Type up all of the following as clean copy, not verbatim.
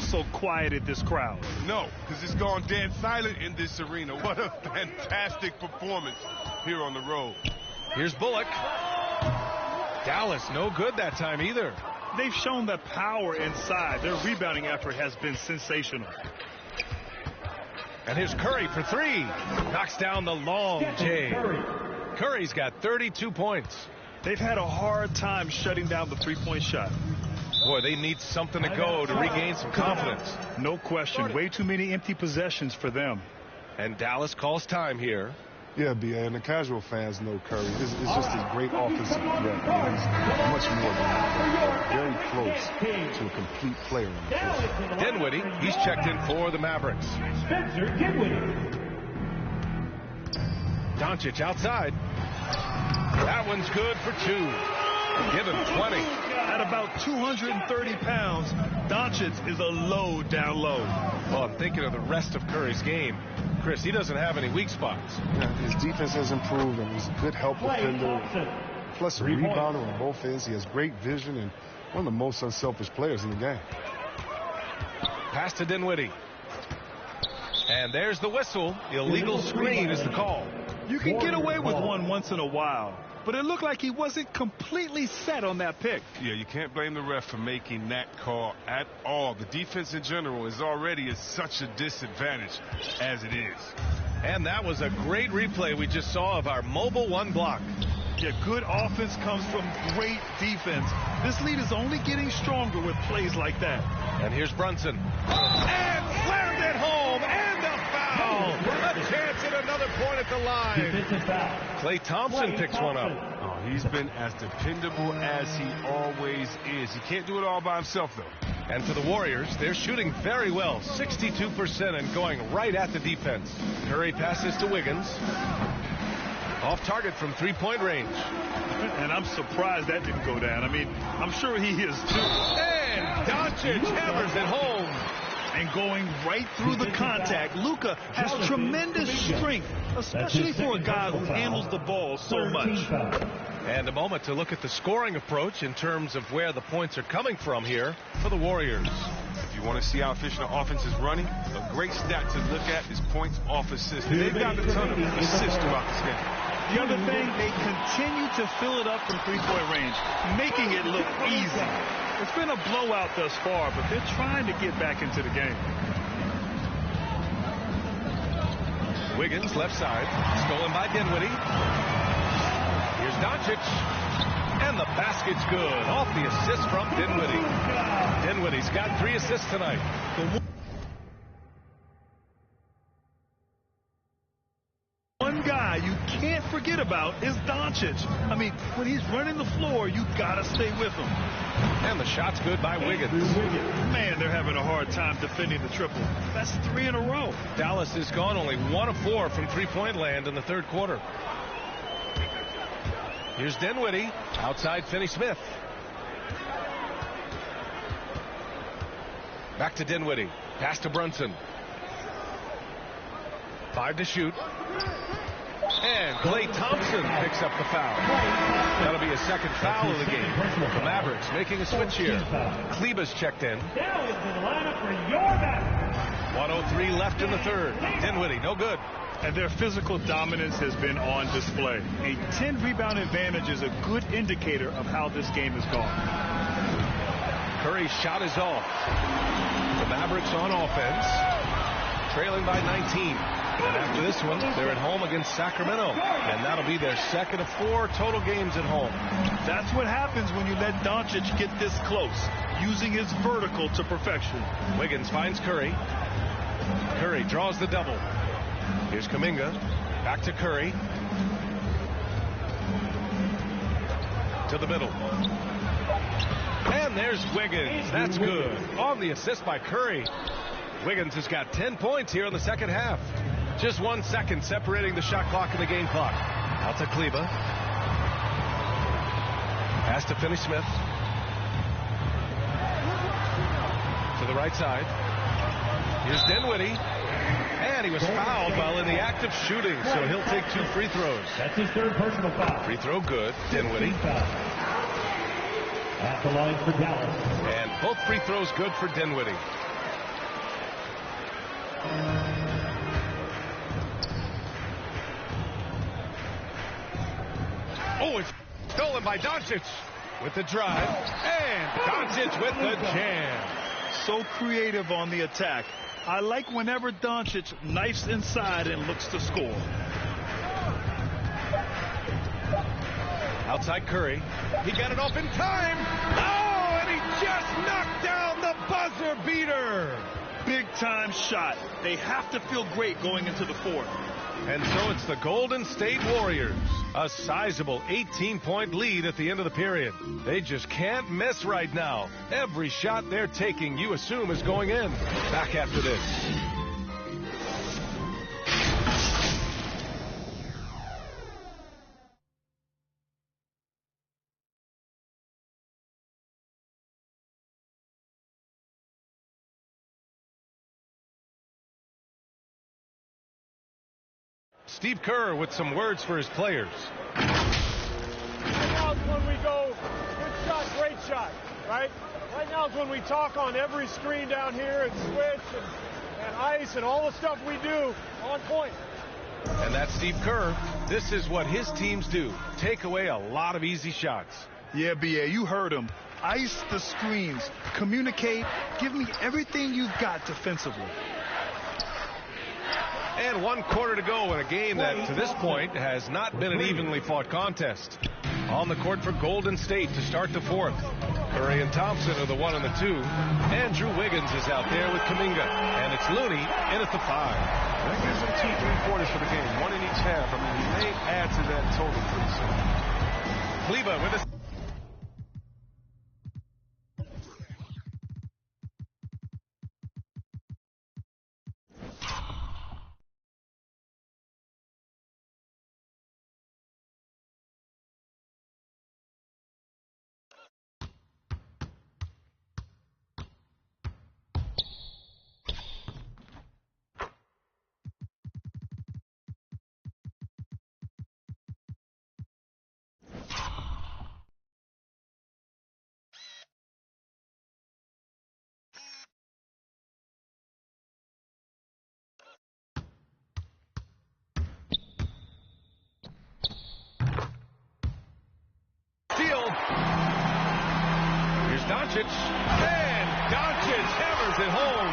also quieted this crowd. No, because it's gone dead silent in this arena. What a fantastic performance here on the road. Here's Bullock. Dallas, no good that time either. They've shown the power inside. Their rebounding effort has been sensational. And here's Curry for three. Knocks down the long J. Curry's got 32 points. They've had a hard time shutting down the three-point shot. Boy, they need something to go to regain some confidence. No question. Way too many empty possessions for them. And Dallas calls time here. Yeah, B.A., and the casual fans know Curry. It's just a great offensive threat. He's much more than that. Very close to a complete player on the court. Dinwiddie, he's checked in for the Mavericks. Spencer Dinwiddie. Doncic outside. That one's good for two. Give him 20. At about 230 pounds, Doncic is a low down low. Well, I'm thinking of the rest of Curry's game. Chris, he doesn't have any weak spots. Yeah, his defense has improved, and he's a good help defender. Plus a rebounder on both ends. He has great vision and one of the most unselfish players in the game. Pass to Dinwiddie. And there's the whistle. Illegal screen is the call. You can get away with one once in a while, but it looked like he wasn't completely set on that pick. Yeah, you can't blame the ref for making that call at all. The defense in general is already at such a disadvantage as it is. And that was a great replay we just saw of our mobile one block. Yeah, good offense comes from great defense. This lead is only getting stronger with plays like that. And here's Brunson. And slammed it home, and a foul. A chance at another point at the line. Klay Thompson picks one up. Oh, he's been as dependable as he always is. He can't do it all by himself, though. And for the Warriors, they're shooting very well, 62% and going right at the defense. Curry passes to Wiggins. Off target from three-point range. And I'm surprised that didn't go down. I mean, I'm sure he is too. And Doncic hammers it home. And going right through the contact. Luka has tremendous strength, especially for a guy who handles the ball so much. And a moment to look at the scoring approach in terms of where the points are coming from here for the Warriors. If you want to see how efficient the offense is running, a great stat to look at is points off assists. They've got a ton of assists throughout this game. The other thing, they continue to fill it up from three-point range, making it look easy. It's been a blowout thus far, but they're trying to get back into the game. Wiggins, left side, stolen by Dinwiddie. Here's Doncic. And the basket's good. Off the assist from Dinwiddie. Dinwiddie's got 3 assists tonight. One guy you can't forget about is Doncic. I mean, when he's running the floor, you gotta stay with him. And the shot's good by Wiggins. Man, they're having a hard time defending the triple. That's 3 in a row. Dallas has gone only 1 of 4 from three-point land in the third quarter. Here's Dinwiddie. Outside Finney-Smith. Back to Dinwiddie. Pass to Brunson. 5 to shoot. And Klay Thompson picks up the foul. That'll be a second foul of the game. The Mavericks making a switch here. Kleber's checked in. 1:03 left in the third. Dinwiddie, no good. And their physical dominance has been on display. A 10-rebound advantage is a good indicator of how this game has gone. Curry's shot is off. The Mavericks on offense, trailing by 19. And after this one, they're at home against Sacramento. And that'll be their second of 4 total games at home. That's what happens when you let Doncic get this close, using his vertical to perfection. Wiggins finds Curry. Curry draws the double. Here's Kuminga. Back to Curry. To the middle. And there's Wiggins. That's good. On the assist by Curry. Wiggins has got 10 points here in the second half. Just 1 second separating the shot clock and the game clock. Out to Kleber. Pass to Finney-Smith. To the right side. Here's Dinwiddie. And he was fouled while in the act of shooting, so he'll take 2 free throws. That's his 3rd personal foul. Free throw good. Dinwiddie. At the line for Dallas. And both free throws good for Dinwiddie. Oh, it's stolen by Doncic with the drive, and Doncic with the jam. So creative on the attack. I like whenever Doncic knifes inside and looks to score. Outside Curry. He got it off in time. Oh, and he just knocked down the buzzer beater. Big time shot. They have to feel great going into the fourth. And so it's the Golden State Warriors. A sizable 18-point lead at the end of the period. They just can't miss right now. Every shot they're taking, you assume, is going in. Back after this. Steve Kerr with some words for his players. Right now is when we go, good shot, great shot, right? Right now is when we talk on every screen down here and switch and ice and all the stuff we do on point. And that's Steve Kerr. This is what his teams do. Take away a lot of easy shots. Yeah, B.A., you heard him. Ice the screens. Communicate. Give me everything you've got defensively. And 1 quarter to go in a game that, to this point, has not been an evenly fought contest. On the court for Golden State to start the fourth. Curry and Thompson are the 1 and the 2. Andrew Wiggins is out there with Kuminga. And it's Looney in at the 5. That gives them 2 3-pointers for the game, 1 in each half. I mean, he may add to that total pretty soon. Kleba with a... Doncic, and Doncic hammers it home.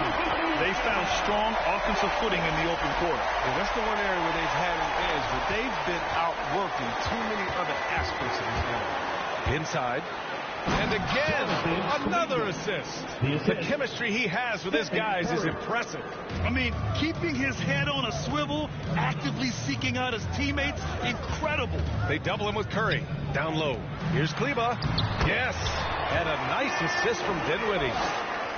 They found strong offensive footing in the open court. Yeah, that's the one area where they've had an edge, but they've been outworking too many other aspects of this game. Inside. And again, another assist. The chemistry he has with his guys is impressive. I mean, keeping his head on a swivel, actively seeking out his teammates, incredible. They double him with Curry. Down low. Here's Kleba. Yes. And a nice assist from Dinwiddie.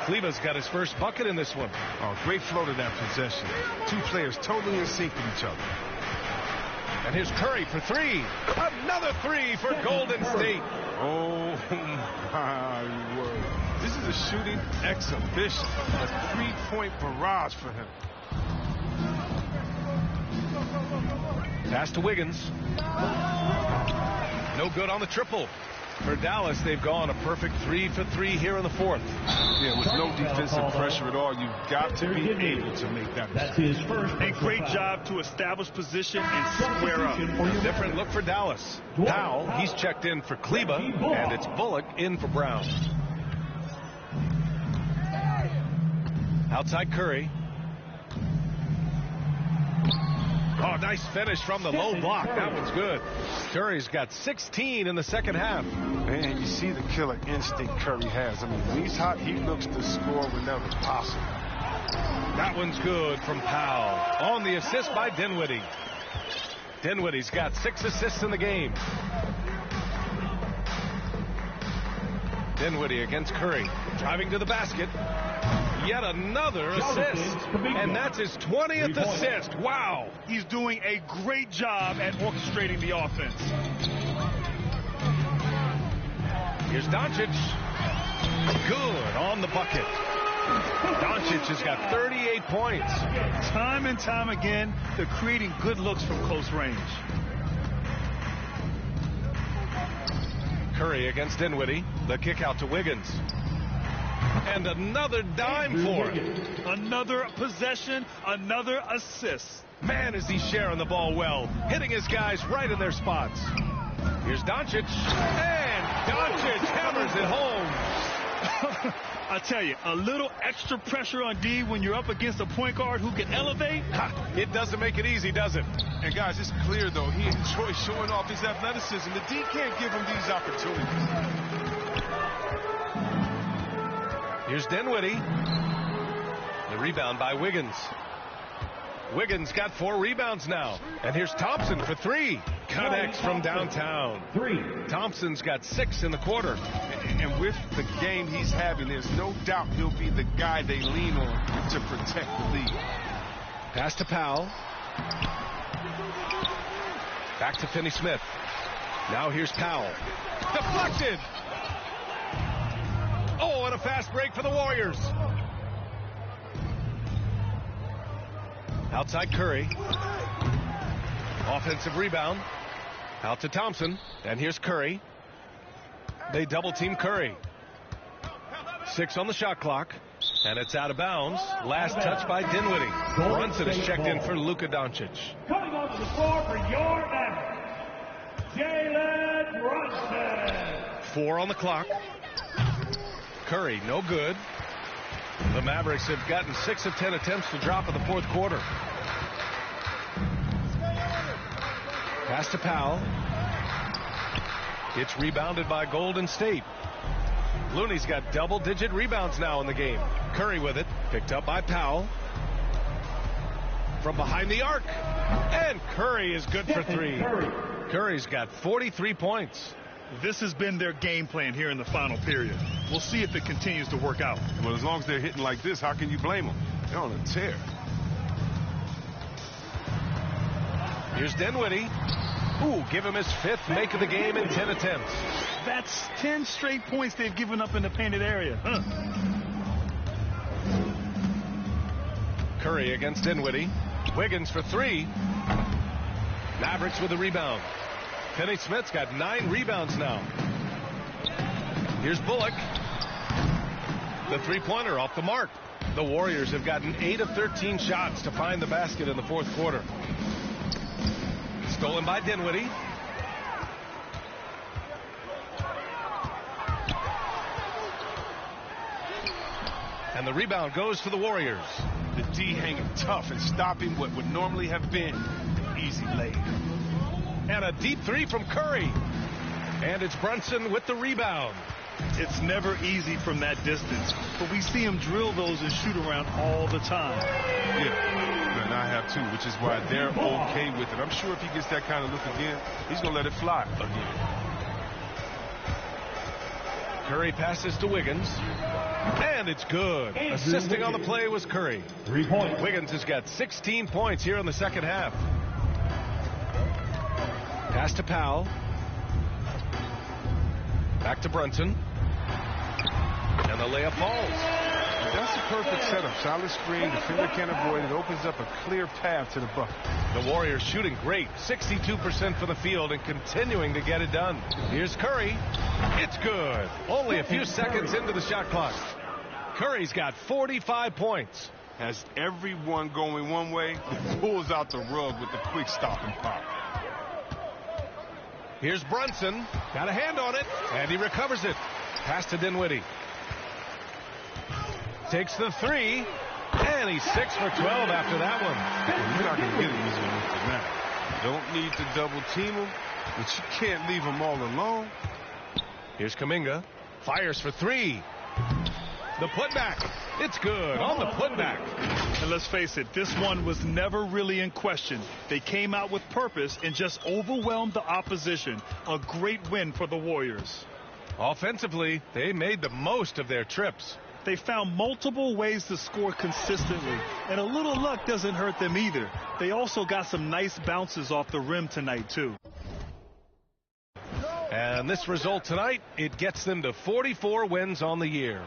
Kleba's got his first bucket in this one. Oh, great flow to that possession. 2 players totally in sync with each other. And here's Curry for 3. Another 3 for Golden State. Oh, my word. This is a shooting exhibition. A 3-point barrage for him. Pass to Wiggins. No good on the triple. For Dallas, they've gone a perfect 3 for 3 here in the fourth. Yeah, with no defensive pressure at all, you've got to be able to make that mistake. A great job to establish position and square up. A different look for Dallas. Powell, he's checked in for Kleba, and it's Bullock in for Brown. Outside Curry. Oh, nice finish from the low block. That one's good. Curry's got 16 in the second half. Man, you see the killer instinct Curry has. I mean, when he's hot, he looks to score whenever possible. That one's good from Powell. On the assist by Dinwiddie. Dinwiddie's got 6 assists in the game. Dinwiddie against Curry. Driving to the basket. Yet another assist. And that's his 20th assist. Wow. He's doing a great job at orchestrating the offense. Here's Doncic. Good on the bucket. Doncic has got 38 points. Time and time again, they're creating good looks from close range. Curry against Dinwiddie. The kick out to Wiggins. And another dime for him. Another possession, another assist. Man, is he sharing the ball well, hitting his guys right in their spots. Here's Doncic, and Doncic hammers it home. I tell you, a little extra pressure on D when you're up against a point guard who can elevate. It doesn't make it easy, does it? And guys, it's clear, though, he enjoys showing off his athleticism. The D can't give him these opportunities. Here's Dinwiddie. The rebound by Wiggins. Wiggins got 4 rebounds now. And here's Thompson for 3. Connects from downtown. 3. Thompson's got 6 in the quarter. And with the game he's having, there's no doubt he'll be the guy they lean on to protect the lead. Pass to Powell. Back to Finney-Smith. Now here's Powell. Deflected! Oh, and a fast break for the Warriors. Outside Curry. Offensive rebound. Out to Thompson. And here's Curry. They double team Curry. 6 on the shot clock. And it's out of bounds. Last touch by Dinwiddie. Brunson is checked in for Luka Doncic. Coming onto the floor for your Mavericks, Jalen Brunson. 4 on the clock. Curry, no good. The Mavericks have gotten 6 of 10 attempts to drop in the fourth quarter. Pass to Powell. It's rebounded by Golden State. Looney's got double-digit rebounds now in the game. Curry with it. Picked up by Powell. From behind the arc. And Curry is good for 3. Curry's got 43 points. This has been their game plan here in the final period. We'll see if it continues to work out. Well, as long as they're hitting like this, how can you blame them? They're on a tear. Here's Dinwiddie. Ooh, give him his 5th make of the game in 10 attempts. That's 10 straight points they've given up in the painted area. Curry against Dinwiddie. Wiggins for 3. Mavericks with the rebound. Finney-Smith's got 9 rebounds now. Here's Bullock. The three-pointer off the mark. The Warriors have gotten 8 of 13 shots to find the basket in the fourth quarter. Stolen by Dinwiddie. And the rebound goes to the Warriors. The D hanging tough and stopping what would normally have been an easy lay. And a deep 3 from Curry. And it's Brunson with the rebound. It's never easy from that distance, but we see him drill those and shoot around all the time. Yeah, and I have too, which is why they're okay with it. I'm sure if he gets that kind of look again, he's going to let it fly again. Curry passes to Wiggins. And it's good. Assisting on the play was Curry. 3 points. Wiggins has got 16 points here in the second half. Pass to Powell. Back to Brunson. And the layup falls. That's the perfect setup. Solid screen. Defender can't avoid it. Opens up a clear path to the bucket. The Warriors shooting great. 62% from the field and continuing to get it done. Here's Curry. It's good. Only a few seconds into the shot clock. Curry's got 45 points. Has everyone going one way, pulls out the rug with the quick stop and pop. Here's Brunson. Got a hand on it. And he recovers it. Pass to Dinwiddie. Takes the 3. And he's 6 for 12 after that one. You're not going to get it easy than that. Don't need to double team him, but you can't leave him all alone. Here's Kuminga. Fires for 3. The putback. It's good on the putback. And let's face it, this one was never really in question. They came out with purpose and just overwhelmed the opposition. A great win for the Warriors. Offensively, they made the most of their trips. They found multiple ways to score consistently, and a little luck doesn't hurt them either. They also got some nice bounces off the rim tonight, too. And this result tonight, it gets them to 44 wins on the year.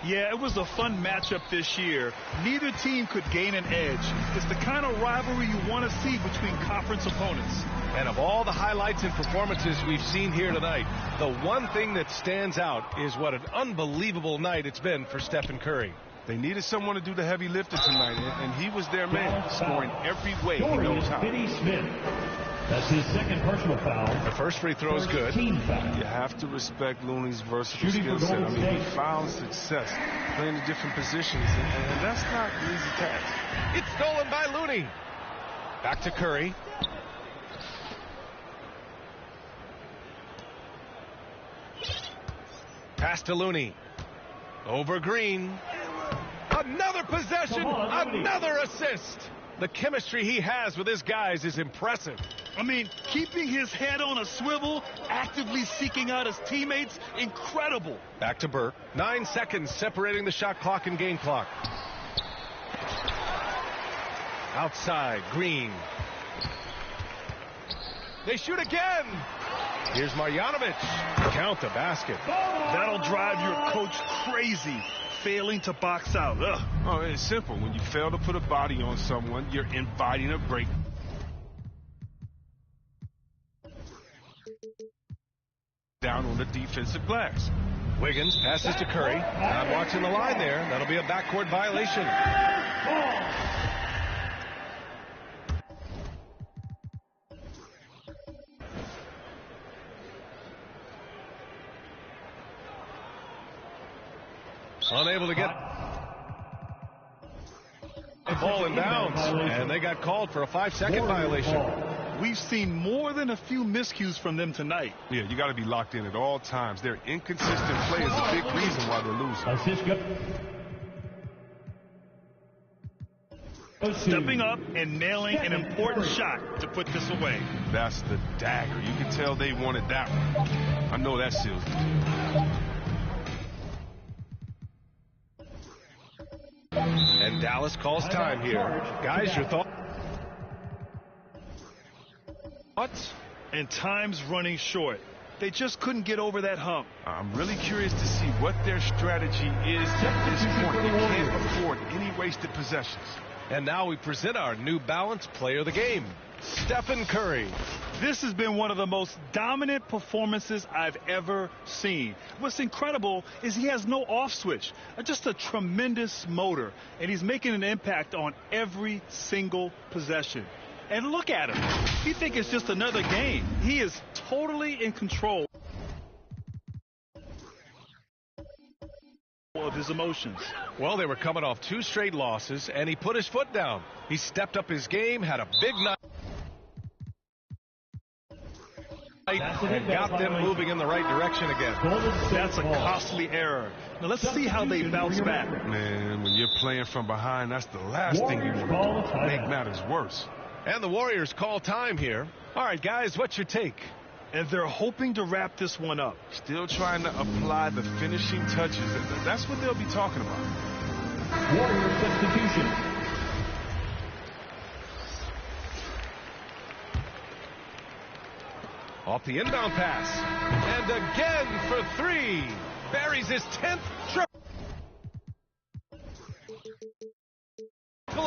Yeah, it was a fun matchup this year. Neither team could gain an edge. It's the kind of rivalry you want to see between conference opponents. And of all the highlights and performances we've seen here tonight, the one thing that stands out is what an unbelievable night it's been for Stephen Curry. They needed someone to do the heavy lifting tonight, and he was their man, scoring every way he knows how. Smith. That's his second personal foul. The first free throw is good. You have to respect Looney's versatile skill set. I mean, he found success playing in different positions, and that's not an easy task. It's stolen by Looney. Back to Curry. Pass to Looney. Over Green. Another possession. Another assist. The chemistry he has with his guys is impressive. I mean, keeping his head on a swivel, actively seeking out his teammates, incredible. Back to Burke. 9 seconds separating the shot clock and game clock. Outside, Green. They shoot again. Here's Marjanovic. Count the basket. That'll drive your coach crazy, failing to box out. Ugh. Oh, it's simple. When you fail to put a body on someone, you're inviting a break. Down on the defensive glass. Wiggins passes to Curry. Not watching the line there. That'll be a backcourt violation. Unable to get the ball in bounds, and they got called for a 5-second violation. We've seen more than a few miscues from them tonight. Yeah, you got to be locked in at all times. Their inconsistent play is a big reason why they're losing. Stepping up and nailing an important shot to put this away. That's the dagger. You can tell they wanted that one. I know that seals the deal. And Dallas calls time here. Guys, your thoughts? And time's running short. They just couldn't get over that hump. I'm really curious to see what their strategy is at this point. They can't afford any wasted possessions. And now we present our new balanced player of the game, Stephen Curry. This has been one of the most dominant performances I've ever seen. What's incredible is he has no off switch, just a tremendous motor, and he's making an impact on every single possession. And look at him. You think it's just another game. He is totally in control of his emotions. Well, they were coming off 2 straight losses, and he put his foot down. He stepped up his game, had a big night, and got them moving in the right direction again. That's a costly error. Now let's see how they bounce back. Man, when you're playing from behind, that's the last thing you want to make matters worse. And the Warriors call time here. All right, guys, what's your take? And they're hoping to wrap this one up. Still trying to apply the finishing touches. That's what they'll be talking about. Warrior substitution. Off the inbound pass. And again for 3. Buries his 10th triple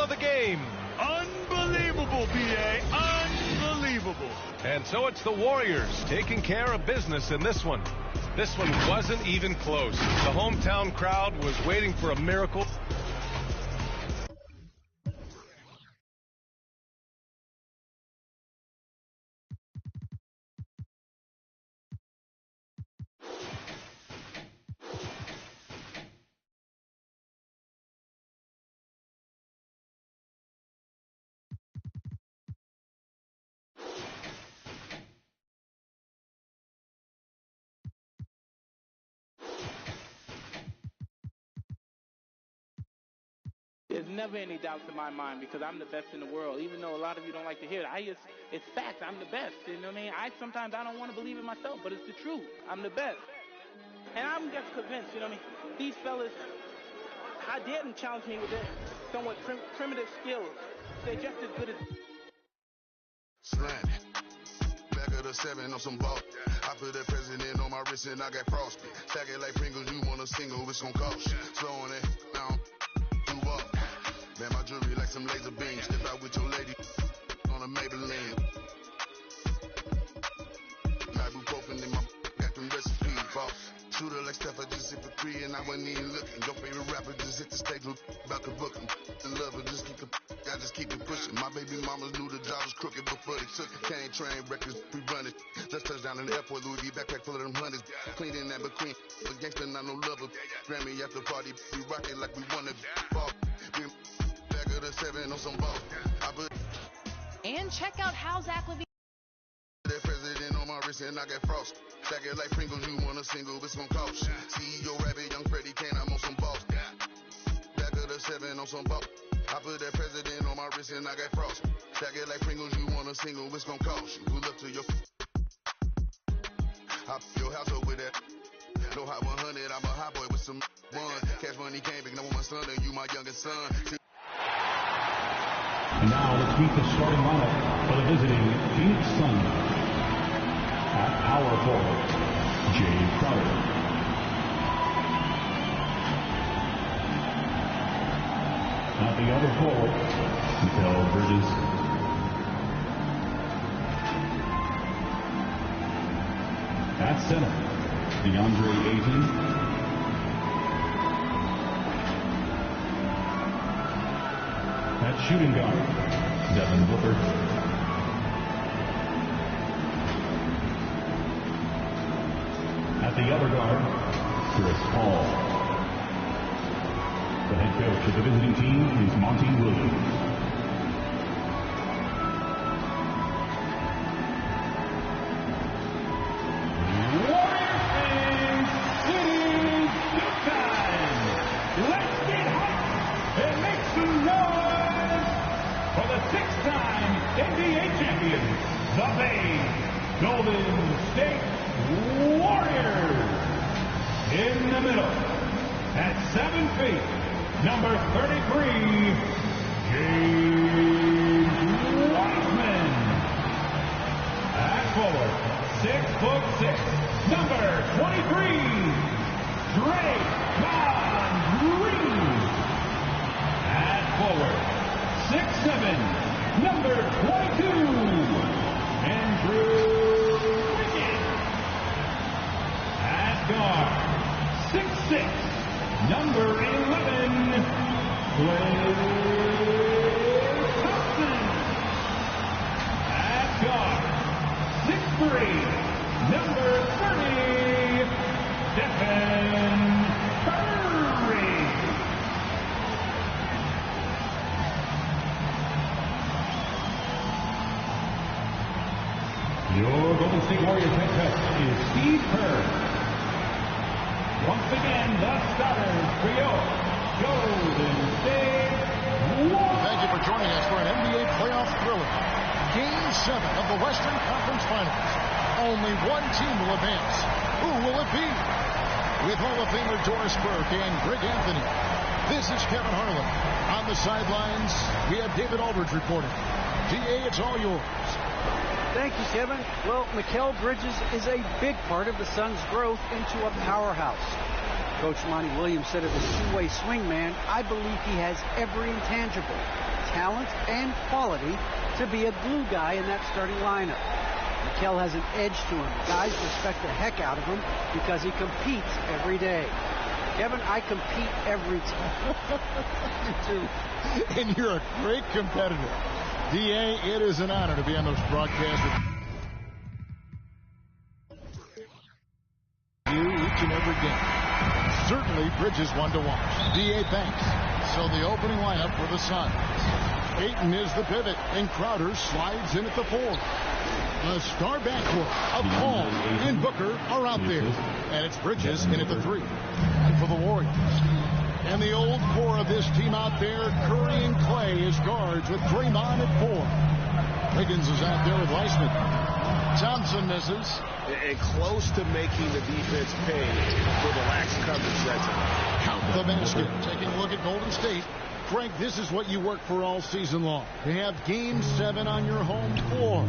of the game. Unbelievable, B.A. Unbelievable. And so it's the Warriors taking care of business in this one. This one wasn't even close. The hometown crowd was waiting for a miracle. There's never any doubts in my mind because I'm the best in the world. Even though a lot of you don't like to hear it, it's fact. I'm the best. You know what I mean? Sometimes I don't want to believe it myself, but it's the truth. I'm the best. And I'm just convinced, you know what I mean? These fellas, I dare them challenge me with their somewhat primitive skills. They're just as good as... Slant. Back of the 7 on some ball. I put that president on my wrist and I got frostbite. Stack it like Pringles, you want a single, it's gon' cost you. Slowing it down, you up. Man, my jewelry like some laser beams. Step out with your lady on a Maybelline. Ibuprofen in my got them recipes, boss. Shooter like stuff, I just hit for 3 and I wasn't even looking. Your favorite rapper just hit the stage with about to book him. And love her, just keep it, I just keep it pushing. My baby mamas knew the job was crooked before they took it. Can't train records, we run it. Just touched down in the airport, Louis V backpack full of them hundreds. Clean in that between, a gangster not no lover. Grammy after party, we rock it like we wanna ball. Back of the 7 on some ball. And check out how Zach Levine. That president on my wrist and I got frost. Stack it like Pringles, you want a single, it's gon' cost you. CEO Rabbit, young Freddie Kane, I'm on some boss. Back of the 7 on some ball. I put that president on my wrist and I got frost. Stack it like Pringles, you want a single, it's gon' cost you. Pull up to your hop your house up with that. No hot 100, I'm a hot boy with some one. Cash money came big, now I'm my son and you my youngest son. And now let's meet the starting lineup for the visiting Phoenix Suns. At power forward, Jay Crowder. At the other forward, Mikal Bridges. At center, DeAndre Ayton. At shooting guard, Devin Booker. At the other guard, Chris Paul. The head coach of the visiting team is Monty Williams. Warriors fans, it is showtime. Let's get hyped and make some noise for the 6-time NBA champions, the Bay Golden State Warriors. In the middle, at 7 feet, number 33, James Wiseman. At forward, 6'6", number 23, Draymond Green. At forward, 6'7", number 22, Andrew Wiggins. At guard, 6'6", number 11, Klay Thompson. At guard, 6'3", number 30, Stephen Curry. Your Golden State Warriors head coach is Steve Kerr. Once again, the starters for your Golden State Warriors. Thank you for joining us for an NBA playoff thriller. Game 7 of the Western Conference Finals. Only one team will advance. Who will it be? With Hall of Famer Doris Burke and Greg Anthony. This is Kevin Harlan. On the sidelines, we have David Aldridge reporting. DA, it's all yours. Thank you, Kevin. Well, Mikal Bridges is a big part of the Suns' growth into a powerhouse. Coach Monty Williams said of his two-way swingman, I believe he has every intangible, talent and quality to be a glue guy in that starting lineup. Mikal has an edge to him. Guys respect the heck out of him because he competes every day. Kevin, I compete every time. You too. And you're a great competitor. DA, it is an honor to be on those broadcasts. Each and every game. Certainly, Bridges one to watch. DA thanks. So the opening lineup for the Suns. Ayton is the pivot, and Crowder slides in at the 4. The star backcourt of Paul and Booker are out there. And it's Bridges in at the 3. And for the Warriors. And the old core of this team out there, Curry and Klay as guards with Draymond at 4. Wiggins is out there with Weissman. Thompson misses. And close to making the defense pay for the lax coverage that's Count the basket. Taking a look at Golden State. Frank, this is what you work for all season long. To have Game 7 on your home floor.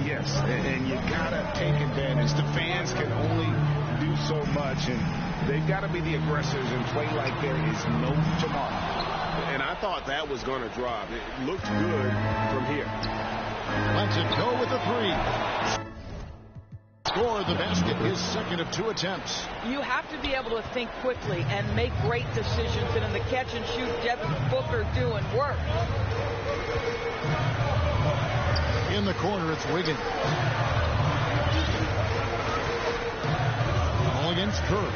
Yes, and you got to take advantage. The fans can only do so much, and they've got to be the aggressors and play like there is no tomorrow. And I thought that was going to drop. It looked good from here. Lets it go with the three. Score the basket, his second of 2 attempts. You have to be able to think quickly and make great decisions. And in the catch and shoot, Devin Booker doing work. In the corner, it's Wiggins. All against Curry.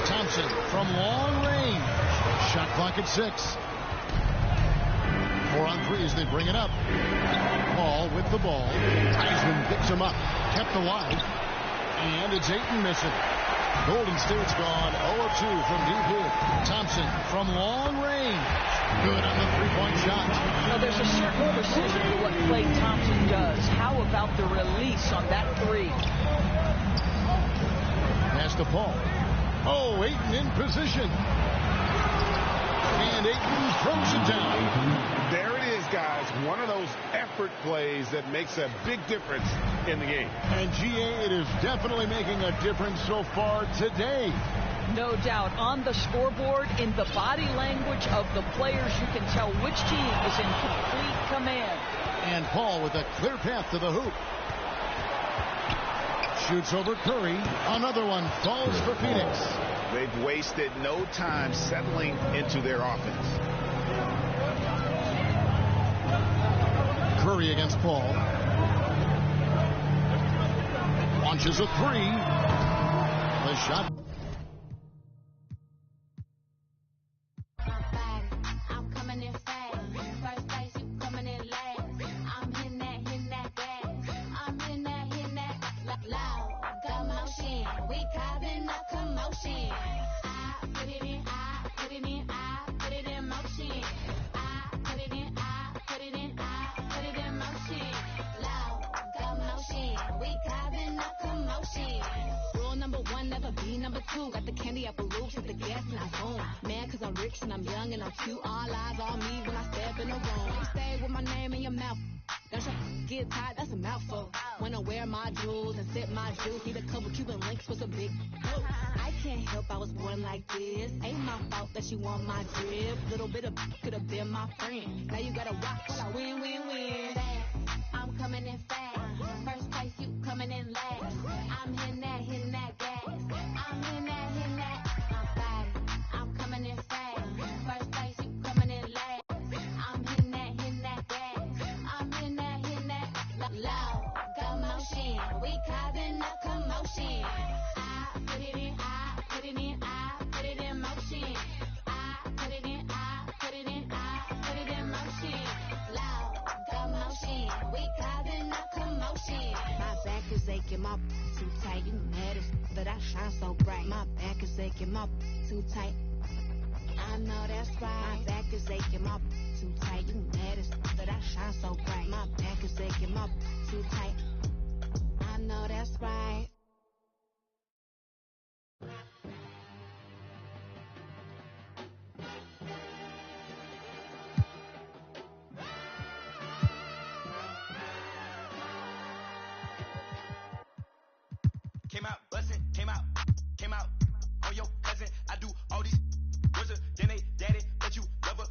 Thompson from long range. Shot clock at 6. 4 on 3 as they bring it up. Paul with the ball. Heisman picks him up. Kept alive. And it's Ayton missing. Golden State's gone 0-2 from deep here. Thompson from long range. Good on the three-point shot. Now, there's a certain precision to what Klay Thompson does. How about the release on that three? Pass to Paul. Oh, Ayton in position. And Ayton throws it down. There it is, guys. One of those effort plays that makes a big difference in the game. And GA, it is definitely making a difference so far today. No doubt. On the scoreboard, in the body language of the players, you can tell which team is in complete command. And Paul with a clear path to the hoop. Shoots over Curry. Another one falls for Phoenix. They've wasted no time settling into their offense. Curry against Paul. Launches a three. The shot. I'm coming in fast. First place, you coming in last. I'm hitting that gas. I'm hitting that loud. Got motion. We causing a commotion. I put it in, I put it in, I put it in motion. I put it in, I put it in, I put it in motion. Loud. Got motion. We causing a commotion. Rule number 1, never be number 2. Got the candy apple loops with the gas and I boom. Man, cause I'm rich and I'm young and I'm cute. All eyes on me when I step in the room. Stay with my name in your mouth. Don't you get tired, that's a mouthful. When I wear my jewels and sip my juice, need a couple Cuban links with a big boat. I can't help I was born like this. Ain't my fault that you want my drip. Little bit of could have been my friend. Now you gotta watch. Win, win, win. I'm coming in fast. First place, you coming in last. I'm hitting that gas. I'm hitting that. I'm body. I'm coming in fast. First place, you coming in last. I'm hitting that gas. I'm hitting that loud. Got motion. We causing a commotion. I put it in, I put it in, I put it in motion. I put it in, I put it in, I put it in motion. Loud. Got motion. We causing a commotion. My back is aching, my too tight. You mad as that I shine so bright. My back is aching, my too tight. I know that's right. My back is aching, my too tight. You mad as that I shine so bright. My back is aching, my too tight. I know that's right. Came out bustin', came out on your cousin. I do all these wizards, then they daddy, but you never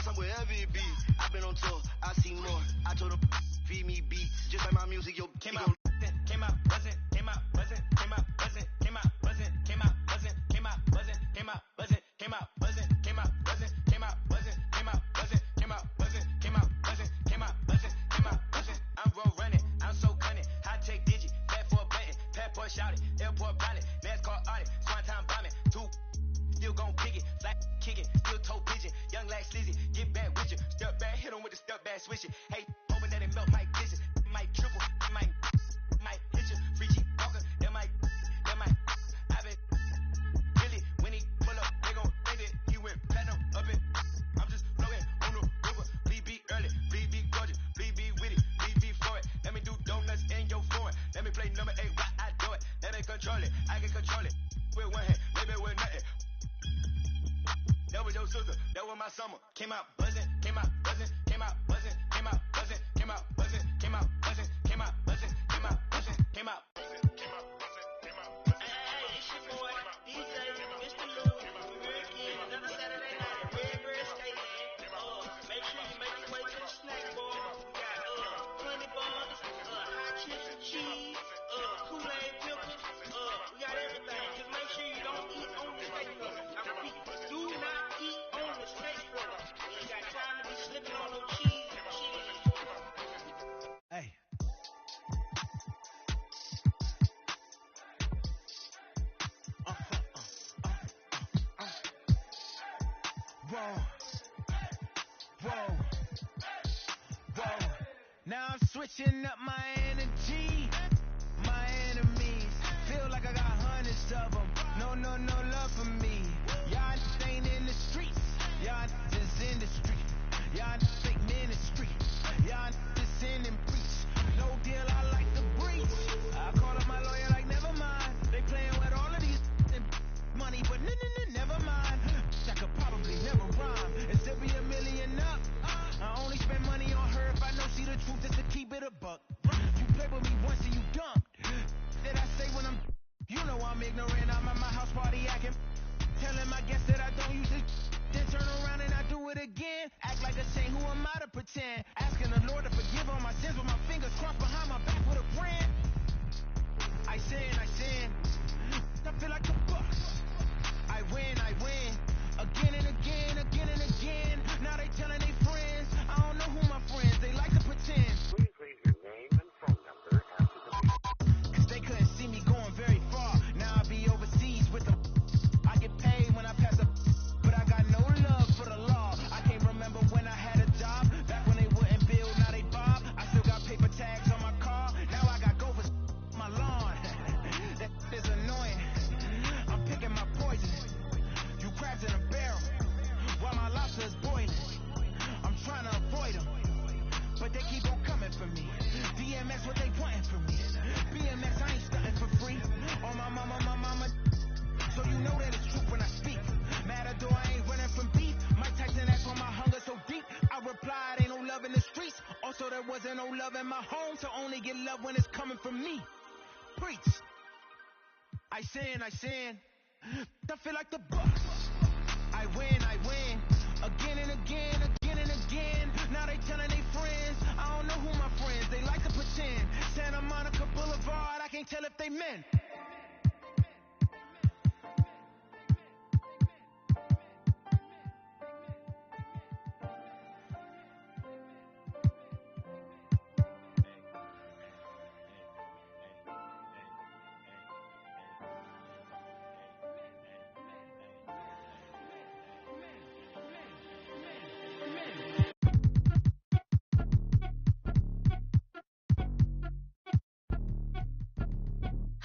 awesome wherever it be. I've been on tour, I see more. I told her, feed me beats. Just like my music, yo, came out, came out, buzzing, came out, buzzing, came out, buzzing, came out, buzzing, came out, buzzing, came out, buzzing, came out, buzzing, came out, buzzing, came out, buzzing, came out, buzzing, came out, buzzing, came out, buzzing, came out, buzzing, came out, buzzing, came out, buzzing. I'm road running, I'm so cunning, high tech digit, fat for a button, passport shouting, airport pilot, NASCAR audit, swan time bombing, two. Still gon' pick it, flat kick it, still toe pigeon, young like slizzy, get back with you, step back, hit him with the step back switch it. Hey, hoping that it melt, might glisten, might triple, might hit you, free G walker, that might, I been really, when he pull up, they gon' think that he went platinum up it. I'm just floating on the river, BB early, BB gorgeous, BB with it, BB for it. Let me do donuts in your foreign, let me play number 8 while I do it, let me control it, I can control it, with one hand, maybe with nothing. That was your sister, that was my summer. Came out buzzing, came out buzzing, came out buzzing, came out buzzing, came out buzzing, came out buzzing, came out buzzing, came out buzzing, came out. Hey, it's your boy, DJ, Mr. Lou. We're again, another Saturday night at Redbird Stadium. Make sure you make your way to the snack bar. We got plenty buns, hot chips and cheese, Kool-Aid pickles. We got everything. Just make sure you don't eat on the steak floor. I repeat, do not eat on the steak floor. You ain't got time to be slipping on no cheese and cheese. Hey. Whoa. Now I'm switching up my energy. My enemies feel like I got hundreds of them. No love for me. Y'all ain't in the streets. Y'all just in the street. Y'all fake ministry. Y'all just in and preach. No deal, I like the breach. I call up my lawyer like never mind. They playing with all of these money, but never mind. I could probably never rhyme and still be $1 million up. I only spend money on her if I know she the truth, just to keep it a buck. You play with me once and you dumb. Did I say when I'm, you know I'm ignorant, I'm at my house party acting, telling my guests that I don't use it, then turn around and I do it again, act like a saint, who am I to pretend, asking the Lord to forgive all my sins with my fingers crossed behind my back with a friend. I sin, I feel like the Bucks. I win, again and again, now they telling their friends, I don't know who my friends, they like to pretend. Please leave your name and phone number after the beep. Cause they couldn't see me going very far, now I be overseas with them. I get paid when I pass up, but I got no love for the law. I can't remember when I had a job, back when they wouldn't build, now they bob. I still got paper tags on my car, now I got Gophers my lawn. That is annoying, I'm picking my poison. You crabs in a barrel, while my lobster is boiling. I'm trying to avoid them, but they keep on coming for me. DMX, what they wanting from me? BMX, I ain't stunting for free. On my mama, so you know that it's true when I speak. Matador, I ain't running from beef. Mike Tyson, that's why my hunger so deep. I replied, ain't no love in the streets. Also, there wasn't no love in my home, so only get love when it's coming from me. Preach. I sin. I feel like the Bucks. I win, again and again. Now they telling their friends, I don't know who my friends, they like to pretend. Santa Monica Boulevard, I can't tell if they men.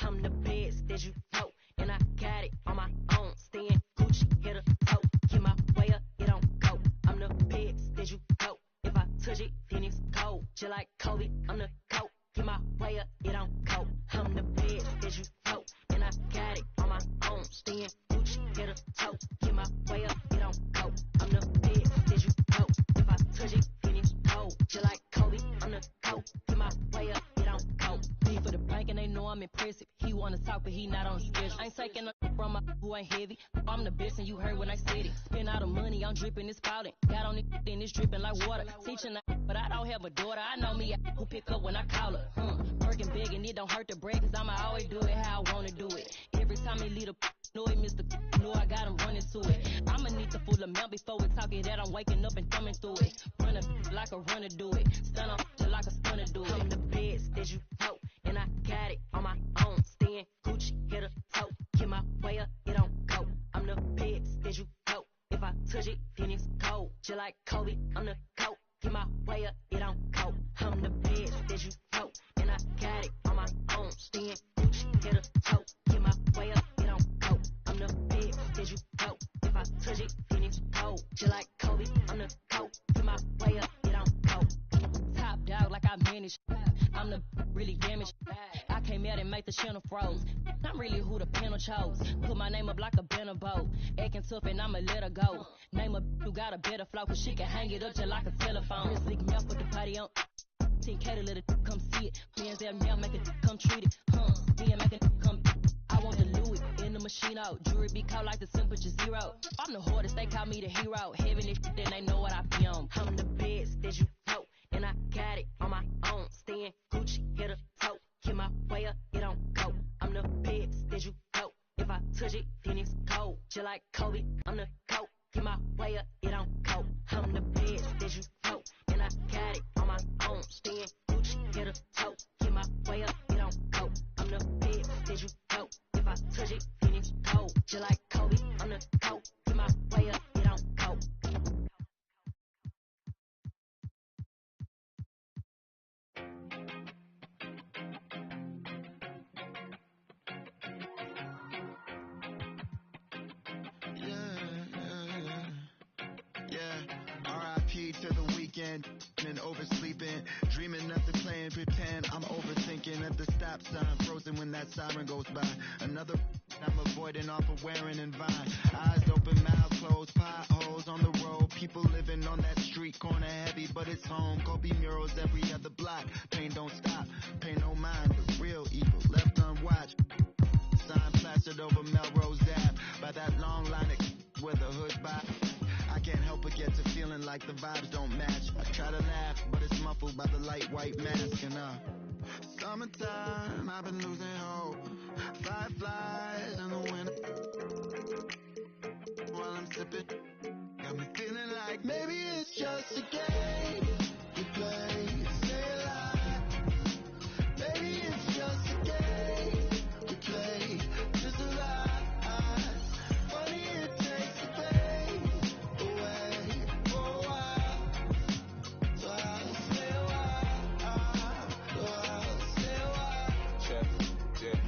I'm the best that you know, and I got it on my own. Staying Gucci, hit a toe. Get my way up, it don't go. I'm the best that you know. If I touch it, then it's cold. Just like Kobe, I'm the coat. Get my way up, it don't go. I'm the best that you know, and I got it on my own. Staying Gucci, hit a toe. Get my way up, it don't go. I'm the best that you know. If I touch it, then it's cold. Just like Kobe, I'm the coat. Get my way up, it don't go. Pay for the bank and they know I'm impressive. He wanna talk, but he not on the schedule. I ain't taking a from my who ain't heavy. I'm the best and you heard when I said it. Spend all the money, I'm dripping, it's spouting. Got on it, then it's dripping like water. Teaching but I don't have a daughter. I know me who pick up when I call her. Working big and it don't hurt to break, cause I'ma always do it how I wanna do it. Every time he lead a know it, Mr. Know I got him running to it. I'ma need the full amount before we talking that I'm waking up and coming through it. Run a like a runner do it. Stun up like a stunner do it. I'm the best that you know, and I got it on my own. Staying Gucci, hit a toe. Get my way up, it don't go. I'm the best that you know. If I touch it, then it's cold. Just like Kobe, I'm the GOAT. Get my way up, it don't go. I'm the best that you know, and I got it on my own. Staying Gucci, hit a toe. Get my way up, it don't go. I'm the best that you know. If I touch it, then it's cold. Just like Kobe, I'm the GOAT. Get my way up, it don't go. Top dog like I manage. I'm the really damaged. I came out and made the channel froze. I'm really who the panel chose. Put my name up like a banner bow. Acting tough and I'ma let her go. Name a who got a better flow, cause she can hang it up just like a telephone. Real slick mouth with the party on. 10K to let it come see it. Bands there now make it come treat it. Me and make it come. I want the Louis in the machine out. Jewelry be cold like the temperature 0. I'm the hardest, they call me the hero. Heaven is then they know what I be on. I'm the best that you know, and I got it on my own. Staying Gucci, hit a toe. Get my way up, it don't go. I'm the best that you know. If I touch it, then it's cold. Just like Kobe, I'm the GOAT. Get my way up, it don't go. I'm the best that you know, and I got it on my own. Staying Gucci, hit a toe. Get my way up, it don't go. I'm the best that you know. If I touch it, then it's cold. Just like Kobe, I'm the GOAT. Get my way up, it don't go. R.I.P. to the weekend and oversleeping, dreaming of the playing pretend. I'm overthinking at the stop sign, frozen when that siren goes by. Another I'm avoiding off of wearing and Vine. Eyes open, mouth closed, potholes on the road. People living on that street corner heavy, but it's home. Kobe murals every other block. Pain don't stop, pay no mind. The real evil left unwatched. Sign plastered over Melrose Ave by that long line of where the hood by. I can't help but get to feeling like the vibes don't match. I try to laugh, but it's muffled by the light white mask. And summertime, I've been losing hope. Fireflies in the winter while I'm sipping. Got me feeling like maybe it's just a game you play. Stay alive. Maybe it's just a game we play to survive. Funny it takes the pain away for a while. So I'll stay a while. I'll stay a while. Check, yeah.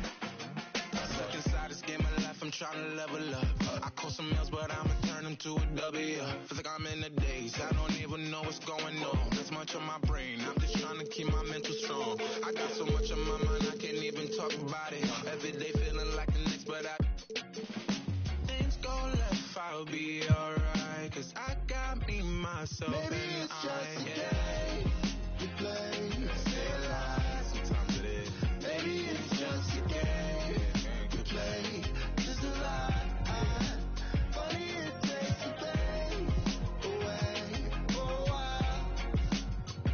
Stuck inside this game of life, I'm trying to level up. I call some L's, but I'ma turn them to a W. Feel like I'm in the days, I don't even know what's going on. That's much on my brain, I'm just trying to keep my mental strong. I got so much on my mind, I can't even talk about it. Every day feeling like the next, but things go left, I'll be alright. Cause I got me, myself, maybe and it's just a game you play. Stay alive. Sometimes it is. Maybe it's just a game you play to survive. Funny it takes the pain away for a while.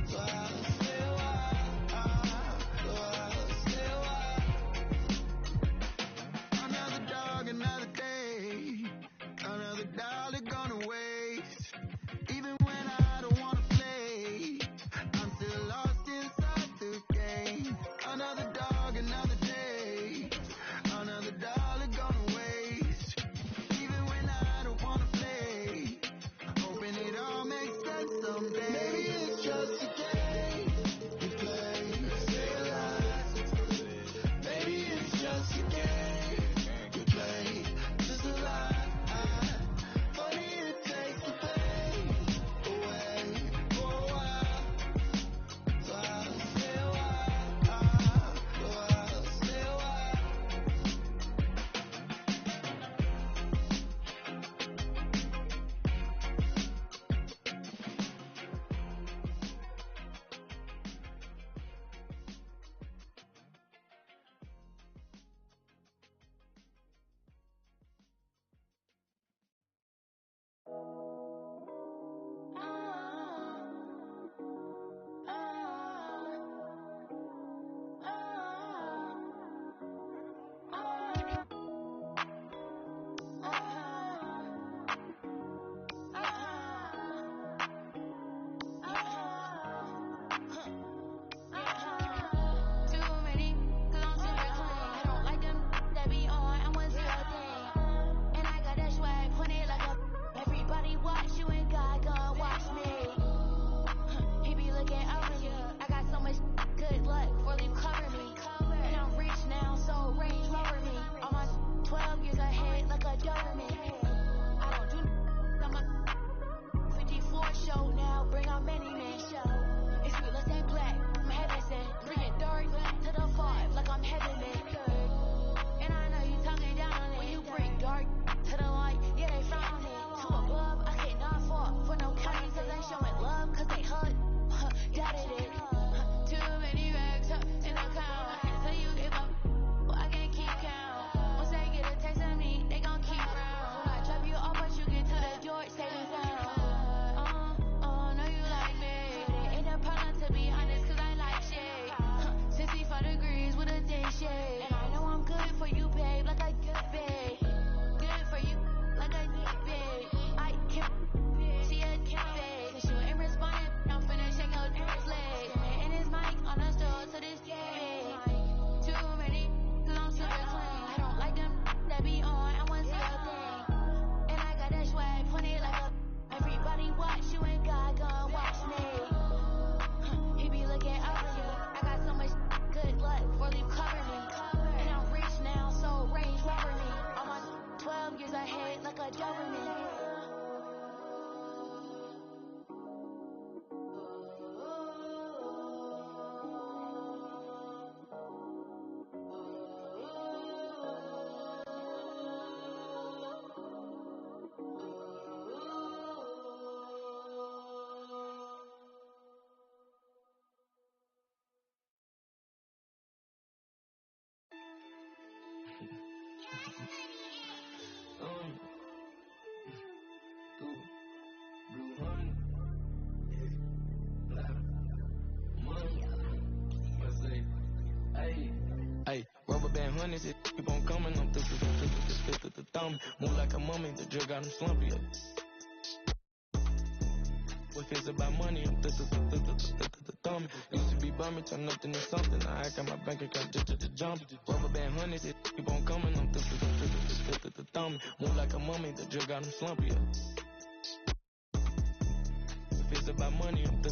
So I'll stay a while. So I'll stay a while. Another dog, another day. Another dollar gonna waste. Even when I don't wanna play, Hey, rubber band hundreds, it keep on coming. I'm the thumb. Move like a mummy, the drug got him slumpy. If it's about money, I'm the thumb. Used to be bumming, turn up into something. Now I got my bank account just to jump. Rubber band hundreds, it keep on coming. I'm the thumb. Move like a mummy, the drug got him slumpy. If it's about money, I'm the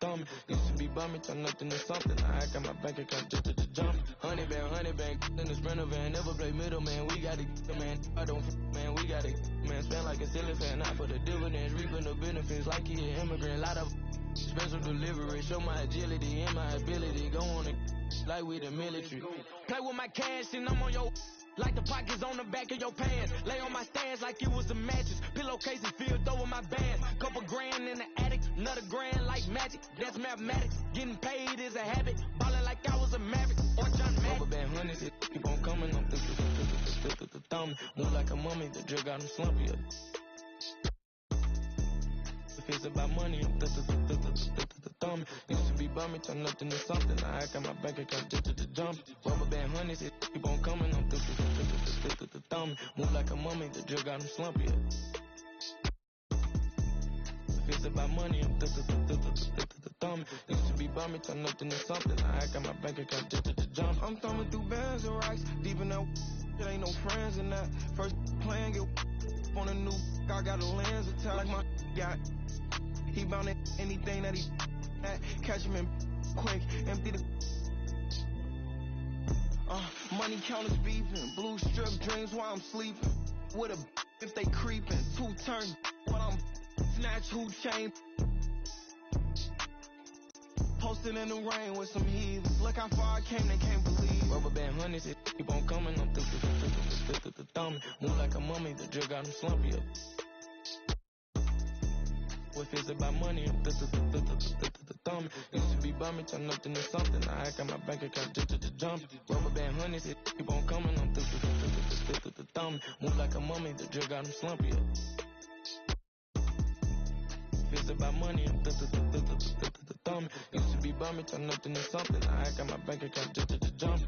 thumb. Used to be bumming, turn up into something. Now I got my bank account just to jump. Honey bang, in the Sprinter van. Never play middle, man. We got it, man. I don't, man. We got it, man. Spend like a silly fan. Not for the dividends, reaping the benefits like he an immigrant. Lot of special delivery. Show my agility and my ability. Go on it like we the military. Play with my cash and I'm on your like the pockets on the back of your pants. Lay on my stands like it was a mattress. Pillowcases filled over my bands. Couple grand in the attic, another grand like magic. That's mathematics. Getting paid is a habit. Ballin' like I was a Maverick or John Madden. Rubber band hundreds, it keep on coming. I'm the thumb. Move like a mummy, the drug got him slumpy. If it's about money, I'm the thumb. Used to be bumming, turn up into something. Now I got my bank account just to jump. Rubber band hundreds, it keep on coming. I'm the thumb. Move like a mummy, the drug got him slumpy. If it's about money, I'm the thumb. Used to be bumming, turn up into something. Now I got my bank account just to jump. I'm thumbing through bands and racks. Deep in that it ain't no friends in that. First playing, get on a new. I got a lens attached like my got. He bound at anything that he at. Catch him in quick, empty the. Money counters beefing, blue strip dreams while I'm sleeping. With a if they creeping, 2 turns while I'm snatch who chain. Posted in the rain with some heathens. Look how far I came, they can't believe. Rubber band hundreds, it keep on coming. I'm the thumb. Move like a mummy, the drug got him slumpy. If it's about money, I'm the thumb. Used to be bumming, turn up into something. Now I got my bank account just to jump. Rubber band hundreds, it keep on coming. I'm the thumb. Move like a mummy, the drug got him slumpy. If it's about money, I'm the thumb. Used to be bumming, turn up into something. Now I got my bank account just to jump.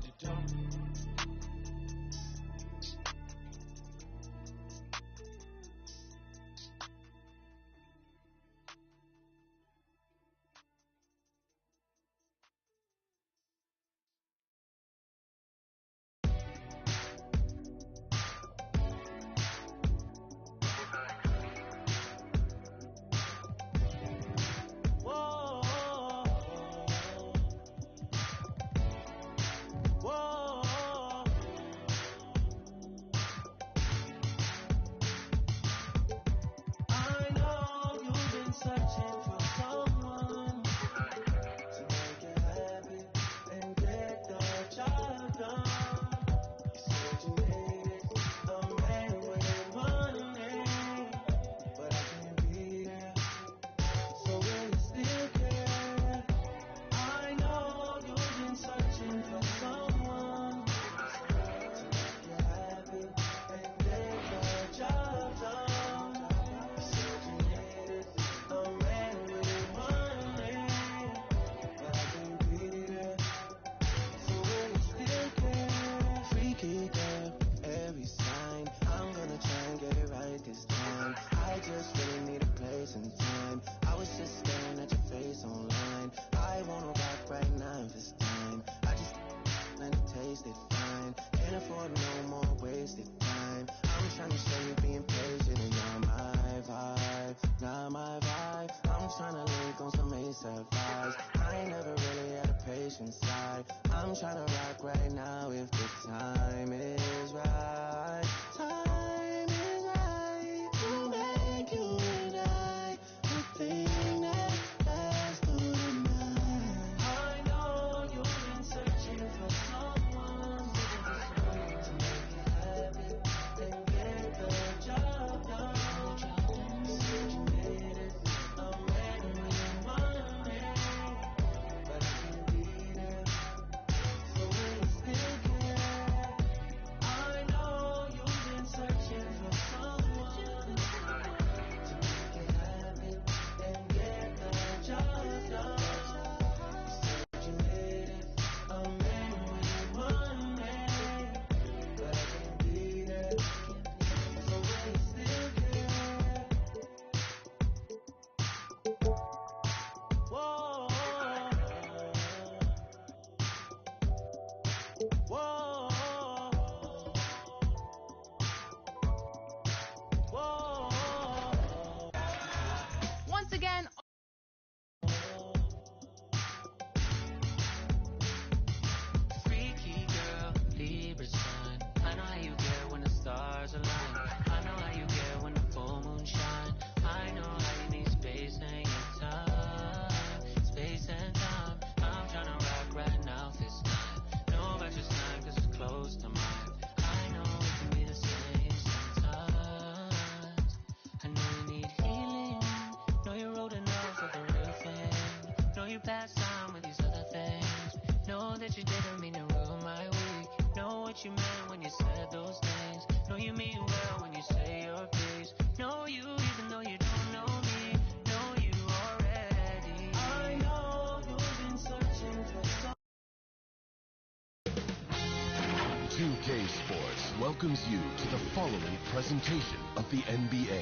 2K Sports welcomes you to the following presentation of the NBA.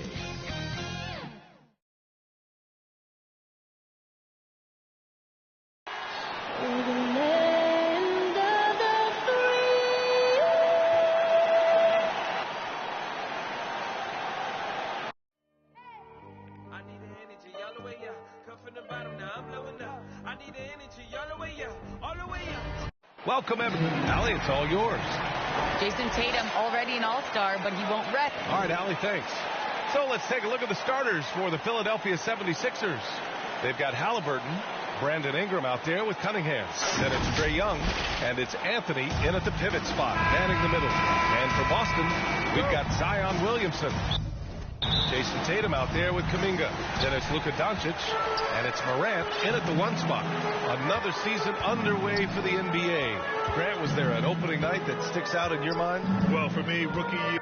Welcome, everyone. Allie, it's all yours. Jason Tatum, already an all-star, but he won't rest. All right, Allie, thanks. So let's take a look at the starters for the Philadelphia 76ers. They've got Halliburton, Brandon Ingram out there with Cunningham. Then it's Trae Young, and it's Anthony in at the pivot spot, manning the middle. And for Boston, we've got Zion Williamson. Jason Tatum out there with Kuminga. Then it's Luka Doncic, and it's Morant in at the one spot. Another season underway for the NBA. Grant, was there an opening night that sticks out in your mind? Well, for me, rookie year.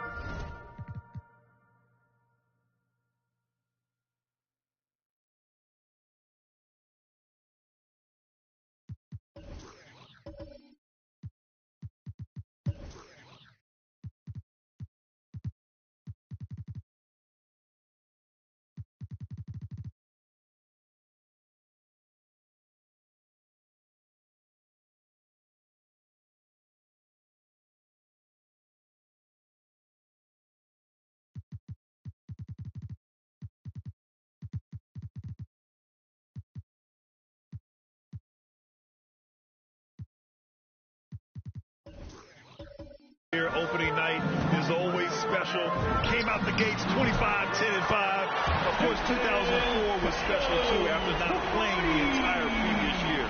Opening night is always special. Came out the gates 25, 10, and 5. Of course, 2004 was special, too, after not playing the entire previous year.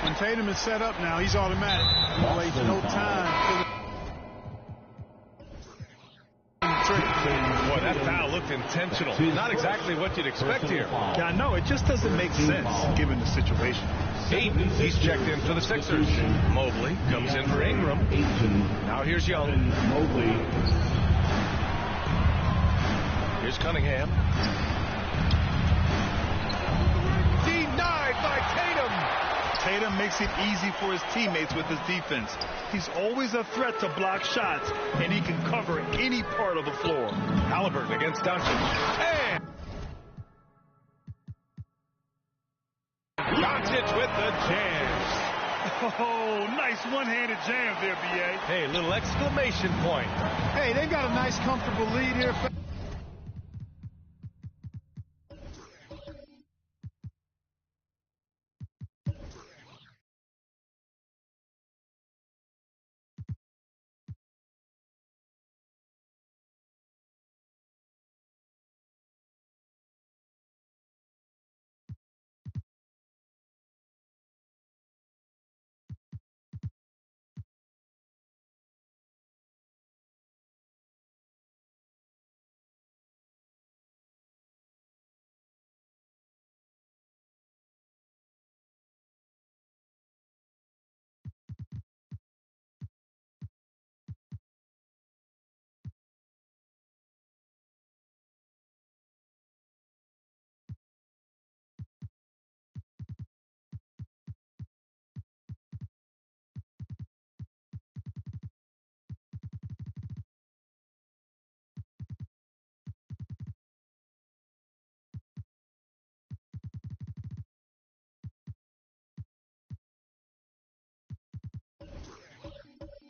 When Tatum is set up now, he's automatic. He waits no time. Boy, that foul looked intentional. Not exactly what you'd expect here. Yeah, no, it just doesn't make sense given the situation. Ayton, he's checked in for the Sixers. Mobley comes in for Ingram. Now here's Young. Here's Cunningham. Denied by Tatum. Tatum makes it easy for his teammates with his defense. He's always a threat to block shots, and he can cover any part of the floor. Halliburton against Doncic. And Doncic with the jam. Oh, nice one-handed jam there, B.A. Hey, little exclamation point. Hey, they've got a nice, comfortable lead here.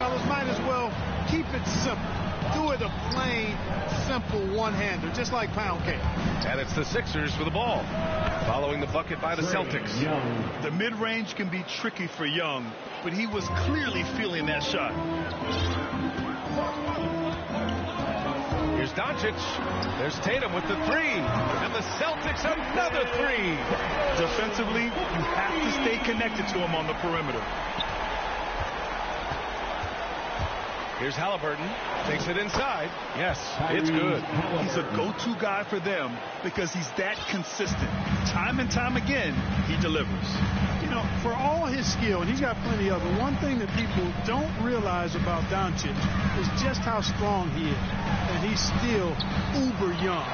Fellas, might as well keep it simple. Do it a plain, simple one-hander, just like pound cake. And it's the Sixers with the ball, following the bucket by the Celtics. The mid-range can be tricky for Young, but he was clearly feeling that shot. Here's Doncic. There's Tatum with the three. And the Celtics another three. Defensively, you have to stay connected to him on the perimeter. Here's Halliburton. Takes it inside. Yes, it's good. He's a go-to guy for them because he's that consistent. Time and time again, he delivers. You know, for all his skill, and he's got plenty of it, one thing that people don't realize about Doncic is just how strong he is. And he's still uber young.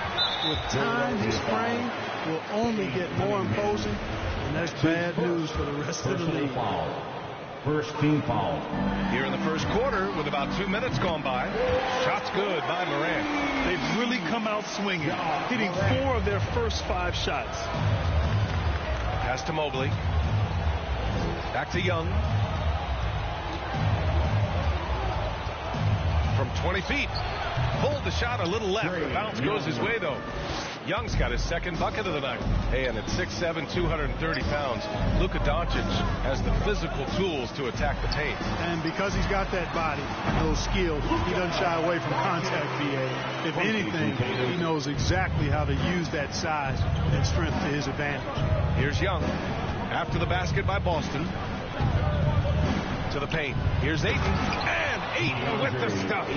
With time, his frame will only get more imposing, and that's bad news for the rest of the league. First team foul. Here in the first quarter with about 2 minutes gone by. Shots good by Morant. They've really come out swinging, hitting 4 of their first 5 shots. Pass to Mobley. Back to Young. From 20 feet. Pulled the shot a little left. The bounce goes his way, though. Young's got his second bucket of the night. Hey, and at 6'7", 230 pounds, Luka Doncic has the physical tools to attack the paint. And because he's got that body, those skills, he doesn't shy away from contact, B.A. If anything, he knows exactly how to use that size and strength to his advantage. Here's Young. After the basket by Boston. To the paint. Here's Ayton. And Ayton with the stuff.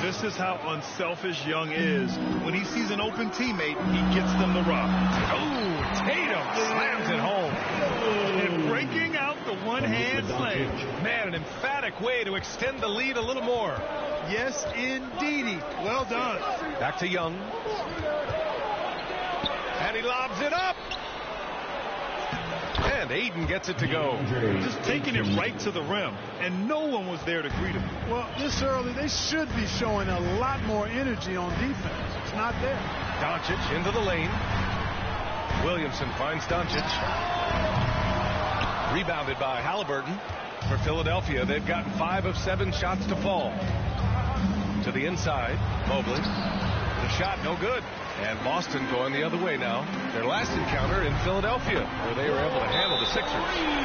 This is how unselfish Young is. When he sees an open teammate, he gets them the rock. Oh, Tatum slams it home. And breaking out the one-hand slam. Man, an emphatic way to extend the lead a little more. Yes, indeedy. Well done. Back to Young. And he lobs it up. And Ayton gets it to go. Just taking it right to the rim, and no one was there to greet him. Well, this early, they should be showing a lot more energy on defense. It's not there. Doncic into the lane. Williamson finds Doncic. Rebounded by Halliburton for Philadelphia. They've gotten 5 of 7 shots to fall. To the inside, Mobley. The shot no good. And Boston going the other way now. Their last encounter in Philadelphia, where they were able to handle the Sixers.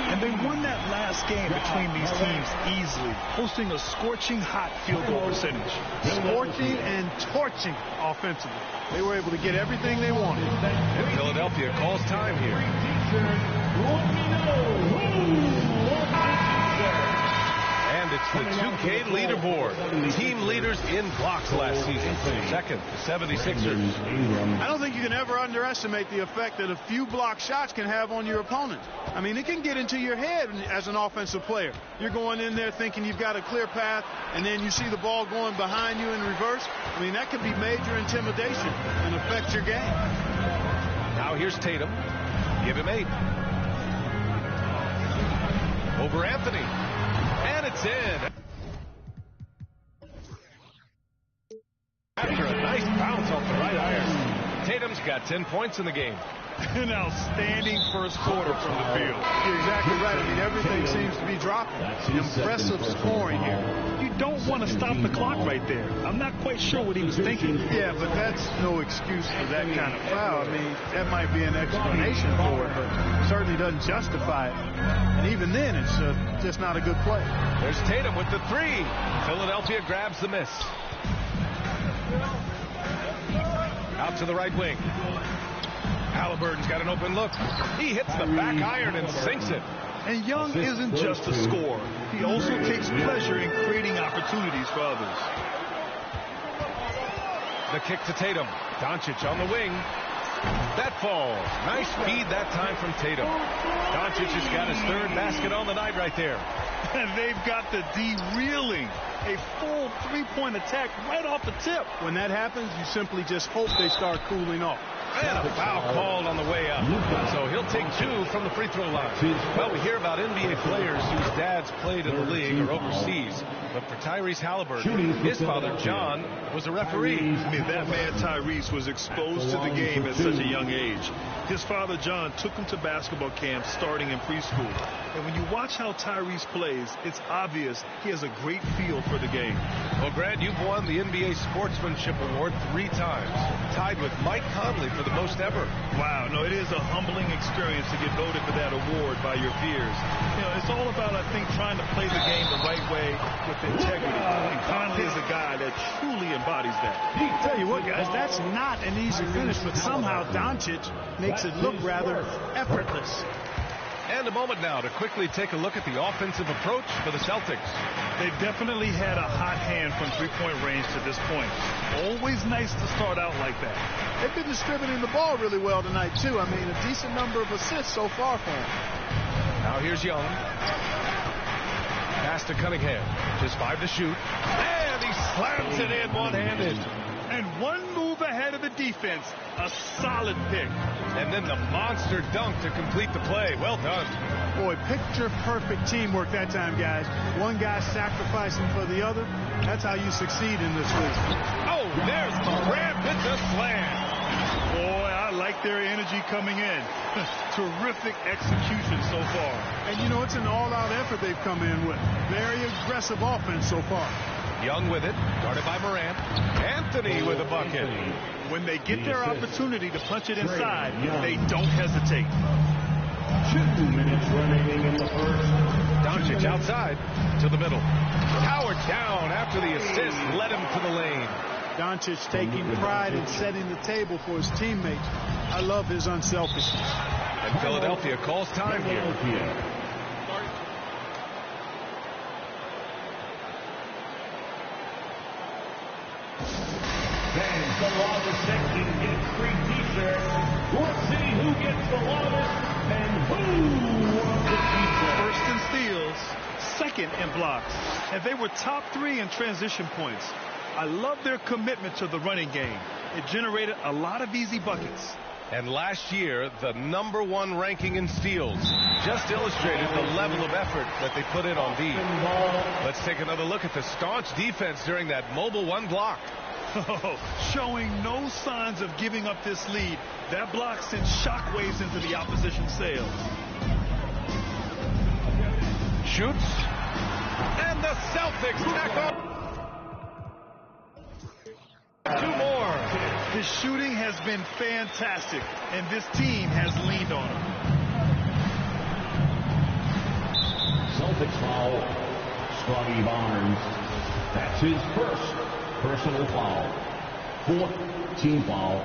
And they won that last game between these teams easily, posting a scorching hot field goal percentage. Scorching and torching offensively. They were able to get everything they wanted. And Philadelphia calls time here. And it's the 2K leaderboard. Team leaders in blocks last season. Second, the 76ers. I don't think you can ever underestimate the effect that a few block shots can have on your opponent. I mean, it can get into your head as an offensive player. You're going in there thinking you've got a clear path, and then you see the ball going behind you in reverse. I mean, that could be major intimidation and affect your game. Now here's Tatum. Give him 8. Over Anthony. And it's in. After a nice bounce off the right iron. Tatum's got 10 points in the game. An outstanding first quarter from the field. You're exactly right. I mean, everything seems to be dropping. Impressive scoring here. You don't want to stop the clock right there. I'm not quite sure what he was thinking. Yeah, but that's no excuse for that kind of foul. I mean, that might be an explanation for it, but certainly doesn't justify it. And even then, it's just not a good play. There's Tatum with the 3. Philadelphia grabs the miss. Out to the right wing. Halliburton's got an open look. He hits the back iron and sinks it. And Young isn't just a scorer. He also takes pleasure in creating opportunities for others. The kick to Tatum. Doncic on the wing. That falls. Nice feed that time from Tatum. Doncic has got his 3rd basket on the night right there. And they've got the D reeling. A full 3-point attack right off the tip. When that happens, you simply just hope they start cooling off. And a foul called on the way up. So he'll take 2 from the free throw line. Well, we hear about NBA players whose dads played in the league or overseas. But for Tyrese Halliburton, his father, John, was a referee. I mean, that man, Tyrese, was exposed to the game at such a young age. His father, John, took him to basketball camps starting in preschool. And when you watch how Tyrese plays, it's obvious he has a great feel for the game. Well, Grant, you've won the NBA Sportsmanship Award 3 times, tied with Mike Conley for the most ever. Wow, no, it is a humbling experience to get voted for that award by your peers. You know, it's all about, I think, trying to play the game the right way with integrity. And Conley is a guy that truly embodies that. Tell you what, guys, that's not an easy finish, but somehow Doncic makes it look rather effortless. And a moment now to quickly take a look at the offensive approach for the Celtics. They've definitely had a hot hand from 3-point range to this point. Always nice to start out like that. They've been distributing the ball really well tonight, too. I mean, a decent number of assists so far for them. Now here's Young. Pass to Cunningham. Just 5 to shoot. And he slams it in one-handed. And one move ahead of the defense. A solid pick. And then the monster dunk to complete the play. Well done. Boy, picture-perfect teamwork that time, guys. One guy sacrificing for the other. That's how you succeed in this league. Oh, there's Morant with the slam. Boy, I like their energy coming in. Terrific execution so far. And, you know, it's an all-out effort they've come in with. Very aggressive offense so far. Young with it, guarded by Morant. Anthony with a bucket. When they get their opportunity to punch it inside, they don't hesitate. 2 minutes remaining in the first. Doncic outside to the middle. Howard down after the assist led him to the lane. Doncic taking pride in setting the table for his teammates. I love his unselfishness. And Philadelphia calls time here. Fans, the longest section gets free t-shirts. Let's see who gets the longest and who wants the t-shirt. First in steals, second in blocks. And they were top 3 in transition points. I love their commitment to the running game. It generated a lot of easy buckets. And last year, the #1 ranking in steals just illustrated the level of effort that they put in on D. Let's take another look at the staunch defense during that mobile 1 block. Showing no signs of giving up this lead. That block sent shockwaves into the opposition's sails. Shoots. And the Celtics tack up. 2 more. His shooting has been fantastic, and this team has leaned on him. Celtics foul. Scotty Barnes. That's his first personal foul. 4th team foul.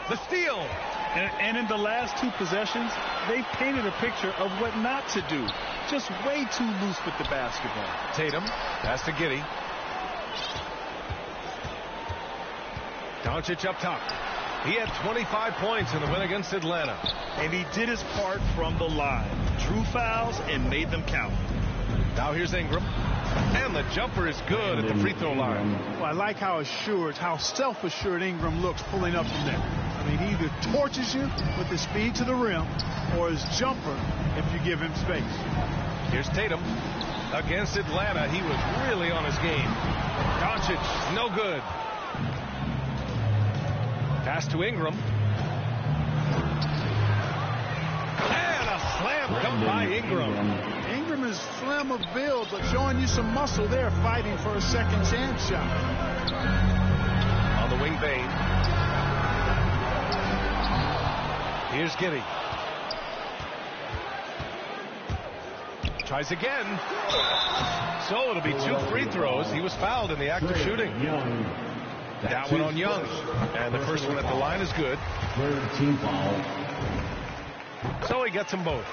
The steal. And in the last 2 possessions, they painted a picture of what not to do. Just way too loose with the basketball. Tatum, pass to Giddey. Doncic up top. He had 25 points in the win against Atlanta. And he did his part from the line. Drew fouls and made them count. Now here's Ingram. And the jumper is good at the free throw line. Well, I like how self-assured Ingram looks pulling up from there. I mean, he either torches you with his speed to the rim or his jumper if you give him space. Here's Tatum. Against Atlanta, he was really on his game. Doncic, no good. Pass to Ingram. And a slam come by Ingram. Ingram is slim of build, but showing you some muscle there, fighting for a second chance shot. On the wing, Bane. Here's Giddey. Tries again. So it'll be 2 free throws. He was fouled in the act of shooting. That one on Young. And the first one at the line is good. 3rd team foul. So he gets them both.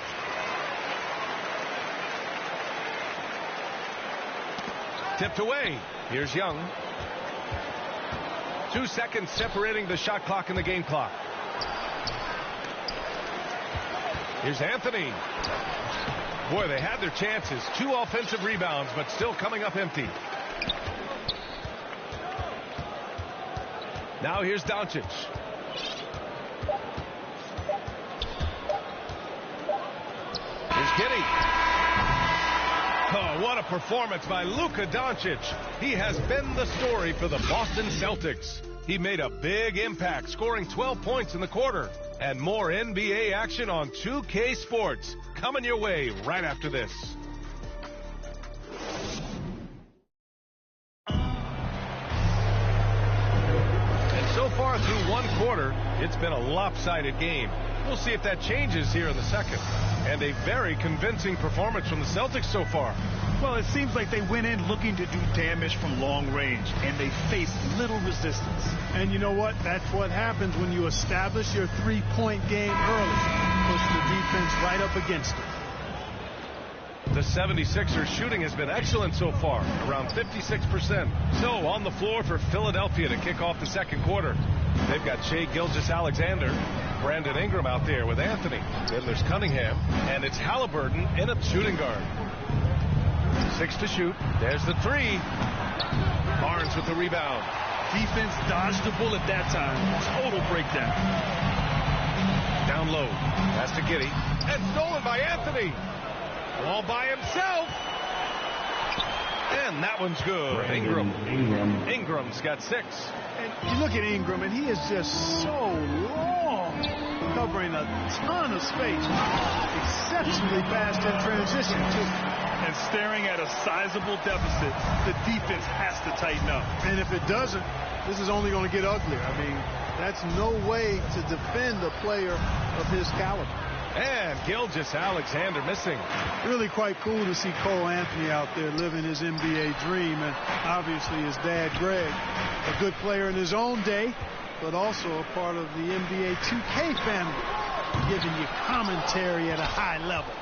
Tipped away. Here's Young. 2 seconds separating the shot clock and the game clock. Here's Anthony. Boy, they had their chances. 2 offensive rebounds, but still coming up empty. Now here's Doncic. Here's Giddey. Oh, what a performance by Luka Doncic. He has been the story for the Boston Celtics. He made a big impact, scoring 12 points in the quarter. And more NBA action on 2K Sports coming your way right after this. And so far through 1 quarter, it's been a lopsided game. We'll see if that changes here in the second. And a very convincing performance from the Celtics so far. Well, it seems like they went in looking to do damage from long range, and they faced little resistance. And you know what? That's what happens when you establish your 3-point game early. Push the defense right up against it. The 76ers shooting has been excellent so far, around 56%. So on the floor for Philadelphia to kick off the second quarter. They've got Shai Gilgeous-Alexander, Brandon Ingram out there with Anthony. Then there's Cunningham, and it's Halliburton in a shooting guard. 6 to shoot. There's the 3. Barnes with the rebound. Defense dodged the bullet that time. Total breakdown. Down low. Pass to Giddey. And stolen by Anthony. All by himself. And that one's good. Ingram's got 6. And you look at Ingram, and he is just so long, covering a ton of space. Exceptionally fast in transition, too. And staring at a sizable deficit, the defense has to tighten up. And if it doesn't, this is only going to get uglier. I mean, that's no way to defend a player of his caliber. And Gilgeous-Alexander missing. Really quite cool to see Cole Anthony out there living his NBA dream. And obviously his dad, Greg, a good player in his own day, but also a part of the NBA 2K family, giving you commentary at a high level.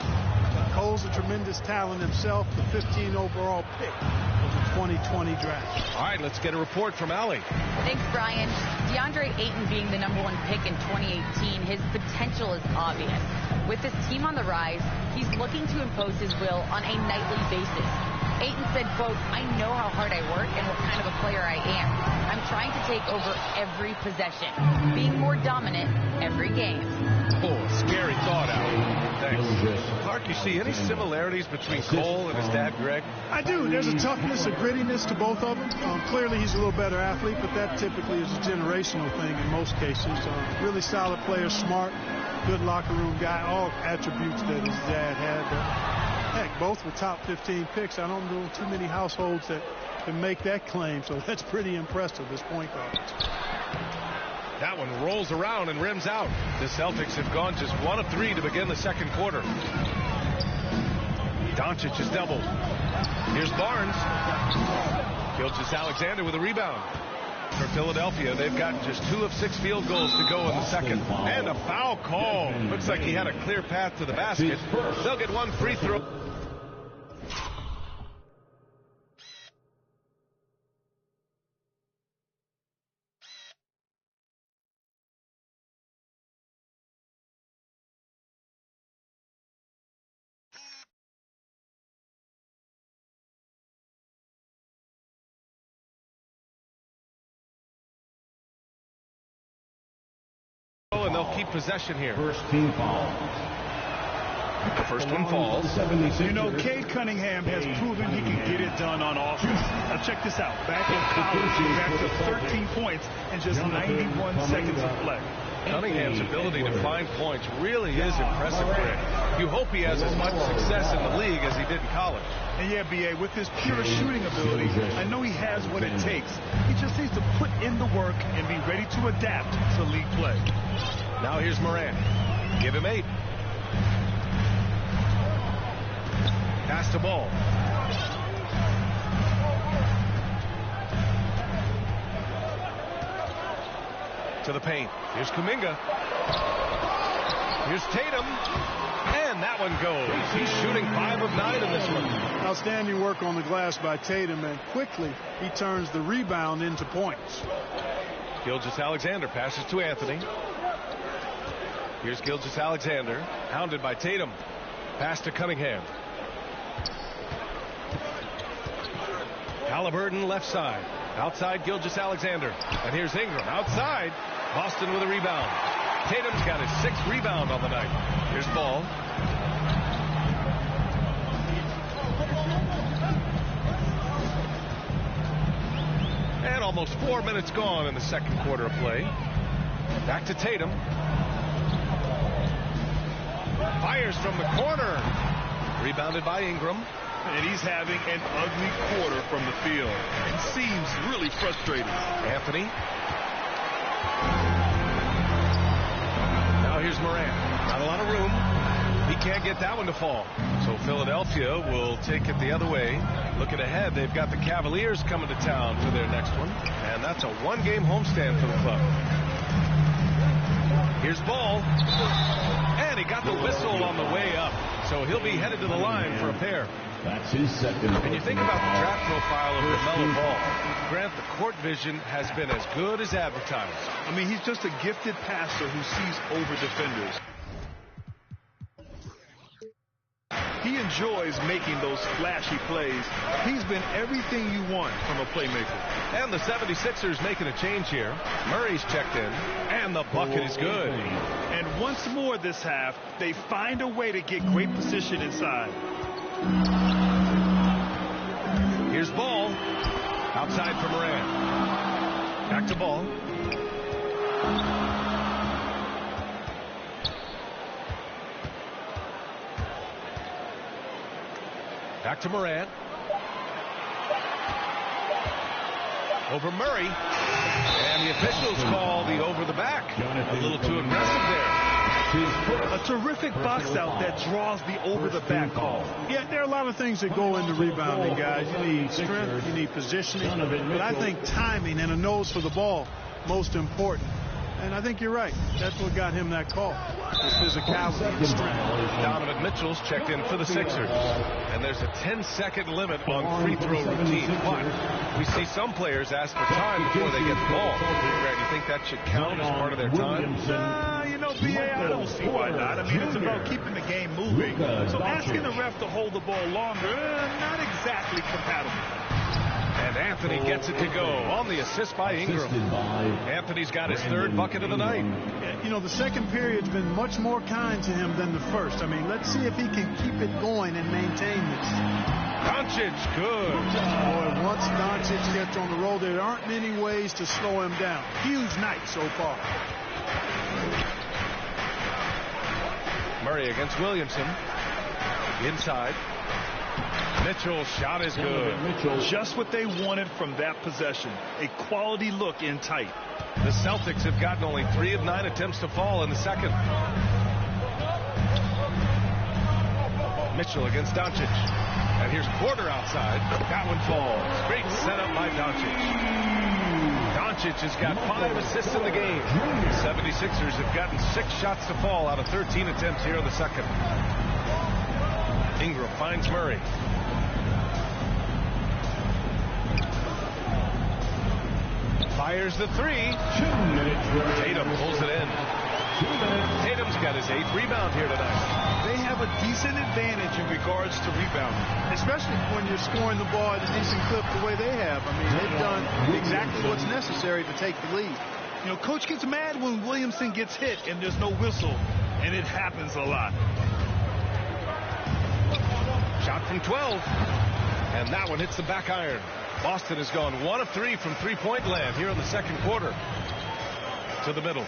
Cole's a tremendous talent himself, the 15 overall pick of the 2020 draft. All right, let's get a report from Allie. Thanks, Brian. DeAndre Ayton being the #1 pick in 2018, his potential is obvious. With his team on the rise, he's looking to impose his will on a nightly basis. Ayton said, quote, "I know how hard I work and what kind of a player I am. I'm trying to take over every possession, being more dominant every game." Oh, scary thought, Allie. Thanks. Clark, you see any similarities between Cole and his dad, Greg? I do. There's a toughness, a grittiness to both of them. Clearly, he's a little better athlete, but that typically is a generational thing in most cases. Really solid player, smart, good locker room guy, all attributes that his dad had. Heck, both were top 15 picks. I don't know too many households that can make that claim, so that's pretty impressive as point guard. That one rolls around and rims out. The Celtics have gone just 1 of 3 to begin the second quarter. Doncic is doubled. Here's Barnes. Gilgeous-Alexander with a rebound. For Philadelphia, they've got just 2 of 6 field goals to go in the second. And a foul call. Looks like he had a clear path to the basket. They'll get 1 free throw. And they'll keep possession here. First team foul. The first one falls. You know, Cade Cunningham has proven he can get it done on offense. Now check this out. Back in college, he backed up 13 points in just 91 seconds of play. Cunningham's ability to find points really is impressive, Greg. You hope he has as much success in the league as he did in college. And yeah, B.A., with his pure shooting ability, I know he has what it takes. He just needs to put in the work and be ready to adapt to league play. Now here's Morant. Give him 8. Pass the ball. To the paint. Here's Kuminga. Here's Tatum. And that one goes. He's shooting 5 of 9 in this one. Outstanding work on the glass by Tatum, and quickly he turns the rebound into points. Gilgeous-Alexander passes to Anthony. Here's Gilgeous-Alexander, hounded by Tatum. Pass to Cunningham. Halliburton left side. Outside Gilgeous-Alexander. And here's Ingram outside. Boston with a rebound. Tatum's got his 6th rebound on the night. Here's Ball. And almost 4 minutes gone in the second quarter of play. Back to Tatum. Fires from the corner. Rebounded by Ingram. And he's having an ugly quarter from the field. It seems really frustrating. Anthony. Now here's Morant. Not a lot of room. He can't get that one to fall. So Philadelphia will take it the other way. Looking ahead, they've got the Cavaliers coming to town for their next one. And that's a 1-game homestand for the club. Here's Ball. And he got the whistle on the way up. So he'll be headed to the line for a pair. That's his second. And you think about the draft profile of LaMelo Ball. Grant, the court vision has been as good as advertised. I mean, he's just a gifted passer who sees over defenders. He enjoys making those flashy plays. He's been everything you want from a playmaker. And the 76ers making a change here. Murray's checked in, and the bucket is good. And once more this half, they find a way to get great position inside. Here's Ball. Outside for Moran. Back to Ball. Back to Moran. Over Murray. And the officials call the over the back. A little too aggressive there. A terrific box out that draws the over the back call. Yeah, there are a lot of things that go into rebounding, guys. You need strength, you need positioning, but I think timing and a nose for the ball, most important. And I think you're right. That's what got him that call. His physicality and strength. Donovan Mitchell's checked in for the Sixers. And there's a 10-second limit on free throw routine. But we see some players ask for time before they get the ball. Greg, you think that should count as part of their time? You know, BA, I don't see why not. I mean, it's about keeping the game moving. So asking the ref to hold the ball longer, not exactly compatible. And Anthony gets it to go on the assist by Ingram. Anthony's got his third bucket of the night. You know, the second period's been much more kind to him than the first. I mean, let's see if he can keep it going and maintain this. Doncic, good. Boy, once Doncic gets on the roll, there aren't many ways to slow him down. Huge night so far. Murray against Williamson. Inside. Mitchell's shot is good. Just what they wanted from that possession. A quality look in tight. The Celtics have gotten only 3 of 9 attempts to fall in the second. Mitchell against Doncic. And here's Porter outside. That one falls. Great setup by Doncic. Doncic has got 5 assists in the game. The 76ers have gotten 6 shots to fall out of 13 attempts here in the second. Ingram finds Murray. Fires the 3. Tatum pulls it in. Tatum's got his 8th rebound here tonight. They have a decent advantage in regards to rebounding. Especially when you're scoring the ball at a decent clip the way they have. I mean, they've done exactly what's necessary to take the lead. You know, Coach gets mad when Williamson gets hit and there's no whistle, and it happens a lot. Shot from 12. And that one hits the back iron. Boston has gone 1 of 3 from three-point land here in the second quarter. To the middle.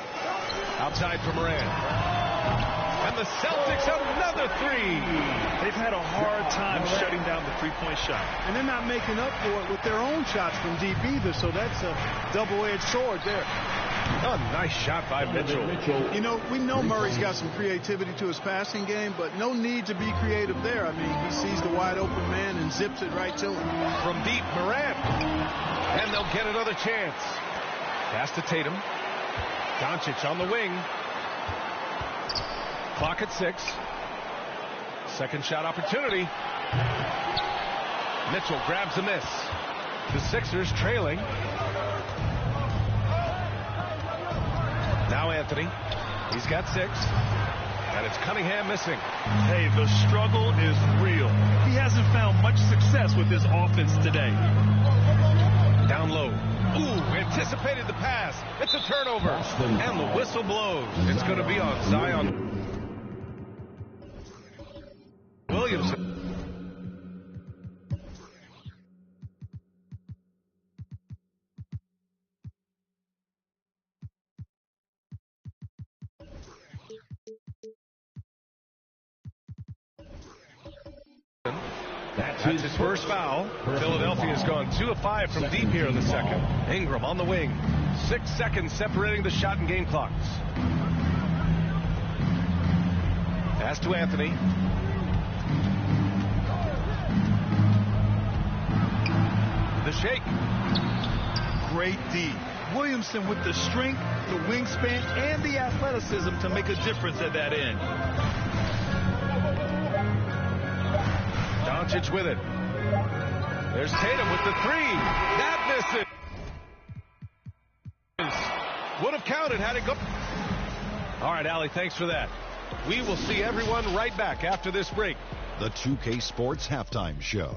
Outside for Moran. And the Celtics another 3. They've had a hard time shutting down the three-point shot. And they're not making up for it with their own shots from deep either, so that's a double-edged sword there. A nice shot by Mitchell. You know, we know Murray's got some creativity to his passing game, but no need to be creative there. I mean, he sees the wide-open man and zips it right to him. From deep, Morant. And they'll get another chance. Pass to Tatum. Doncic on the wing. Clock at 6. Second shot opportunity. Mitchell grabs a miss. The Sixers trailing. Now Anthony. He's got 6. And it's Cunningham missing. Hey, the struggle is real. He hasn't found much success with his offense today. Down low. Ooh, anticipated the pass. It's a turnover. And the whistle blows. It's going to be on Zion Williamson. That's his first foul. Philadelphia's gone 2 of 5 from deep here in the second. Ingram on the wing. 6 seconds separating the shot and game clocks. Pass to Anthony. The shake. Great D. Williamson with the strength, the wingspan, and the athleticism to make a difference at that end. Doncic with it. There's Tatum with the 3. That misses. Would have counted had it go. All right, Allie, thanks for that. We will see everyone right back after this break. the 2K Sports Halftime Show.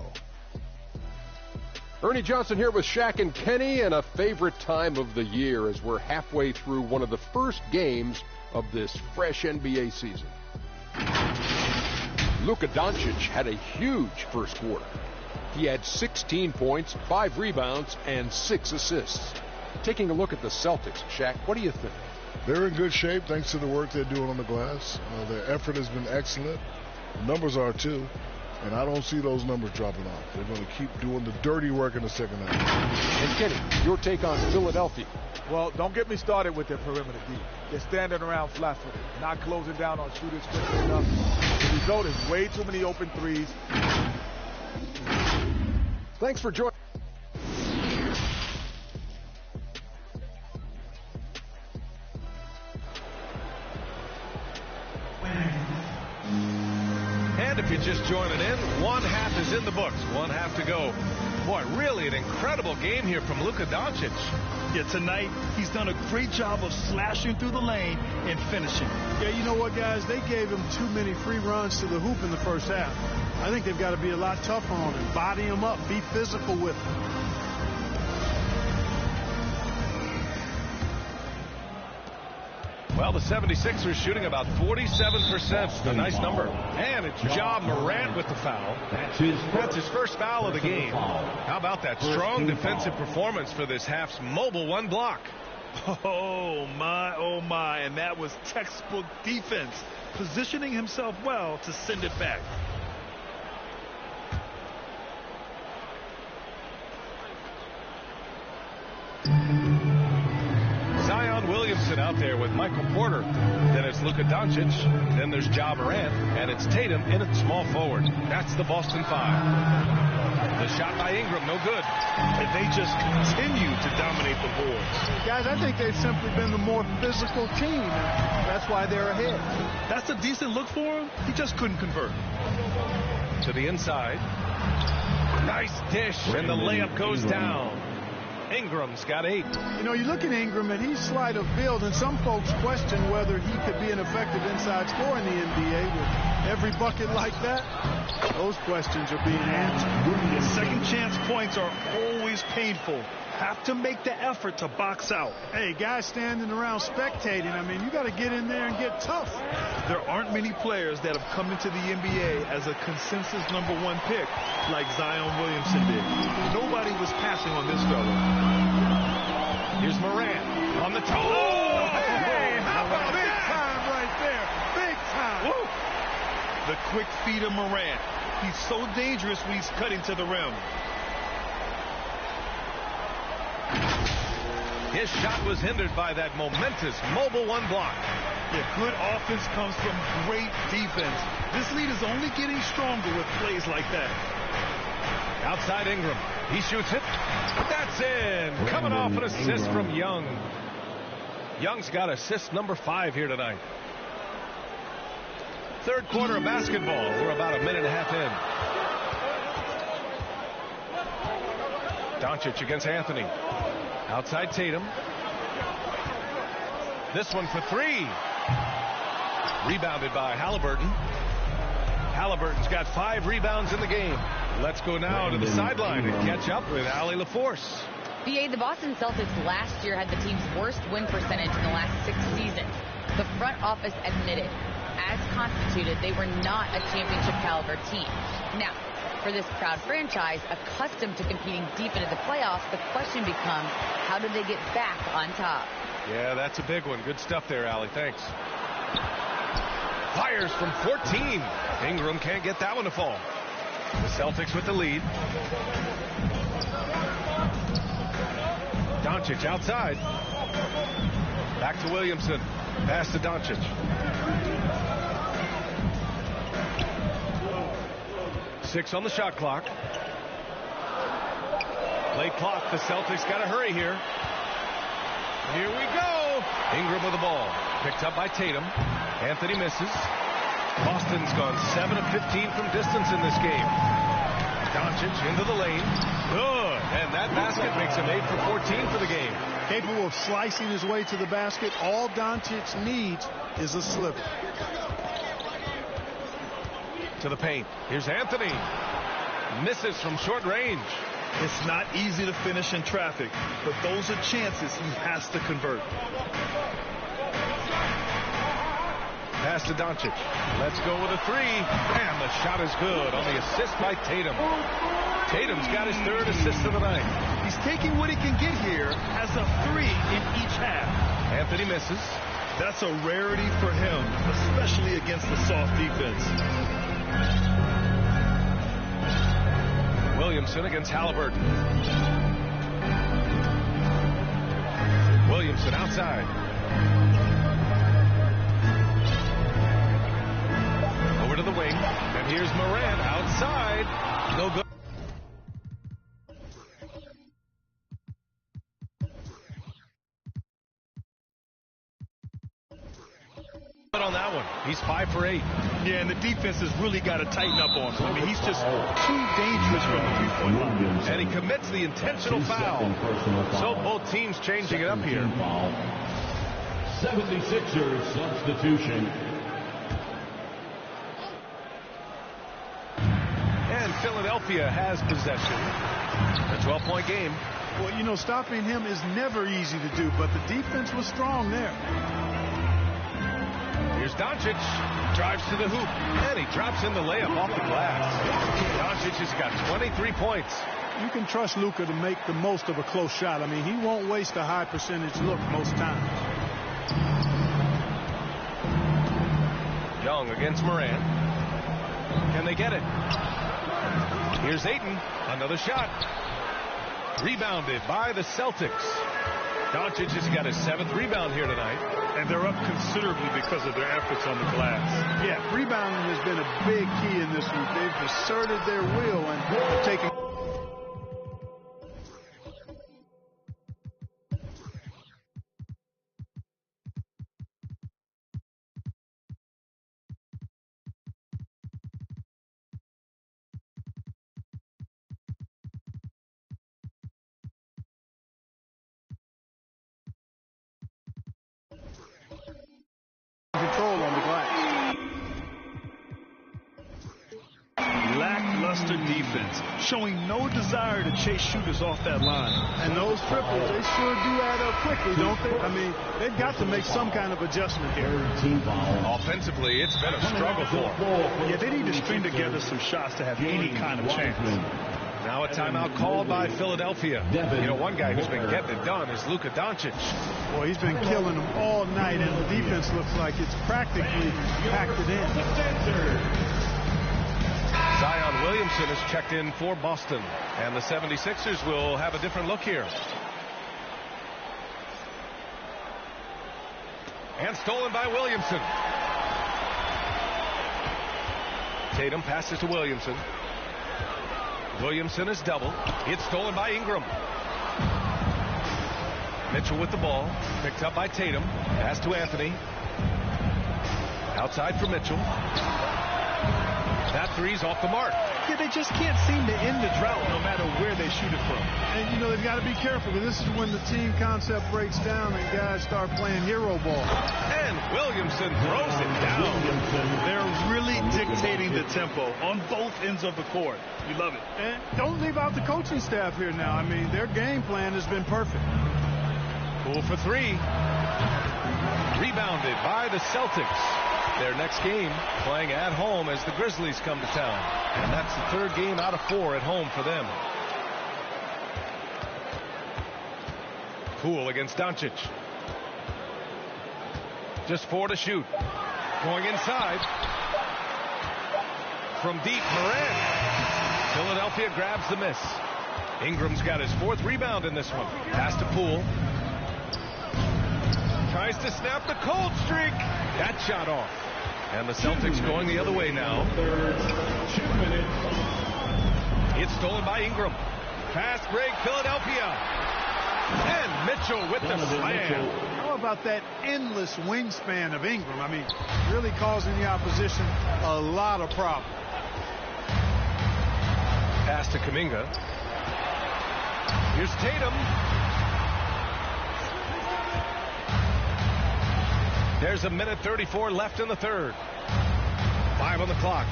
Ernie Johnson here with Shaq and Kenny, and a favorite time of the year as we're halfway through one of the first games of this fresh NBA season. Luka Doncic had a huge first quarter. He had 16 points, 5 rebounds, and 6 assists. Taking a look at the Celtics, Shaq, what do you think? They're in good shape thanks to the work they're doing on the glass. Their effort has been excellent. The numbers are too. And I don't see those numbers dropping off. They're going to keep doing the dirty work in the second half. And Kenny, your take on Philadelphia? Well, don't get me started with their perimeter D. They're standing around flat-footed, not closing down on shooters quickly enough. The result is way too many open threes. Thanks for joining. And if you're just joining in, one half is in the books. One half to go. Boy, really an incredible game here from Luka Doncic. Yeah, tonight he's done a great job of slashing through the lane and finishing. Yeah, you know what, guys? They gave him too many free runs to the hoop in the first half. I think they've got to be a lot tougher on him. Body him up. Be physical with him. Well, the 76ers shooting about 47%. A nice number. And it's Ja Morant with the foul. That's his first foul of the game. How about that strong defensive performance for this half's mobile one block? Oh, my. And that was textbook defense. Positioning himself well to send it back. Zion Williamson out there with Michael Porter. Then it's Luka Doncic. Then there's Ja Morant. And it's Tatum in at small forward. That's the Boston Five. The shot by Ingram, no good. And they just continue to dominate the boards. Guys, I think they've simply been the more physical team. That's why they're ahead. That's a decent look for him. He just couldn't convert. To the inside. Nice dish. And the layup goes down. Ingram's got 8. You know, you look at Ingram, and he's slight of build, and some folks question whether he could be an effective inside scorer in the NBA with every bucket like that. Those questions are being answered. Second chance points are always painful. Have to make the effort to box out. Hey, guys standing around spectating, I mean, you got to get in there and get tough. There aren't many players that have come into the NBA as a consensus #1 pick like Zion Williamson did. Nobody was passing on this fella. Here's Morant on the toe. Oh, hey, how about big time right there? Big time. Woo. The quick feed of Morant. He's so dangerous when he's cutting to the rim. His shot was hindered by that momentous mobile one block. Yeah, good offense comes from great defense. This lead is only getting stronger with plays like that. Outside Ingram. He shoots it. That's in. Coming off an assist from Young. Young's got assist number 5 here tonight. Third quarter of basketball. We're about a minute and a half in. Doncic against Anthony. Outside Tatum. This one for 3. Rebounded by Halliburton. Halliburton's got 5 rebounds in the game. Let's go now to the sideline and catch up with Allie LaForce. BA, the Boston Celtics last year had the team's worst win percentage in the last 6 seasons. The front office admitted, as constituted, they were not a championship caliber team. Now, for this proud franchise, accustomed to competing deep into the playoffs, the question becomes, how do they get back on top? Yeah, that's a big one. Good stuff there, Allie. Thanks. Fires from 14. Ingram can't get that one to fall. The Celtics with the lead. Doncic outside. Back to Williamson. Pass to Doncic. 6 on the shot clock. Late clock. The Celtics got to hurry here. Here we go. Ingram with the ball. Picked up by Tatum. Anthony misses. Boston's gone 7 of 15 from distance in this game. Doncic into the lane. Good. And that basket makes him 8 for 14 for the game. Capable of slicing his way to the basket. All Doncic needs is a slipper. To the paint. Here's Anthony. Misses from short range. It's not easy to finish in traffic, but those are chances he has to convert. Pass to Doncic. Let's go with a three. And the shot is good on the assist by Tatum. Tatum's got his third assist of the night. He's taking what he can get here as a three in each half. Anthony misses. That's a rarity for him, especially against the soft defense. Williamson against Halliburton. Williamson outside. Over to the wing. And here's Morant outside. No good. On that one. He's 5 for 8. Yeah, and the defense has really got to tighten up on him. I mean, he's just too dangerous from the three-point line. And he commits the intentional foul. So both teams changing it up here. 76ers substitution. And Philadelphia has possession. A 12-point game. Well, you know, stopping him is never easy to do, but the defense was strong there. Here's Doncic, drives to the hoop, and he drops in the layup off the glass. Doncic has got 23 points. You can trust Luka to make the most of a close shot. I mean, he won't waste a high percentage look most times. Young against Morant. Can they get it? Here's Ayton, another shot. Rebounded by the Celtics. Doncic has got his 7th rebound here tonight. And they're up considerably because of their efforts on the glass. Yeah, rebounding has been a big key in this group. They've asserted their will and taken. Control on the glass. Lackluster defense, showing no desire to chase shooters off that line. And those triples, they sure do add up quickly, don't they? I mean, they've got to make some kind of adjustment here. Offensively, it's been a struggle for them. Yeah, they need to string together some shots to have any kind of chance. Now a timeout called by Philadelphia. You know, one guy who's been getting it done is Luka Doncic. Boy, he's been killing them all night, and the defense looks like it's practically packed it in. Zion Williamson is checked in for Boston, and the 76ers will have a different look here. And stolen by Williamson. Tatum passes to Williamson. Williamson is double. It's stolen by Ingram. Mitchell with the ball. Picked up by Tatum. Pass to Anthony. Outside for Mitchell. That three's off the mark. Yeah, they just can't seem to end the drought no matter where they shoot it from. And, you know, they've got to be careful, because this is when the team concept breaks down and guys start playing hero ball. And Williamson throws it down. They're really dictating the tempo on both ends of the court. You love it. And don't leave out the coaching staff here now. I mean, their game plan has been perfect. Poole for three. Rebounded by the Celtics. Their next game playing at home as the Grizzlies come to town. And that's the 3rd game out of 4 at home for them. Poole against Doncic. Just 4 to shoot. Going inside. From deep, Morant. Philadelphia grabs the miss. Ingram's got his 4th rebound in this one. Pass to Poole. Tries to snap the cold streak. That shot off. And the Celtics going the other way now. 2 minutes. It's stolen by Ingram. Fast break, Philadelphia. And Mitchell with the slam. How about that endless wingspan of Ingram? I mean, really causing the opposition a lot of problems. Pass to Kuminga. Here's Tatum. There's a minute 34 left in the 3rd. 5 on the clock.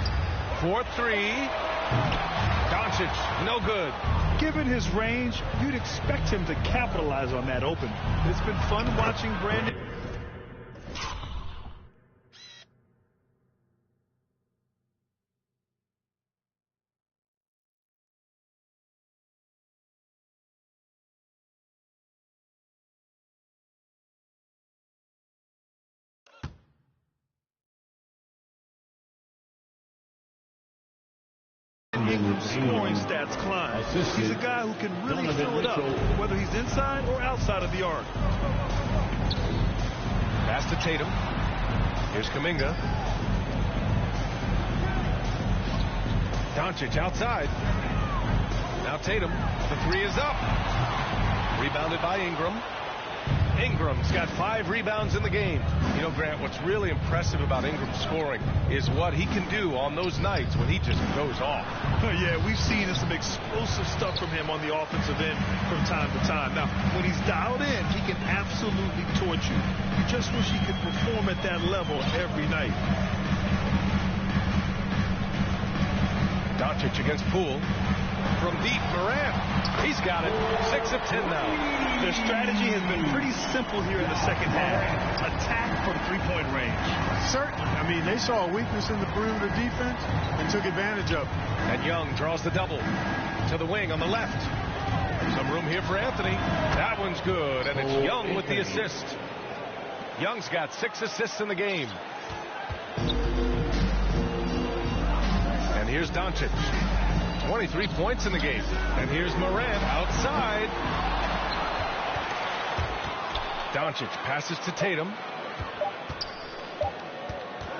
4-3. Doncic, no good. Given his range, you'd expect him to capitalize on that open. It's been fun watching Brandon. Ingram's scoring stats climb. He's a guy who can really fill it up, whether he's inside or outside of the arc. Pass to Tatum. Here's Kuminga. Doncic outside. Now Tatum. The three is up. Rebounded by Ingram. Ingram's got 5 rebounds in the game. You know, Grant, what's really impressive about Ingram's scoring is what he can do on those nights when he just goes off. Yeah, we've seen some explosive stuff from him on the offensive end from time to time. Now, when he's dialed in, he can absolutely torch you. You just wish he could perform at that level every night. Doncic against Poole. From deep, Morant. He's got it. 6 of 10 now. Their strategy has been pretty simple here in the second half. Attack from three-point range. Certainly. I mean, they saw a weakness in the perimeter defense and took advantage of it. And Young draws the double to the wing on the left. Some room here for Anthony. That one's good, and it's Young with the assist. Young's got 6 assists in the game. And here's Doncic. 23 points in the game. And here's Morant outside. Doncic passes to Tatum.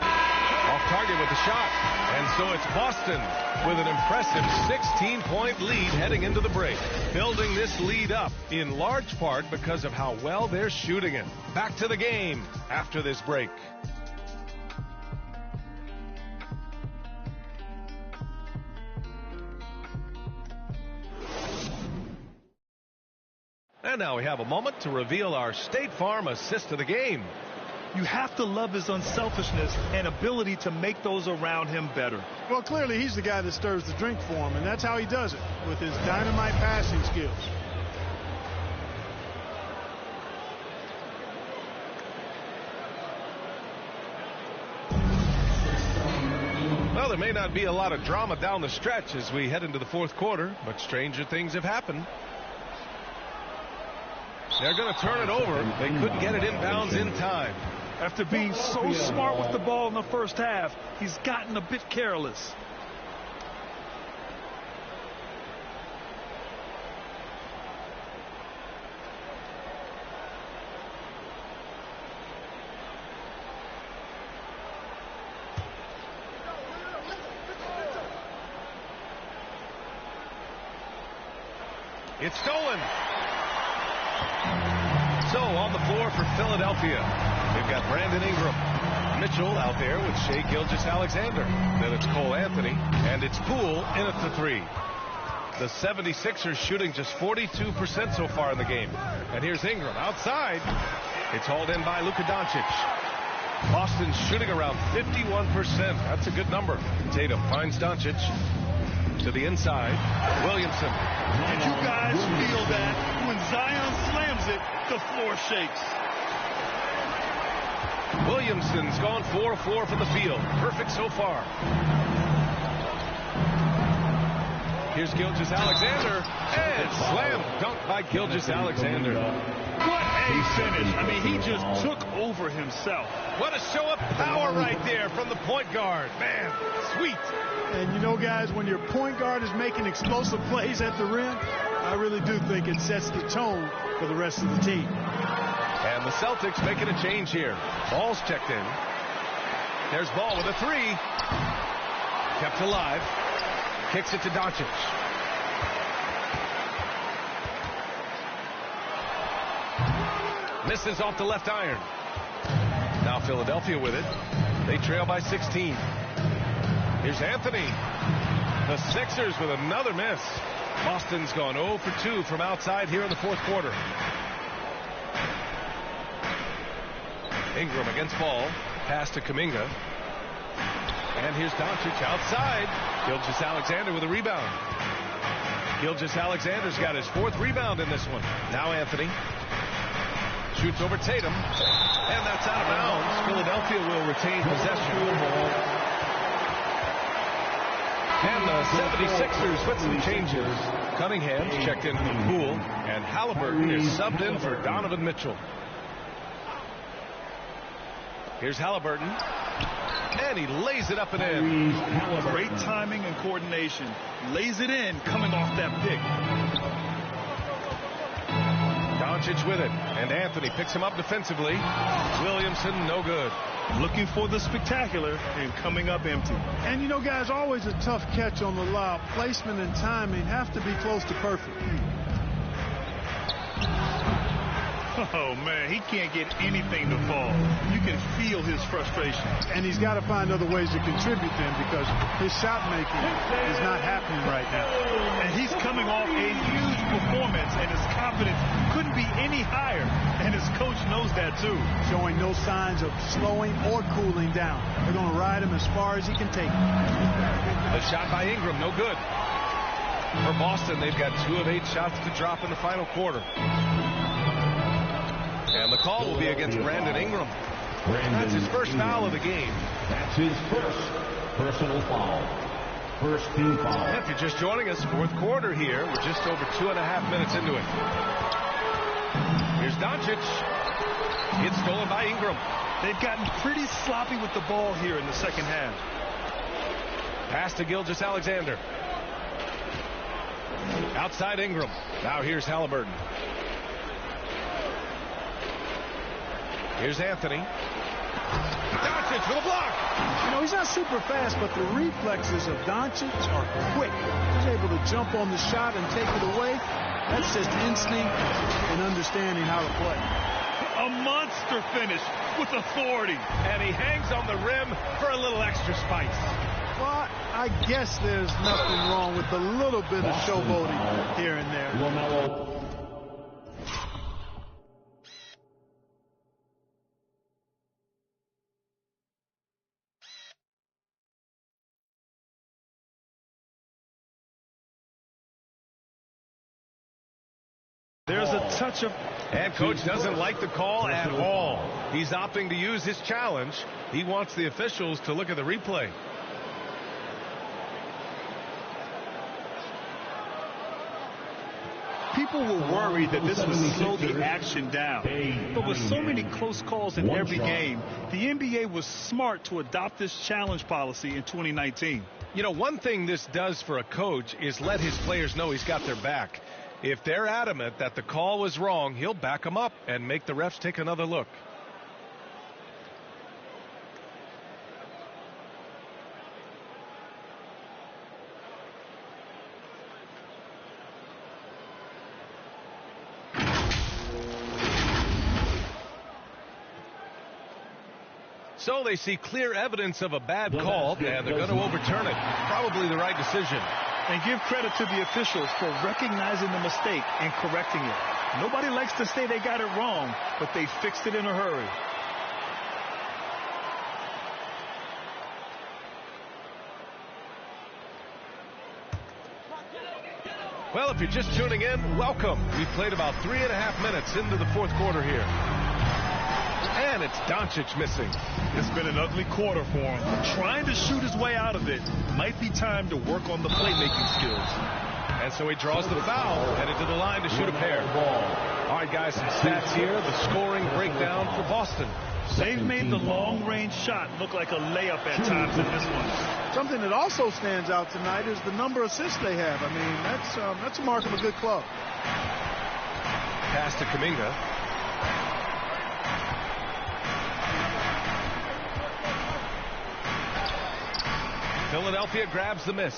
Off target with the shot. And so it's Boston with an impressive 16-point lead heading into the break. Building this lead up in large part because of how well they're shooting it. Back to the game after this break. And now we have a moment to reveal our State Farm assist of the game. You have to love his unselfishness and ability to make those around him better. Well, clearly he's the guy that stirs the drink for him, and that's how he does it, with his dynamite passing skills. Well, there may not be a lot of drama down the stretch as we head into the fourth quarter, but stranger things have happened. They're going to turn it over. They couldn't get it inbounds in time. After being so smart with the ball in the first half, he's gotten a bit careless. It's stolen. So on the floor for Philadelphia, they've got Brandon Ingram. Mitchell out there with Shai Gilgeous-Alexander. Then it's Cole Anthony, and it's Poole in at the 3. The 76ers shooting just 42% so far in the game. And here's Ingram outside. It's hauled in by Luka Doncic. Boston's shooting around 51%. That's a good number. Tatum finds Doncic to the inside. Williamson. And you guys feel that when Zion slams it, the floor shakes. Williamson's gone 4-4 from the field. Perfect so far. Here's Gilgeous-Alexander. And slam dunk by Gilgeous-Alexander. What a finish. I mean, he just took over himself. What a show of power right there from the point guard. Man, sweet. And you know, guys, when your point guard is making explosive plays at the rim, I really do think it sets the tone for the rest of the team. And the Celtics making a change here. Ball's checked in. There's Ball with a 3. Kept alive. Kicks it to Doncic. Misses off the left iron. Now Philadelphia with it. They trail by 16. Here's Anthony. The Sixers with another miss. Boston's gone 0 for 2 from outside here in the fourth quarter. Ingram against Ball. Pass to Kuminga. And here's Doncic outside. Gilgeous-Alexander with a rebound. Gilgeous-Alexander's got his 4th rebound in this one. Now Anthony shoots over Tatum, and that's out of bounds. Philadelphia will retain possession. And the 76ers with some changes. Cunningham's checked in for Poole, and Halliburton is subbed in for Donovan Mitchell. Here's Halliburton, and he lays it up and in. Great timing and coordination. Lays it in, coming off that pick. Doncic with it, and Anthony picks him up defensively. Williamson, no good. Looking for the spectacular and coming up empty. And you know, guys, always a tough catch on the lob. Placement and timing have to be close to perfect. Oh, man, he can't get anything to fall. You can feel his frustration. And he's got to find other ways to contribute then, because his shot making is not happening right now. And he's coming off a huge performance, and his confidence couldn't be any higher. And his coach knows that, too. Showing no signs of slowing or cooling down. They're going to ride him as far as he can take him. The shot by Ingram, no good. For Boston, they've got 2 of 8 shots to drop in the final quarter. And the call will be against Brandon Ingram. That's his first foul of the game. That's his first personal foul. First team foul. If you're just joining us, 4th quarter here. We're just over 2.5 minutes into it. Here's Doncic. It's stolen by Ingram. They've gotten pretty sloppy with the ball here in the second half. Pass to Gilgeous-Alexander. Outside Ingram. Now here's Halliburton. Here's Anthony. Doncic with a block. You know, he's not super fast, but the reflexes of Doncic are quick. He's able to jump on the shot and take it away. That's just instinct and understanding how to play. A monster finish with authority. And he hangs on the rim for a little extra spice. Well, I guess there's nothing wrong with a little bit of showboating here and there. There's a touch of... And coach doesn't like the call at all. He's opting to use his challenge. He wants the officials to look at the replay. People were worried that this would slow the action down. But with so many close calls in every game, the NBA was smart to adopt this challenge policy in 2019. You know, one thing this does for a coach is let his players know he's got their back. If they're adamant that the call was wrong, he'll back them up and make the refs take another look. So they see clear evidence of a bad call, and they're going to overturn it. Probably the right decision. And give credit to the officials for recognizing the mistake and correcting it. Nobody likes to say they got it wrong, but they fixed it in a hurry. Well, if you're just tuning in, welcome. We've played about 3.5 minutes into the 4th quarter here. And it's Doncic missing. It's been an ugly quarter for him. Trying to shoot his way out of it. Might be time to work on the playmaking skills. And so he draws the foul, headed to the line to shoot a pair. All right, guys, some stats here. The scoring breakdown for Boston. They've made the long-range shot look like a layup at times in this one. Something that also stands out tonight is the number of assists they have. I mean, that's a mark of a good club. Pass to Kuminga. Philadelphia grabs the miss.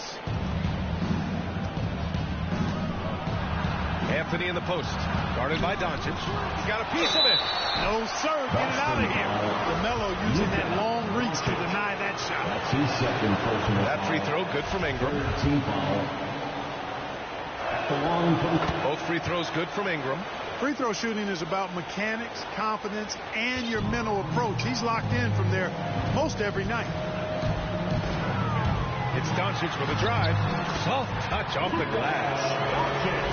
Anthony in the post, guarded by Doncic. He's got a piece of it. No, sir. Get it out of here. LaMelo using that long reach to deny that shot. That's his second personal. That free throw, good from Ingram. Team foul. At the line from... Both free throws good from Ingram. Free throw shooting is about mechanics, confidence, and your mental approach. He's locked in from there most every night. It's Doncic with a drive. Soft touch off the glass.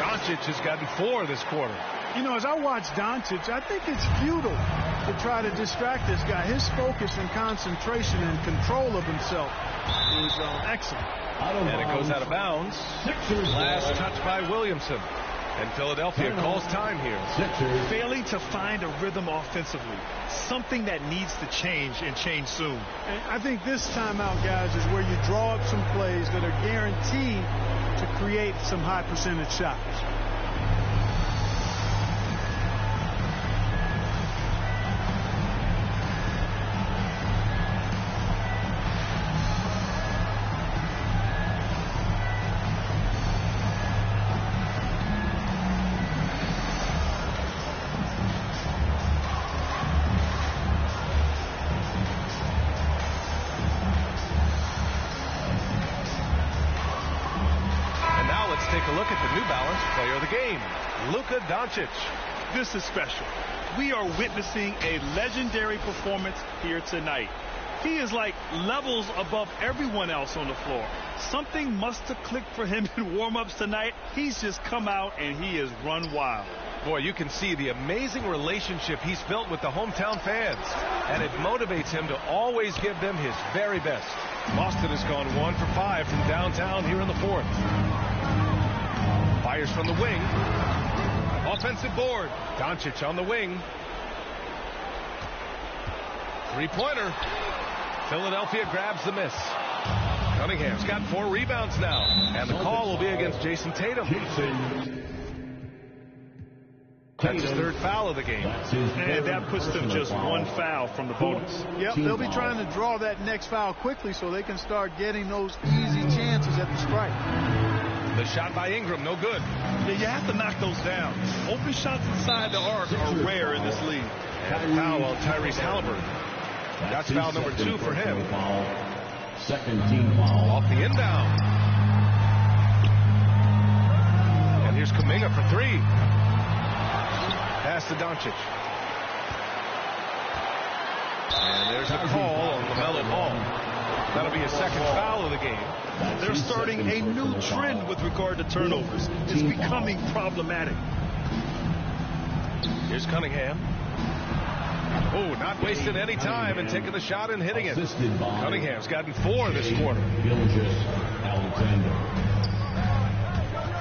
Doncic has gotten 4 this quarter. You know, as I watch Doncic, I think it's futile to try to distract this guy. His focus and concentration and control of himself is excellent. And it goes out of bounds. Last touch by Williamson. And Philadelphia calls time here. Failing to find a rhythm offensively. Something that needs to change and change soon. And I think this timeout, guys, is where you draw up some plays that are guaranteed to create some high percentage shots. Doncic. This is special. We are witnessing a legendary performance here tonight. He is like levels above everyone else on the floor. Something must have clicked for him in warm-ups tonight. He's just come out and he has run wild. Boy, you can see the amazing relationship he's built with the hometown fans, and it motivates him to always give them his very best. Boston has gone 1 for 5 from downtown here in the 4th. Fires from the wing. Offensive board. Doncic on the wing. Three-pointer. Philadelphia grabs the miss. Cunningham's got 4 rebounds now. And the call will be against Jason Tatum. That's his 3rd foul of the game. And that puts them just 1 foul from the bonus. Yep, they'll be trying to draw that next foul quickly so they can start getting those easy chances at the strike. The shot by Ingram, no good. Yeah, you have to knock those down. Open shots inside the arc are rare in this league. And a foul on Tyrese Halliburton. That's foul number 2 for him. Second team foul. Off the inbound. And here's Kuminga for 3. Pass to Doncic. And there's a call on LaMelo Ball. That'll be a 2nd foul of the game. They're starting a new trend with regard to turnovers. It's becoming problematic. Here's Cunningham. Oh, not wasting any time and taking the shot and hitting it. Cunningham's gotten 4 this quarter.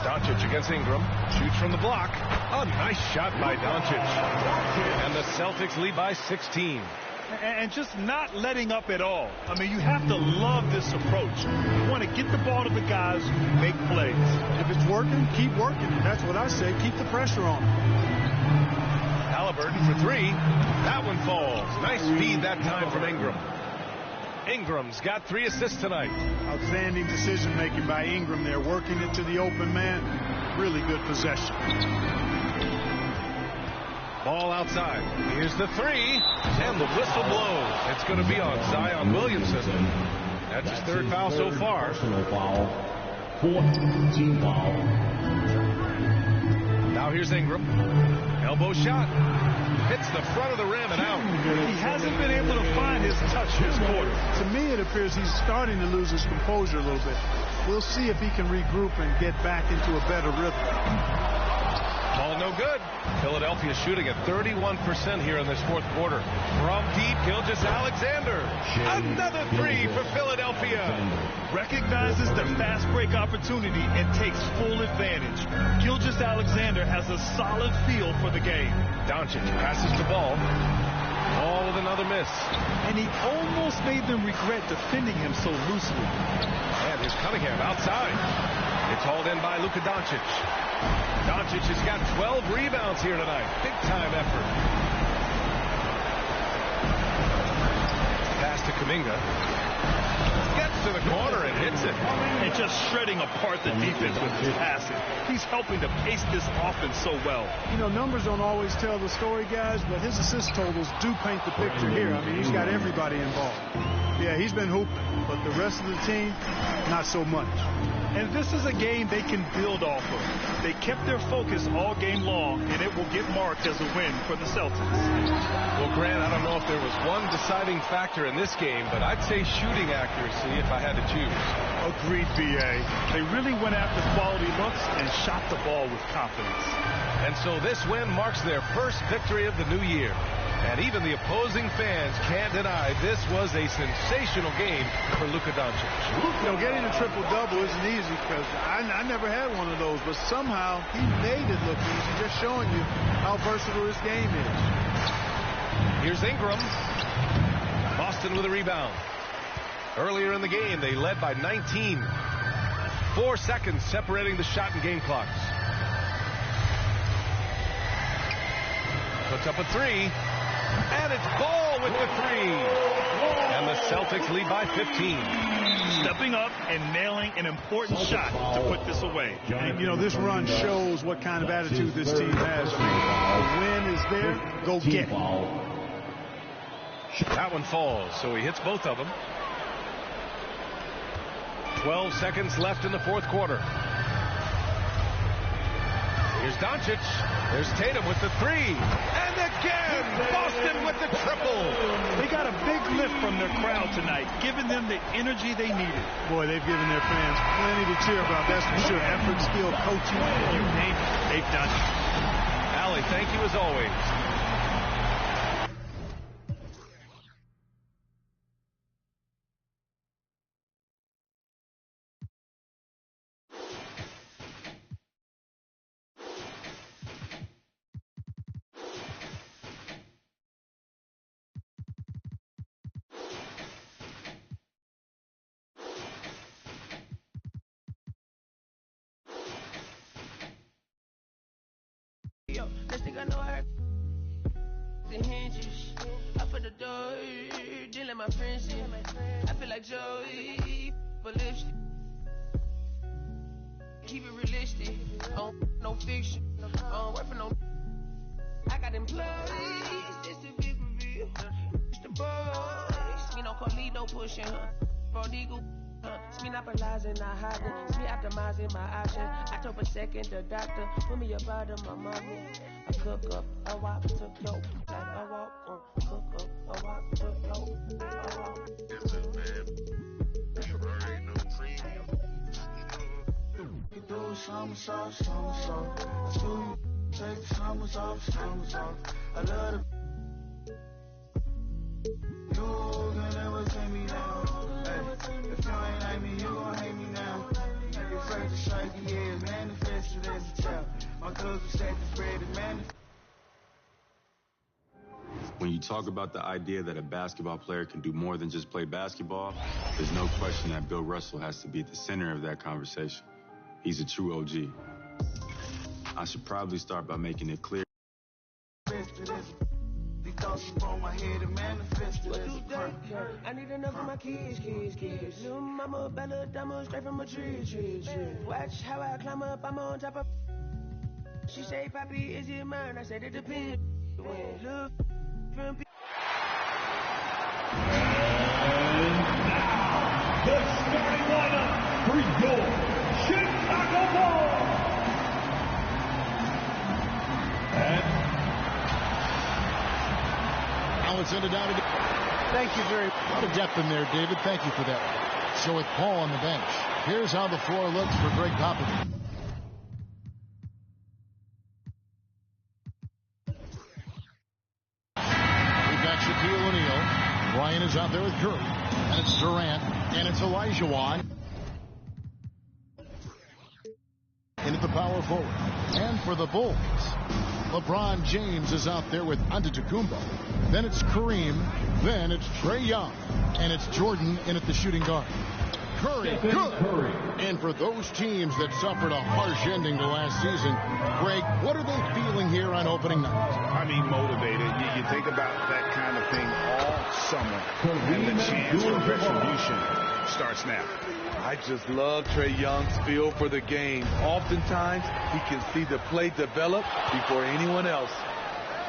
Doncic against Ingram. Shoots from the block. A nice shot by Doncic. And the Celtics lead by 16. And just not letting up at all. I mean, you have to love this approach. You want to get the ball to the guys who make plays. If it's working, keep working. That's what I say. Keep the pressure on. Halliburton for 3. That one falls. Nice feed that time from Ingram. Ingram's got 3 assists tonight. Outstanding decision-making by Ingram there, working it to the open man. Really good possession. Ball outside. Here's the 3. And the whistle blows. It's going to be on Zion Williamson. That's his 3rd foul so far. Personal foul. 4th team foul. Now here's Ingram. Elbow shot. Hits the front of the rim and out. He hasn't been able to find his touch this quarter. To me, it appears he's starting to lose his composure a little bit. We'll see if he can regroup and get back into a better rhythm. Ball no good. Philadelphia shooting at 31% here in this 4th quarter. From deep, Gilgeous-Alexander. Another 3 for Philadelphia. Recognizes the fast break opportunity and takes full advantage. Gilgeous-Alexander has a solid feel for the game. Doncic passes the ball. Ball with another miss. And he almost made them regret defending him so loosely. And here's Cunningham outside. It's hauled in by Luka Doncic. Doncic has got 12 rebounds here tonight. Big-time effort. Pass to Kuminga. Gets to the corner and hits it. And just shredding apart the defense with his passing. He's helping to pace this offense so well. You know, numbers don't always tell the story, guys, but his assist totals do paint the picture here. I mean, he's got everybody involved. Yeah, he's been hooping, but the rest of the team, not so much. And this is a game they can build off of. They kept their focus all game long, and it will get marked as a win for the Celtics. Well, Grant, I don't know if there was one deciding factor in this game, but I'd say shooting accuracy if I had to choose. Agreed, B.A. They really went after quality looks and shot the ball with confidence. And so this win marks their first victory of the new year. And even the opposing fans can't deny this was a sensational game for Luka Doncic. You know, getting a triple-double isn't easy because I never had one of those, but somehow he made it look easy, just showing you how versatile this game is. Here's Ingram. Boston with a rebound. Earlier in the game, they led by 19. 4 seconds separating the shot and game clocks. Puts up a three. And it's Ball with the three. And the Celtics lead by 15. Stepping up and nailing an important shot to put this away. And, you know, this run shows what kind of attitude this team has. The win is there, go get it. That one falls, so he hits both of them. 12 seconds left in the fourth quarter. Here's Doncic. There's Tatum with the three. And again, Boston with the triple. They got a big lift from their crowd tonight, giving them the energy they needed. Boy, they've given their fans plenty to cheer about, that's for sure. Effort, skill, coaching, you name it, they've done it. Allie, thank you as always. Yo, next thing I know, I heard the hinges. I put the door, then let my friends in. I feel like Joey, but lipstick. Keep it realistic, no fiction. Work for no. I got employees, this a big reveal. It's the boys, me no Carlito pushing her. Prodigal. It's me not monopolizing, not hiding. It's me optimizing my option. I told a second the doctor, put me about my mommy. I cook up, I walk to yo. Like I walk, cook up, I walk to yo. I walk. You do somersault. I do take the summers off. I love it. You can never take me down. Hey, if you ain't like me, you gon' hate me now. You're afraid to strike, yeah, manifested as a child. My cousin said the spread is manifested. When you talk about the idea that a basketball player can do more than just play basketball, there's no question that Bill Russell has to be at the center of that conversation. He's a true OG. I should probably start by making it clear. I need enough for my kids. Little mama, Bella, Dama, straight from a tree. Watch how I climb up, I'm on top of. She say, Papi, is it mine? I said, it depends. Look from the starting lineup for your Chicago Bulls. Now it's ended down to. Thank you very much. A lot of depth in there, David. Thank you for that. So with Paul on the bench, here's how the floor looks for Greg Popovich. We've got Shaquille O'Neal. Bryant is out there with Curry. And it's Durant. And it's Elijah Wan. In at the power forward. And for the Bulls, LeBron James is out there with Antetokounmpo. Then it's Kareem. Then it's Trae Young. And it's Jordan in at the shooting guard. Curry, good. And for those teams that suffered a harsh ending to last season, Greg, what are they feeling here on opening night? I mean, motivated. You think about that kind of thing all summer, and the chance for retribution starts now. I just love Trae Young's feel for the game. Oftentimes, he can see the play develop before anyone else.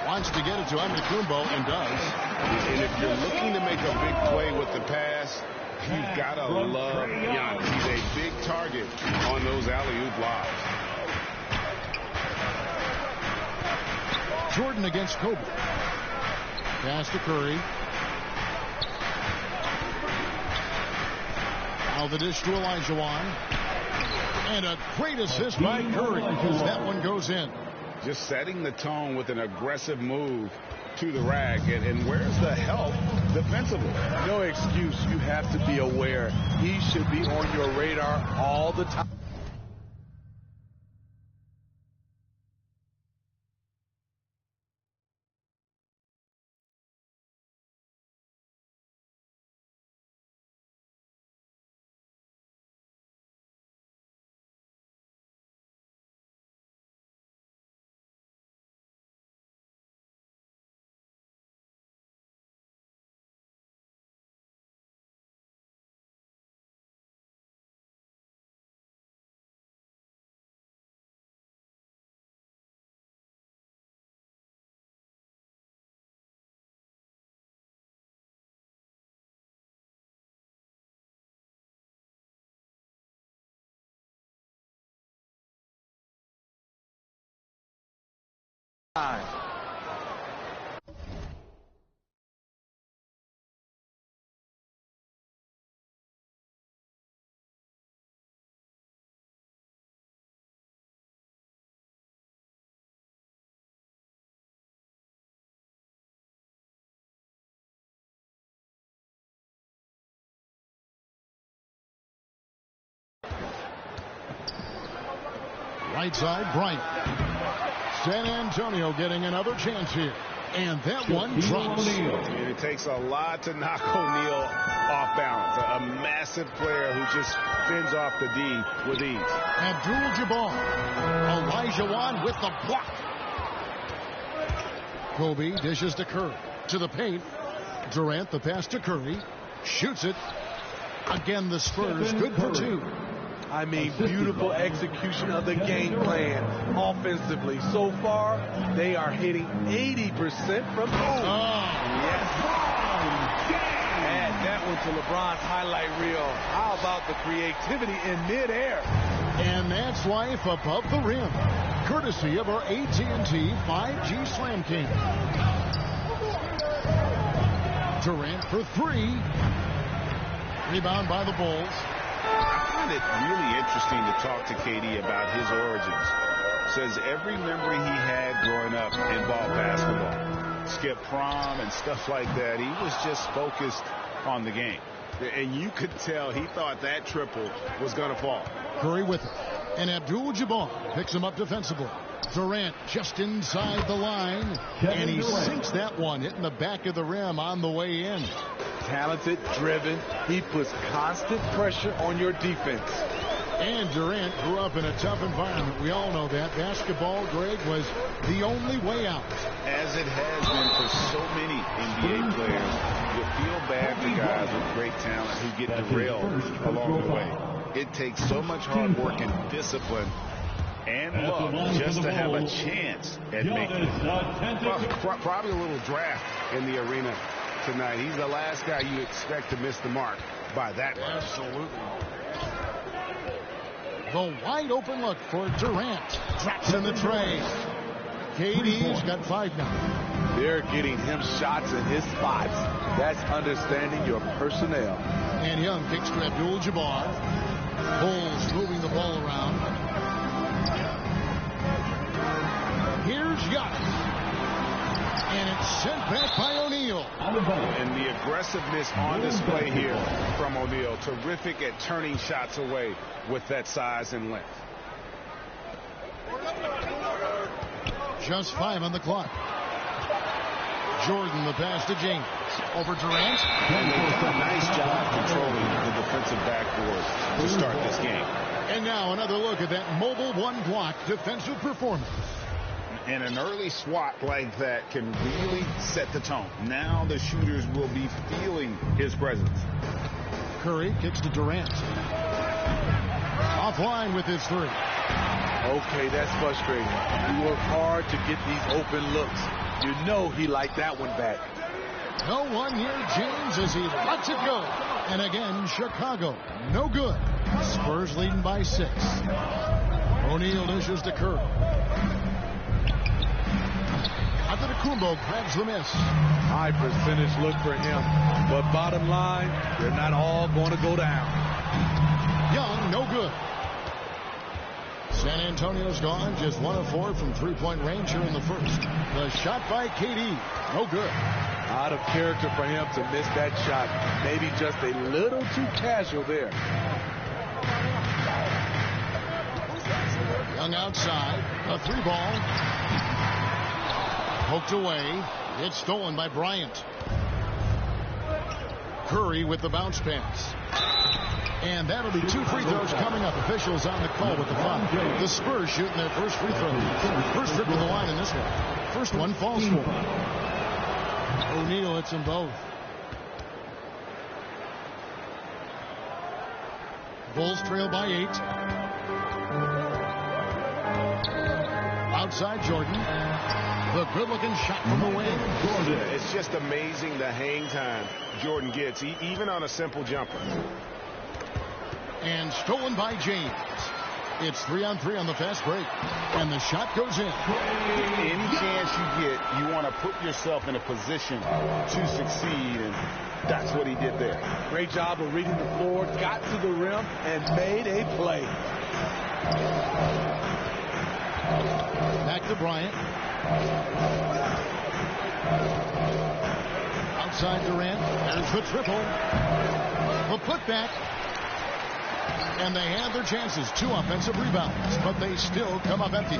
Wants to get it to Antetokounmpo and does. And if you're looking to make a big play with the pass, You've got to love Giannis. He's a big target on those alley-oop lobs. Jordan against Kobe. Pass to Curry. Now the dish to Olajuwon. And a great assist by Curry as that one goes in. Just setting the tone with an aggressive move to the rack. And where's the help defensively? No excuse. You have to be aware. He should be on your radar all the time. Right side, Bryant. San Antonio getting another chance here. And that one drops. And it takes a lot to knock O'Neal off balance. A massive player who just fends off the D with ease. Abdul-Jabbar. Olajuwon with the block. Kobe dishes to Curry. To the paint. Durant, the pass to Curry. Shoots it. Again, the Spurs good for two. I mean, beautiful execution of the game plan offensively. So far, they are hitting 80% from home. Yes. Add that one to LeBron's highlight reel. How about the creativity in midair? And that's life above the rim. Courtesy of our AT&T 5G Slam King. Durant for three. Rebound by the Bulls. I find it really interesting to talk to KD about his origins. Says every memory he had growing up involved basketball. Skip prom and stuff like that. He was just focused on the game. And you could tell he thought that triple was going to fall. Curry with it. And Abdul-Jabbar picks him up defensively. Durant just inside the line. And he sinks that one, hitting the back of the rim on the way in. Talented, driven. He puts constant pressure on your defense. And Durant grew up in a tough environment. We all know that. Basketball, Greg, was the only way out. As it has been for so many NBA players, you feel bad for guys with great talent who get derailed along the way. It takes so much hard work and discipline and luck just to have a chance at making it. Well, probably a little draft in the arena tonight. He's the last guy you expect to miss the mark by that much. Absolutely. The wide open look for Durant. Drops in the tray. KD's got 5 now. They're getting him shots in his spots. That's understanding your personnel. And Young kicks to Abdul-Jabbar. Bulls moving the ball around. Here's Giannis. And it's sent back by O'Neal. And the aggressiveness on display here from O'Neal. Terrific at turning shots away with that size and length. Just 5 on the clock. Jordan, the pass to James. Over Durant. And they've done a nice job controlling the defensive backboard to start this game. And now another look at that mobile one-block defensive performance. And an early swat like that can really set the tone. Now the shooters will be feeling his presence. Curry kicks to Durant. Offline with his three. Okay, that's frustrating. You work hard to get these open looks. You know he liked that one back. No one near James as he lets it go. And again, Chicago, no good. Spurs leading by 6. O'Neal dishes to Curry. Antetokounmpo grabs the miss. High percentage look for him. But bottom line, they're not all going to go down. Young, no good. San Antonio's gone, just 1 of 4 from three-point range here in the first. The shot by KD, no good. Out of character for him to miss that shot. Maybe just a little too casual there. Young outside, a 3-ball. Poked away. It's stolen by Bryant. Curry with the bounce pass. And that'll be 2 free throws coming up. Officials on the call with the foul. The Spurs shooting their first free throw. First trip to the line in this one. First one falls for. O'Neal hits them both. Bulls trail by 8. Outside Jordan. The good-looking shot from the wing. It's just amazing the hang time Jordan gets, even on a simple jumper. And stolen by James. It's 3-on-3 on the fast break. And the shot goes in. Any chance you get, you want to put yourself in a position to succeed, and that's what he did there. Great job of reading the floor, got to the rim, and made a play. Back to Bryant. Outside Durant. There's the triple. The putback. And they had their chances. 2 offensive rebounds, but they still come up empty.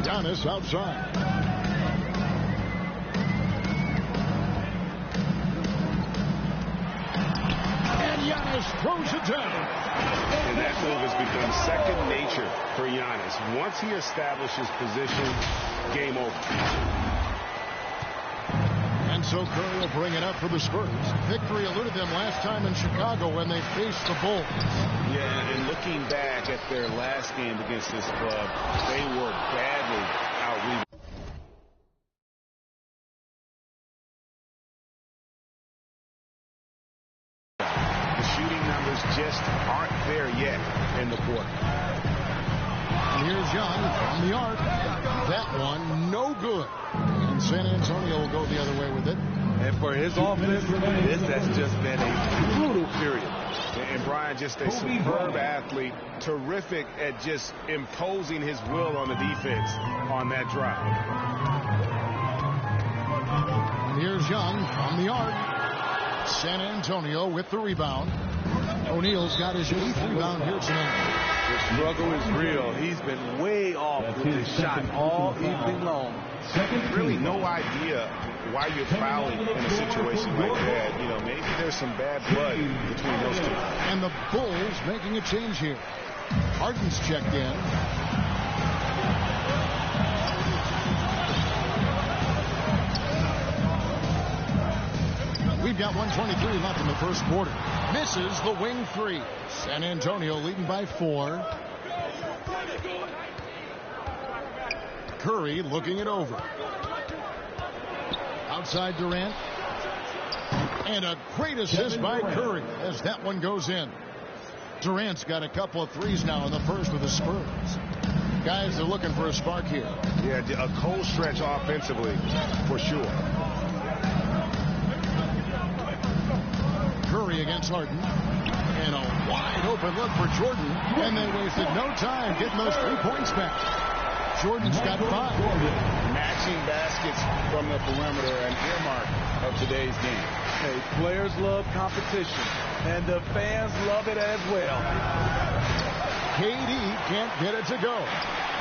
Giannis outside. And Giannis throws it down. And that move has become second nature for Giannis. Once he establishes position, game over. And so Curry will bring it up for the Spurs. Victory eluded them last time in Chicago when they faced the Bulls. Yeah, and looking back at their last game against this club, they were badly out-rebounded. The shooting numbers just aren't there yet in the quarter. And here's Young from the arc. That one, no good. And San Antonio will go the other way with it. And for his offense, this has just been a brutal period. And Brian, just a superb athlete, terrific at just imposing his will on the defense on that drive. And here's Young from the arc. San Antonio with the rebound. O'Neal's got his 8th rebound here tonight. The struggle is real. He's been way off with his shot all evening long. Really no idea why you're fouling in a situation like that. You know, maybe there's some bad blood between those two. And the Bulls making a change here. Harden's checked in. We've got 1:23 left in the first quarter. Misses the wing 3. San Antonio leading by 4. Curry looking it over. Outside Durant. And a great assist by Curry as that one goes in. Durant's got a couple of threes now in the first with the Spurs. Guys are looking for a spark here. Yeah, a cold stretch offensively for sure. Curry against Harden. And a wide open look for Jordan. And they wasted no time getting those 3 points back. Jordan's got 5. Matching baskets from the perimeter, an earmark of today's game. Hey, players love competition, and the fans love it as well. KD can't get it to go.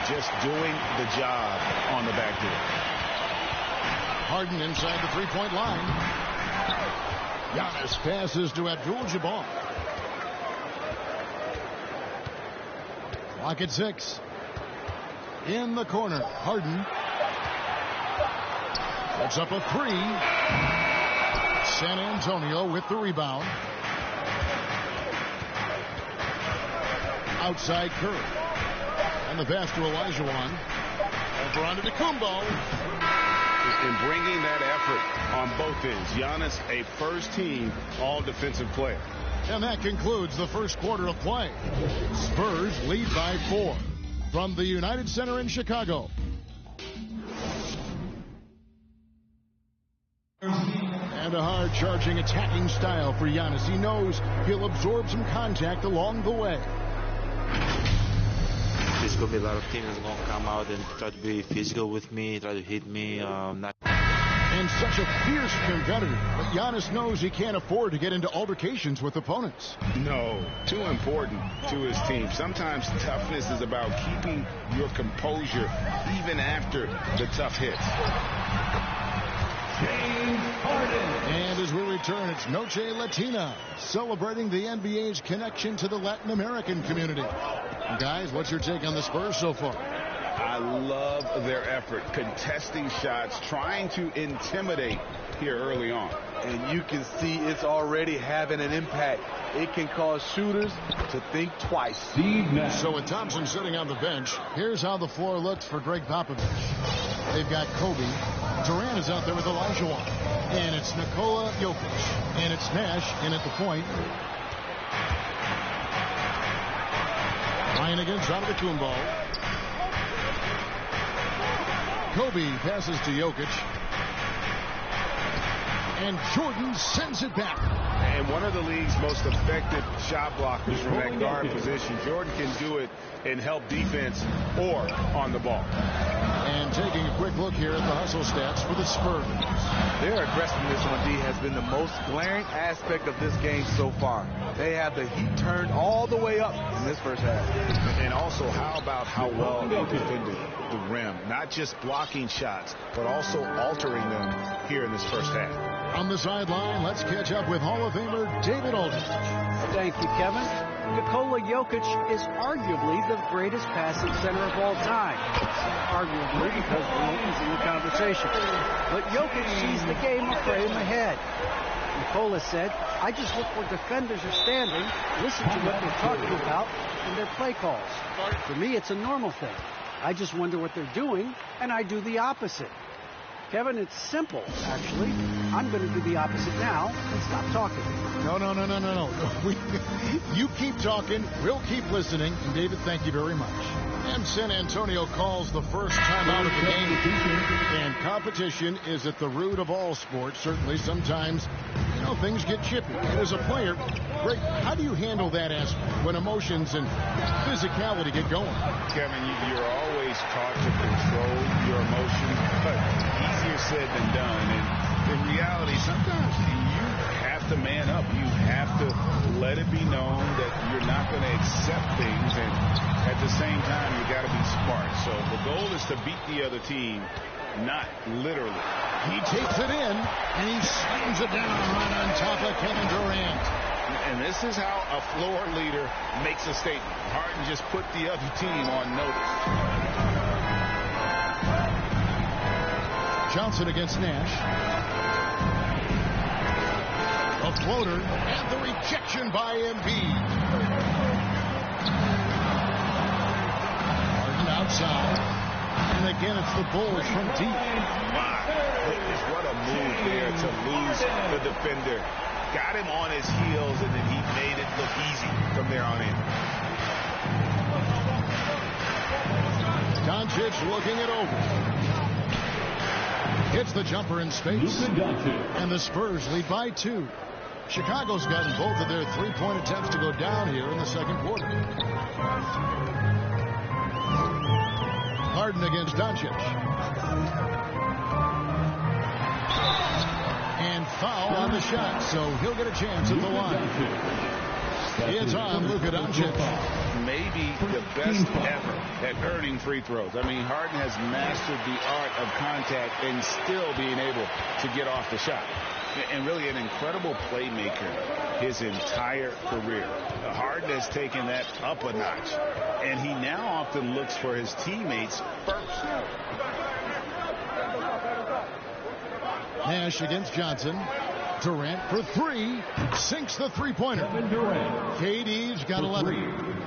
Just doing the job on the back door. Harden inside the 3-point line. Giannis passes to Abdul-Jabbar. Clock at 6. In the corner, Harden. Puts up a 3. San Antonio with the rebound. Outside Curry. And the pass to Olajuwon. Over onto Kumbo. And bringing that effort on both ends. Giannis, a first-team all-defensive player. And that concludes the first quarter of play. Spurs lead by 4 from the United Center in Chicago. And a hard-charging, attacking style for Giannis. He knows he'll absorb some contact along the way. There's going to be a lot of teams going to come out and try to be physical with me, try to hit me. And such a fierce competitor, but Giannis knows he can't afford to get into altercations with opponents. No, too important to his team. Sometimes toughness is about keeping your composure even after the tough hits. And as we return, it's Noche Latina, celebrating the NBA's connection to the Latin American community. Guys, what's your take on the Spurs so far? I love their effort, contesting shots, trying to intimidate here early on. And you can see it's already having an impact. It can cause shooters to think twice. So with Thompson sitting on the bench, here's how the floor looks for Greg Popovich. They've got Kobe. Durant is out there with Olajuwon. And it's Nikola Jokic. And it's Nash in at the point. Ryan against Antetokounmpo. Kobe passes to Jokic. And Jordan sends it back. And one of the league's most effective shot blockers from that guard position. Jordan can do it and help defense or on the ball. And taking a quick look here at the hustle stats for the Spurs. Their aggressiveness on D has been the most glaring aspect of this game so far. They have the heat turned all the way up in this first half. And also, how about how well they defended the rim? Not just blocking shots, but also altering them here in this first half. On the sideline, let's catch up with Hall of Famer David Aldridge. Thank you, Kevin. Nikola Jokic is arguably the greatest passing center of all time. Arguably, because Wilt is in the conversation. But Jokic sees the game a frame ahead. Nikola said, I just look where defenders are standing, listen to what they're talking about, and their play calls. For me, it's a normal thing. I just wonder what they're doing, and I do the opposite. Kevin, it's simple, actually. I'm going to do the opposite now and stop talking. No. You keep talking, we'll keep listening. And David, thank you very much. And San Antonio calls the first time out of the game. And competition is at the root of all sports. Certainly, sometimes, things get chippy. And as a player, Greg, how do you handle that aspect when emotions and physicality get going? Kevin, you're always taught to control your emotions, but easier said than done. And in reality, sometimes you have to man up. You have to let it be known that you're not going to accept things, and at the same time, you got to be smart. So the goal is to beat the other team, not literally. He takes it in, and he slams it down right on top of Kevin Durant. And this is how a floor leader makes a statement. Harden just put the other team on notice. Johnson against Nash. A floater, and the rejection by Embiid. Harden outside. And again, it's the Bulls from deep. Wow. What a move there to lose the defender. Got him on his heels, and then he made it look easy from there on in. Doncic looking it over. Hits the jumper in space. And the Spurs lead by 2. Chicago's gotten both of their three-point attempts to go down here in the second quarter. Harden against Doncic. And foul on the shot, so he'll get a chance at the line. It's on Luka Doncic. Maybe the best ever at earning free throws. I mean, Harden has mastered the art of contact and still being able to get off the shot. And really an incredible playmaker his entire career. Harden has taken that up a notch, and he now often looks for his teammates first. Nash against Johnson. Durant for 3. Sinks the three-pointer. KD's got 11.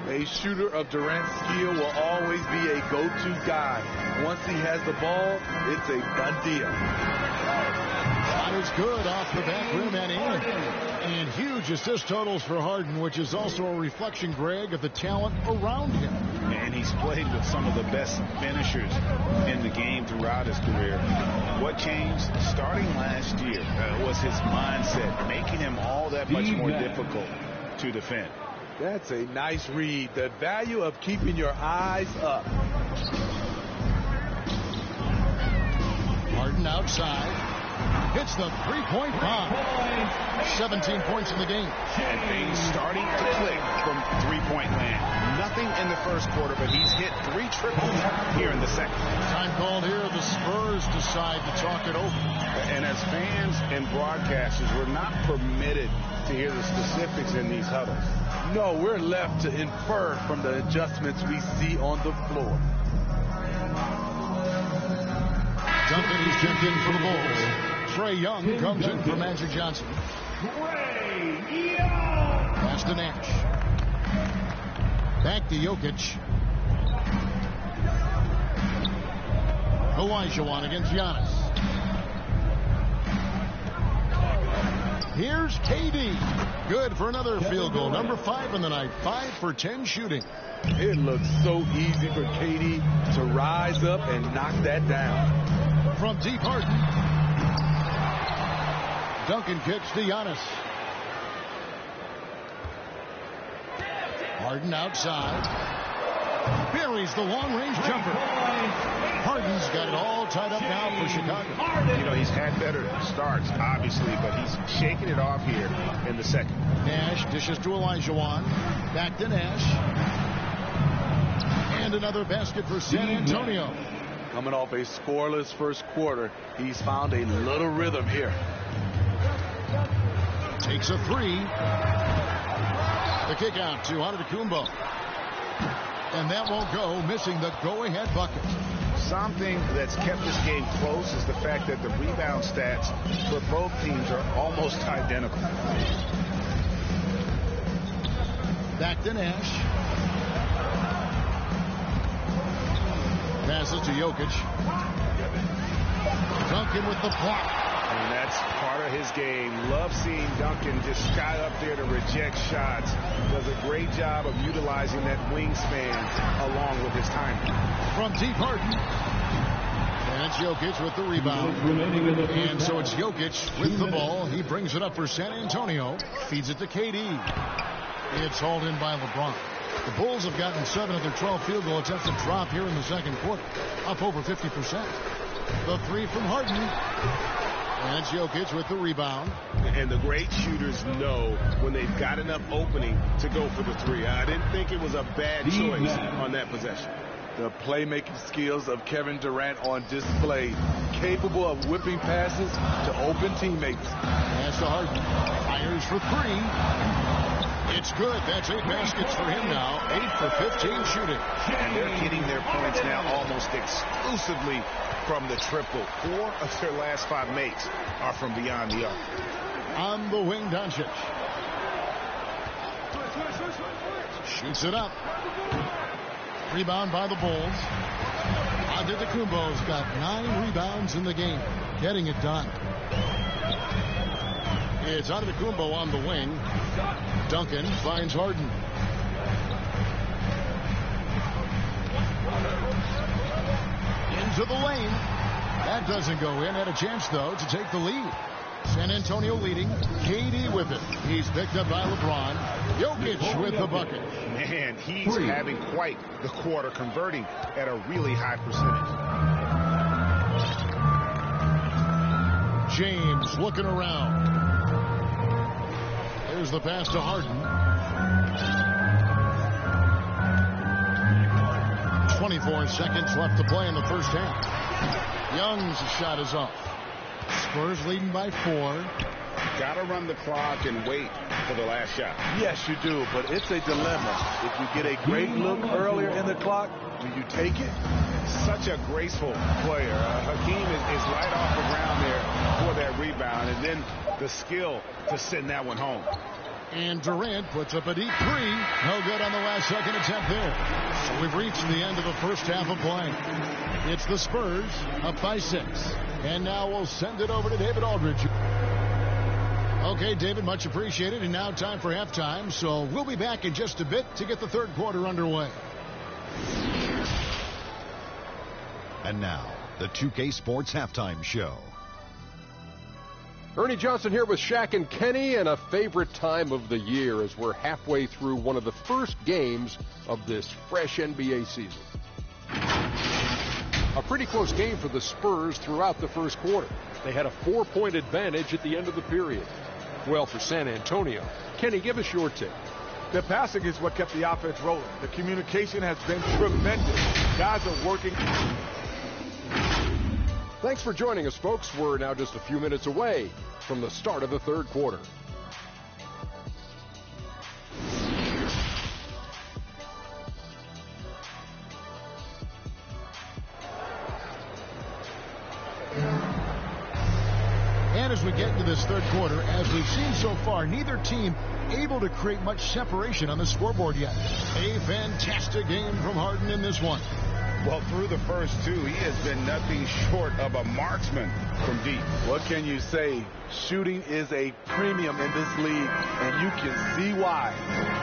A shooter of Durant's skill will always be a go-to guy. Once he has the ball, it's a done deal. Shot is good off the back rim and in. And huge assist totals for Harden, which is also a reflection, Greg, of the talent around him. And he's played with some of the best finishers in the game throughout his career. What changed starting last year was his mindset, making him all that much more difficult to defend. That's a nice read. The value of keeping your eyes up. Harden outside. Hits the three-point bomb. 17 points in the game. And things starting to click from three-point land. Nothing in the first quarter, but he's hit 3 triples here in the second. Time called here. The Spurs decide to talk it over. And as fans and broadcasters, we're not permitted to hear the specifics in these huddles. No, we're left to infer from the adjustments we see on the floor. Duncan, he's checked in for the Bulls. Trae Young comes in for Magic Johnson. Pass to Nash. Back to Jokic. Olajuwon against Giannis. Here's KD. Good for another field goal. Number 5 in the night. 5 for 10 shooting. It looks so easy for KD to rise up and knock that down. From deep, Harden. Duncan kicks to Giannis. Harden outside. Buries the long-range jumper. Harden's got it all tied up now for Chicago. You know, he's had better starts, obviously, but he's shaking it off here in the second. Nash dishes to Olajuwon. Back to Nash. And another basket for San Antonio. Coming off a scoreless first quarter, he's found a little rhythm here. Takes a 3. The kick out to Antetokounmpo. And that won't go, missing the go-ahead bucket. Something that's kept this game close is the fact that the rebound stats for both teams are almost identical. Back to Nash. Passes to Jokic. Duncan with the block. And that's part of his game. Love seeing Duncan just sky up there to reject shots. Does a great job of utilizing that wingspan along with his timing. From deep, Harden. And it's Jokic with the rebound. And so it's Jokic with the ball. He brings it up for San Antonio. Feeds it to KD. It's hauled in by LeBron. The Bulls have gotten 7 of their 12 field goal attempts to drop here in the second quarter. Up over 50%. The 3 from Harden. And it's Jokic with the rebound. And the great shooters know when they've got enough opening to go for the 3. I didn't think it was a bad choice on that possession. The playmaking skills of Kevin Durant on display. Capable of whipping passes to open teammates. Pass to Harden. Fires for 3. It's good. That's 8 baskets for him now. 8 for 15 shooting. And they're getting their points now almost exclusively from the triple. 4 of their last 5 makes are from beyond the arc. On the wing, Doncic. Shoots it up. Rebound by the Bulls. Antetokounmpo's got 9 rebounds in the game. Getting it done. It's Antetokounmpo on the wing. Duncan finds Harden. Into the lane. That doesn't go in. Had a chance, though, to take the lead. San Antonio leading. KD with it. He's picked up by LeBron. Jokic with the bucket. Man, he's having quite the quarter, converting at a really high percentage. James looking around. Here's the pass to Harden. 24 seconds left to play in the first half. Young's shot is off. Spurs leading by 4. Got to run the clock and wait for the last shot. Yes, you do, but it's a dilemma. If you get a great look earlier in the clock, do you take it? Such a graceful player. Hakeem is right off the ground there for that rebound, and then the skill to send that one home. And Durant puts up a deep three. No good on the last second attempt there. So we've reached the end of the first half of play. It's the Spurs up by 6. And now we'll send it over to David Aldridge. Okay, David, much appreciated. And now time for halftime. So we'll be back in just a bit to get the third quarter underway. And now, the 2K Sports Halftime Show. Ernie Johnson here with Shaq and Kenny, and a favorite time of the year as we're halfway through one of the first games of this fresh NBA season. A pretty close game for the Spurs throughout the first quarter. They had a 4-point advantage at the end of the period. Well, for San Antonio, Kenny, give us your take. The passing is what kept the offense rolling. The communication has been tremendous. Guys are working. Thanks for joining us, folks. We're now just a few minutes away from the start of the third quarter. And as we get into this third quarter, as we've seen so far, neither team able to create much separation on the scoreboard yet. A fantastic game from Harden in this one. Well, through the first two, he has been nothing short of a marksman from deep. What can you say? Shooting is a premium in this league, and you can see why.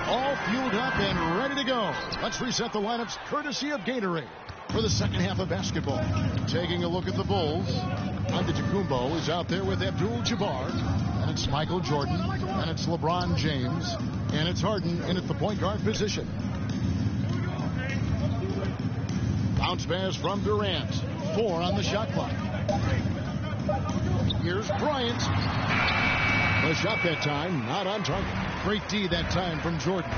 All fueled up and ready to go. Let's reset the lineups courtesy of Gatorade for the second half of basketball. Taking a look at the Bulls. Antetokounmpo is out there with Abdul-Jabbar. And it's Michael Jordan. And it's LeBron James. And it's Harden in at the point guard position. Bounce pass from Durant. 4 on the shot clock. Here's Bryant. The shot that time, not on target. Great D that time from Jordan.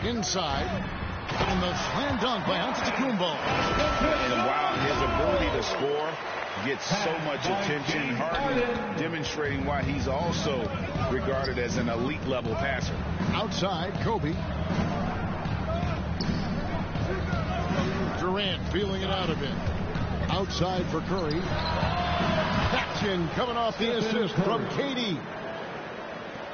Inside. And the slam dunk by Antetokounmpo. And while his ability to score gets so much attention, Harden demonstrating why he's also regarded as an elite level passer. Outside, Kobe. Durant feeling it out a bit. Outside for Curry. Action coming off the assist from KD.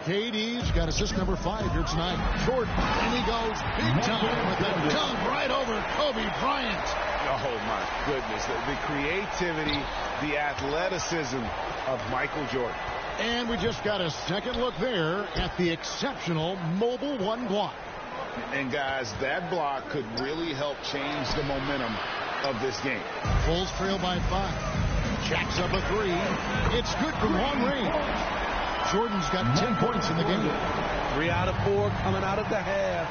KD's got assist number 5 here tonight. Jordan, and he goes big time with a dunk right over Kobe Bryant. Oh, my goodness. The creativity, the athleticism of Michael Jordan. And we just got a second look there at the exceptional mobile 1 block. And, guys, that block could really help change the momentum of this game. Bulls trail by 5. Jacks up a 3. It's good from long range. Jordan's got 10 points in the game. 3 out of 4 coming out of the half,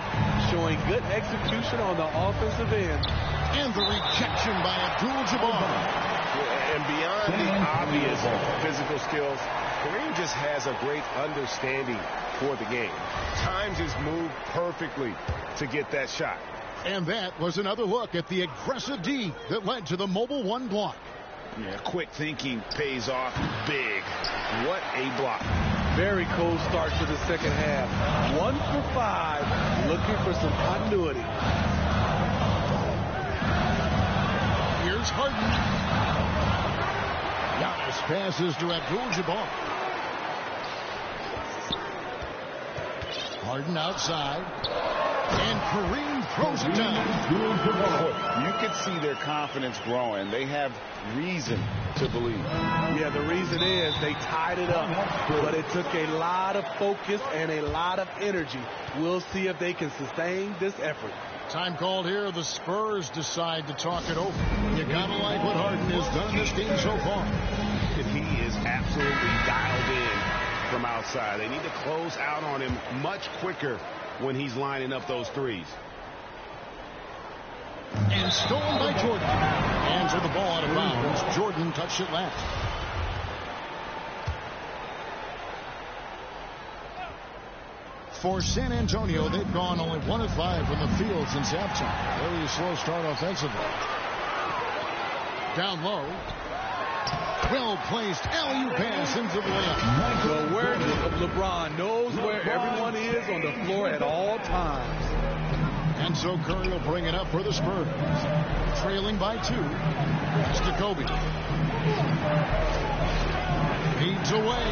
showing good execution on the offensive end. And the rejection by Abdul-Jabbar. And beyond the obvious physical skills, Kareem just has a great understanding for the game. Times his move perfectly to get that shot. And that was another look at the aggressive D that led to the mobile 1 block. Yeah, quick thinking pays off big. What a block. Very cold start to the second half. 1 for 5, looking for some continuity. Here's Harden. Giannis passes to Abdul-Jabbar. Harden outside. And Kareem throws it down. You can see their confidence growing. They have reason to believe. Yeah, the reason is they tied it up. But it took a lot of focus and a lot of energy. We'll see if they can sustain this effort. Time called here. The Spurs decide to talk it over. You gotta like what Harden has done in this game so far. He is absolutely dialed in from outside. They need to close out on him much quicker when he's lining up those threes. And stolen by Jordan. Hands of the ball out of bounds. Jordan touched it last. For San Antonio, they've gone only 1 of 5 from the field since halftime. Very slow start offensively. Down low. Well-placed alley-oop pass into the layup. The awareness of LeBron knows where everyone is on the floor at all times. And so Curry will bring it up for the Spurs. Trailing by 2. It's to Kobe. Feeds away.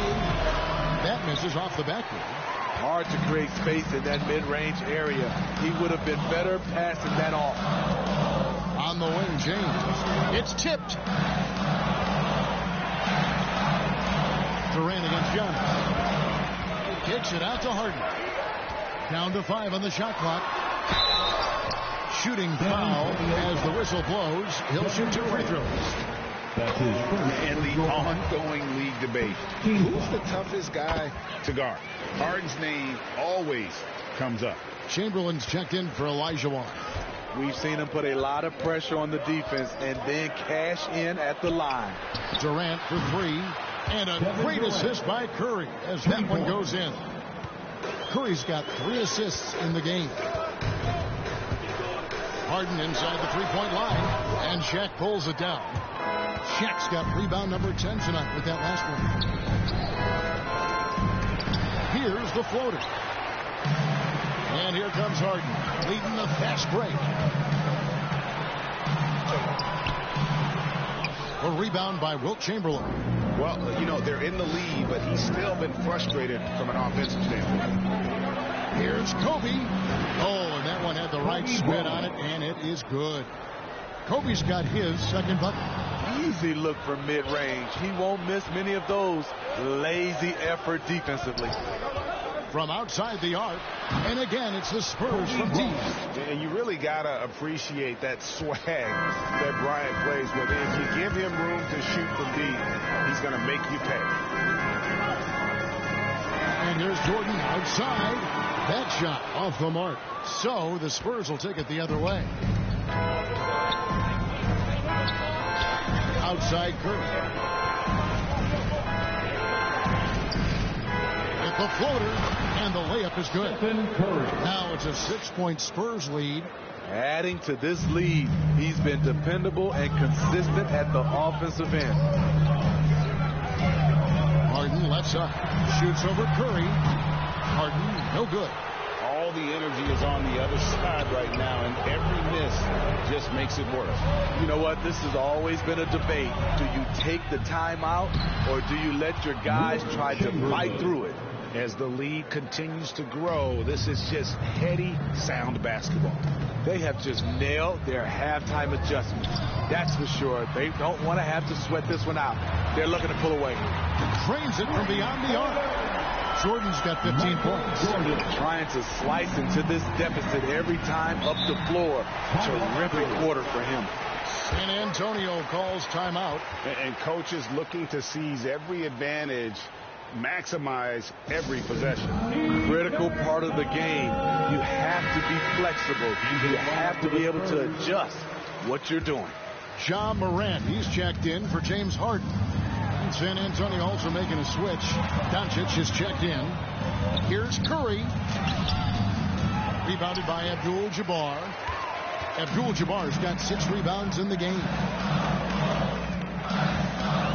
That misses off the backboard. Hard to create space in that mid-range area. He would have been better passing that off. On the wing, James. It's tipped. Durant against Giannis. Kicks it out to Harden. Down to 5 on the shot clock. Shooting foul as the whistle blows. He'll shoot 2 free throws. That's his first. And the ongoing league debate. Who's the toughest guy to guard? Harden's name always comes up. Chamberlain's checked in for Elijah Wan. We've seen him put a lot of pressure on the defense and then cash in at the line. Durant for 3. And a great assist by Curry as that one goes in. Curry's got 3 assists in the game. Harden inside the 3-point line. And Shaq pulls it down. Shaq's got rebound number 10 tonight with that last one. Here's the floater. And here comes Harden, leading the fast break. A rebound by Wilt Chamberlain. Well, you know, they're in the lead, but he's still been frustrated from an offensive standpoint. Here's Kobe. Oh, and that one had the right spin on it, and it is good. Kobe's got his second bucket. Easy look from mid-range. He won't miss many of those. Lazy effort defensively. From outside the arc, and again, it's the Spurs from deep. And you really got to appreciate that swag that Bryant plays with. If you give him room to shoot from deep, he's going to make you pay. And there's Jordan outside. That shot off the mark. So the Spurs will take it the other way. Outside Curry. With the floater, and the layup is good. Now it's a 6-point Spurs lead. Adding to this lead, he's been dependable and consistent at the offensive end. Harden lets up. Shoots over Curry. Harden, no good. All the energy is on the other side right now, and every miss just makes it worse. You know what? This has always been a debate. Do you take the timeout, or do you let your guys try to fight through it? As the lead continues to grow, this is just heady, sound basketball. They have just nailed their halftime adjustments. That's for sure. They don't want to have to sweat this one out. They're looking to pull away. Drains it from beyond the arc. Jordan's got 15 points. Trying to slice into this deficit every time up the floor. Terrific quarter for him. San Antonio calls timeout. And coaches looking to seize every advantage, maximize every possession. Critical part of the game. You have to be flexible. You have to be able to adjust what you're doing. Ja Morant, he's checked in for James Harden. And San Antonio also making a switch. Doncic is checked in. Here's Curry. Rebounded by Abdul-Jabbar. Abdul-Jabbar's got 6 rebounds in the game.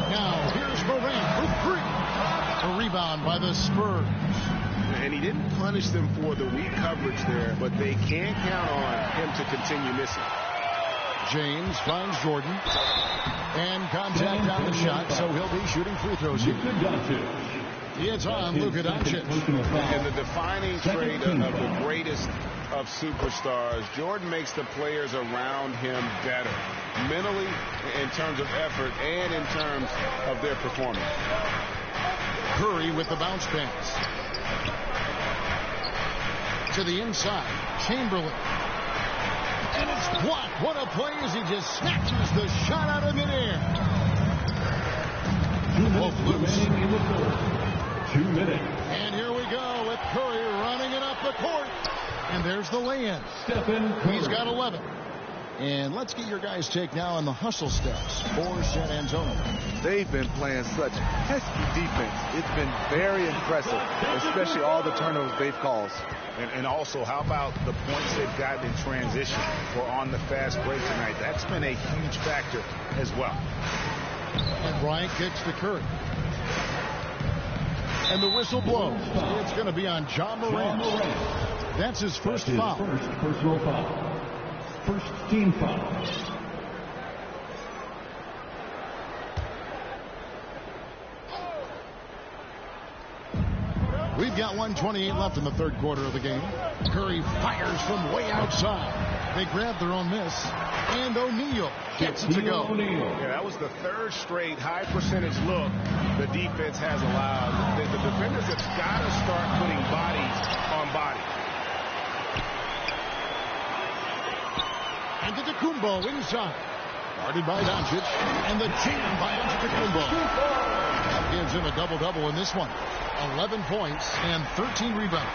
Now here's Morant for 3. A rebound by the Spurs. And he didn't punish them for the weak coverage there, but they can't count on him to continue missing. James finds Jordan. And contact on the shot, so he'll be shooting free throws here. It's on Luka Doncic. And the defining trait of the greatest of superstars, Jordan makes the players around him better, mentally, in terms of effort, and in terms of their performance. Curry with the bounce pass. To the inside, Chamberlain. And it's blocked. What a play as he just snatches the shot out of midair. Wolf loose. 2 minutes. And here we go with Curry running it up the court. And there's the lay-in. He's got 11. And let's get your guys' take now on the hustle steps for San Antonio. They've been playing such pesky defense. It's been very impressive, especially all the turnovers they've caused. And also, how about the points they've gotten in transition or on the fast break tonight? That's been a huge factor as well. And Bryant kicks to Curry. And the whistle blows. It's going to be on Ja Morant. That's his first foul. First personal foul. First team foul. We've got 1:28 left in the third quarter of the game. Curry fires from way outside. They grab their own miss, and O'Neal gets it to go. Yeah, that was the third straight high percentage look the defense has allowed. The defenders have got to start putting bodies on body. Antetokounmpo inside. Guarded by Doncic, and the jam by Antetokounmpo. That gives him a double-double in this one. 11 points and 13 rebounds.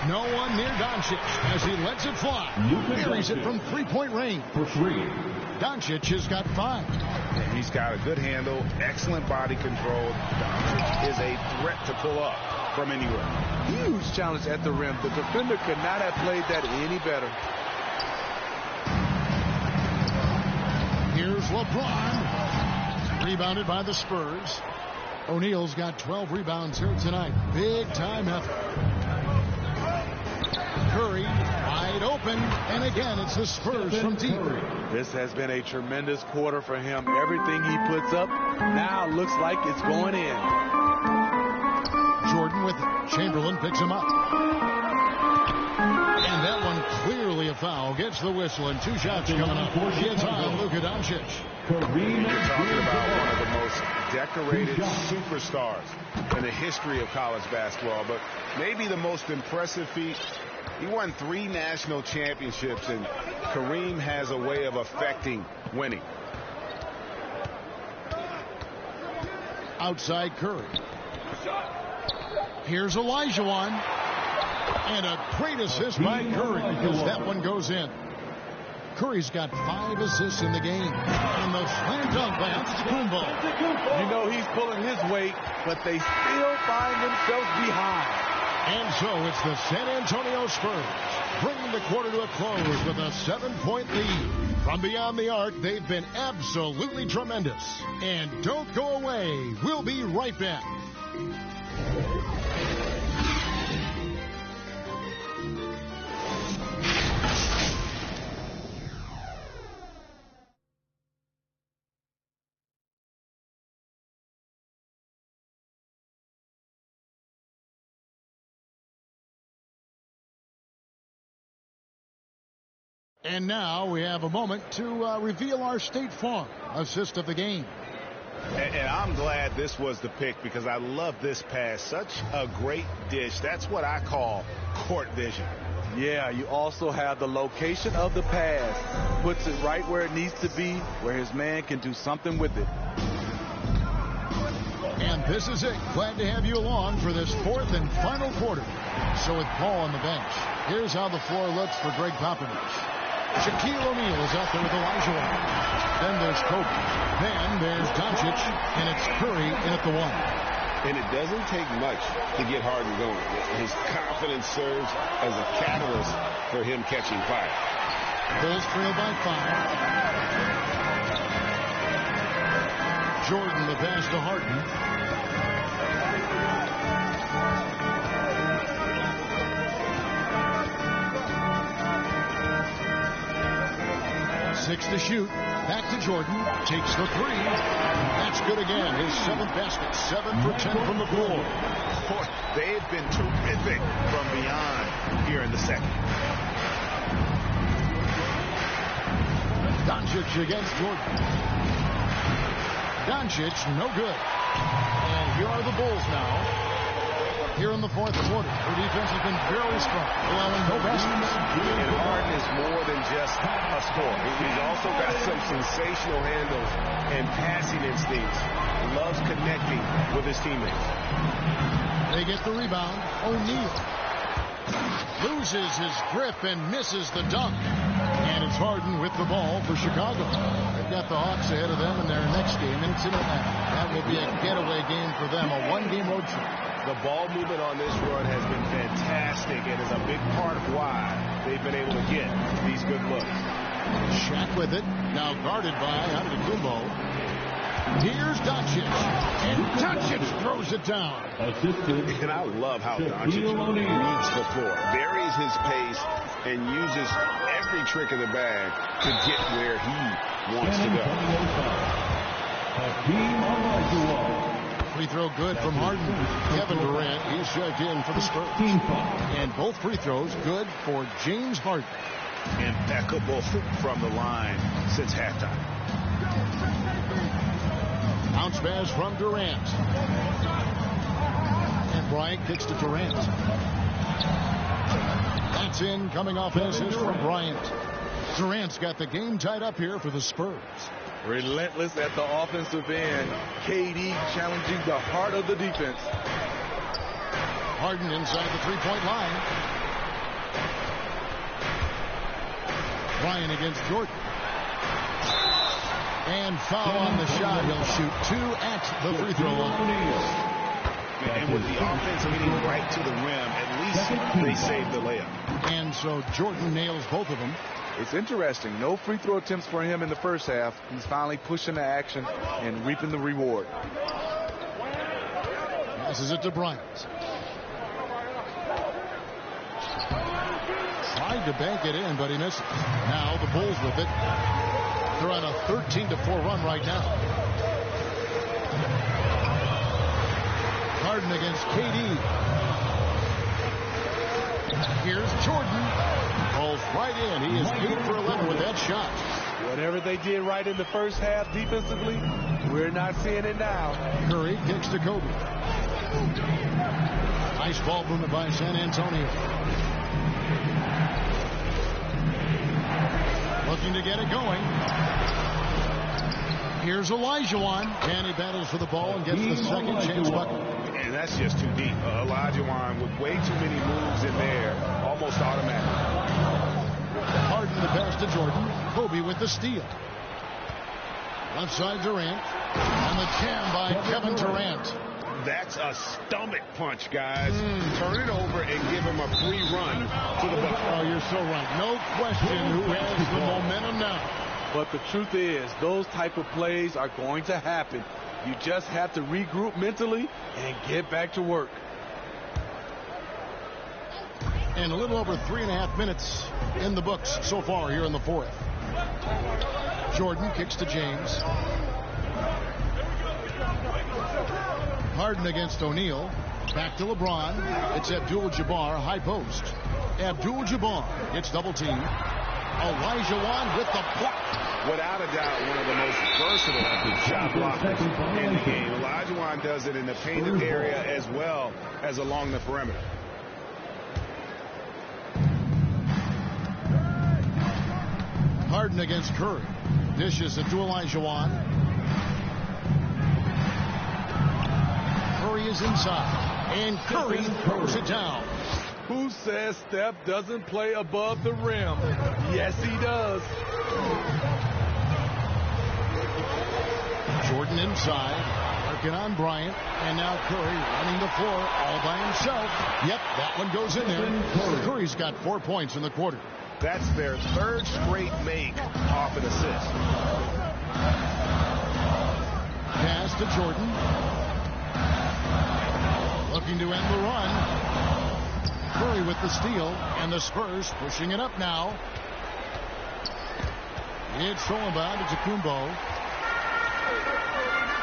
No one near Doncic as he lets it fly. Buries it from three-point range. Doncic has got 5. And he's got a good handle, excellent body control. Doncic is a threat to pull up from anywhere. Huge challenge at the rim. The defender could not have played that any better. Here's LeBron. Rebounded by the Spurs. O'Neal's got 12 rebounds here tonight. Big time effort. Curry wide open, and again it's the Spurs from deep. This has been a tremendous quarter for him. Everything he puts up now looks like it's going in. Jordan with it. Chamberlain picks him up. And that one clearly a foul. Gets the whistle, and 2 shots coming up. It's on Luka Doncic. You're talking about one of the most decorated superstars in the history of college basketball, but maybe the most impressive feat. He won 3 national championships, and Kareem has a way of affecting winning. Outside Curry. Here's Olajuwon. And a great assist by Curry because that one goes in. Curry's got 5 assists in the game. And the slam dunk by Antetokounmpo. You know he's pulling his weight, but they still find themselves behind. And so it's the San Antonio Spurs bringing the quarter to a close with a 7-point lead. From beyond the arc, they've been absolutely tremendous. And don't go away. We'll be right back. And now we have a moment to reveal our State Farm assist of the game. And I'm glad this was the pick because I love this pass. Such a great dish. That's what I call court vision. Yeah, you also have the location of the pass. Puts it right where it needs to be, where his man can do something with it. And this is it. Glad to have you along for this 4th and final quarter. So with Paul on the bench, here's how the floor looks for Greg Popovich. Shaquille O'Neal is out there with Olajuwon. Then there's Kobe. Then there's Doncic, and it's Curry in at the 1. And it doesn't take much to get Harden going. His confidence serves as a catalyst for him catching fire. Bulls trail by 5. Jordan the pass to Harden. Six to shoot. Back to Jordan. Takes the 3. That's good again. His 7th basket. 7 for 10 from the floor. Boy, they've been terrific from beyond here in the second. Doncic against Jordan. Doncic, no good. And here are the Bulls now. Here in the 4th quarter. Their defense has been very strong, allowing no baskets. And Harden is more than just a scorer. He's also got some sensational handles and passing instincts. Loves connecting with his teammates. They get the rebound. O'Neal loses his grip and misses the dunk. And it's Harden with the ball for Chicago. They've got the Hawks ahead of them in their next game, and it's in Atlanta. That will be a getaway game for them, a 1-game road trip. The ball movement on this run has been fantastic and is a big part of why they've been able to get these good looks. Shaq with it, now guarded by Antetokounmpo. Here's Doncic, and Doncic throws it down. And I love how Doncic reads the floor, varies his pace, and uses every trick in the bag to get where he wants to go. Free throw good from Harden. Kevin Durant is checked in for the Spurs. And both free throws good for James Harden. Impeccable from the line since halftime. Bounce pass from Durant. And Bryant kicks to Durant. That's in, coming off an assist from Bryant. Durant's got the game tied up here for the Spurs. Relentless at the offensive end. KD challenging the heart of the defense. Harden inside the three-point line. Bryant against Jordan. And foul on the shot. He'll shoot 2 at the free throw line. And with the offense getting right to the rim, at least they saved the layup. And so Jordan nails both of them. It's interesting. No free throw attempts for him in the first half. He's finally pushing the action and reaping the reward. Passes it to Bryant. Tried to bank it in, but he misses. Now the Bulls with it. They're on a 13-4 run right now. Harden against KD. Here's Jordan. Falls right in. He is 8 for 11 with that shot. Whatever they did right in the first half defensively, we're not seeing it now. Curry kicks to Kobe. Nice ball movement by San Antonio. Looking to get it going. Here's Olajuwon. And he battles for the ball and gets the second chance bucket. And that's just too deep. Olajuwon with way too many moves in there. Almost automatic. Harden the pass to Jordan. Kobe with the steal. Left side Durant. And the jam by Kevin Durant. That's a stomach punch, guys. Turn it over and give him a free run to the bucket. Oh, you're so right. No question who has the momentum now. But the truth is, those type of plays are going to happen. You just have to regroup mentally and get back to work. And a little over 3.5 minutes in the books so far here in the fourth. Jordan kicks to James. Harden against O'Neal. Back to LeBron. It's Abdul-Jabbar, high post. Abdul-Jabbar gets double teamed. Olajuwon with the block. Without a doubt, one of the most versatile shot blockers in the game. Olajuwon does it in the painted area as well as along the perimeter. Harden against Curry. Dishes it to Olajuwon. Curry is inside. And Curry throws it down. Who says Steph doesn't play above the rim? Yes, he does. Jordan inside. Working on Bryant. And now Curry running the floor all by himself. Yep, that one goes in there. Curry's got 4 points in the quarter. That's their third straight make off an assist. Pass to Jordan. Looking to end the run. Curry with the steal, and the Spurs pushing it up now. It's stolen by Kumbo.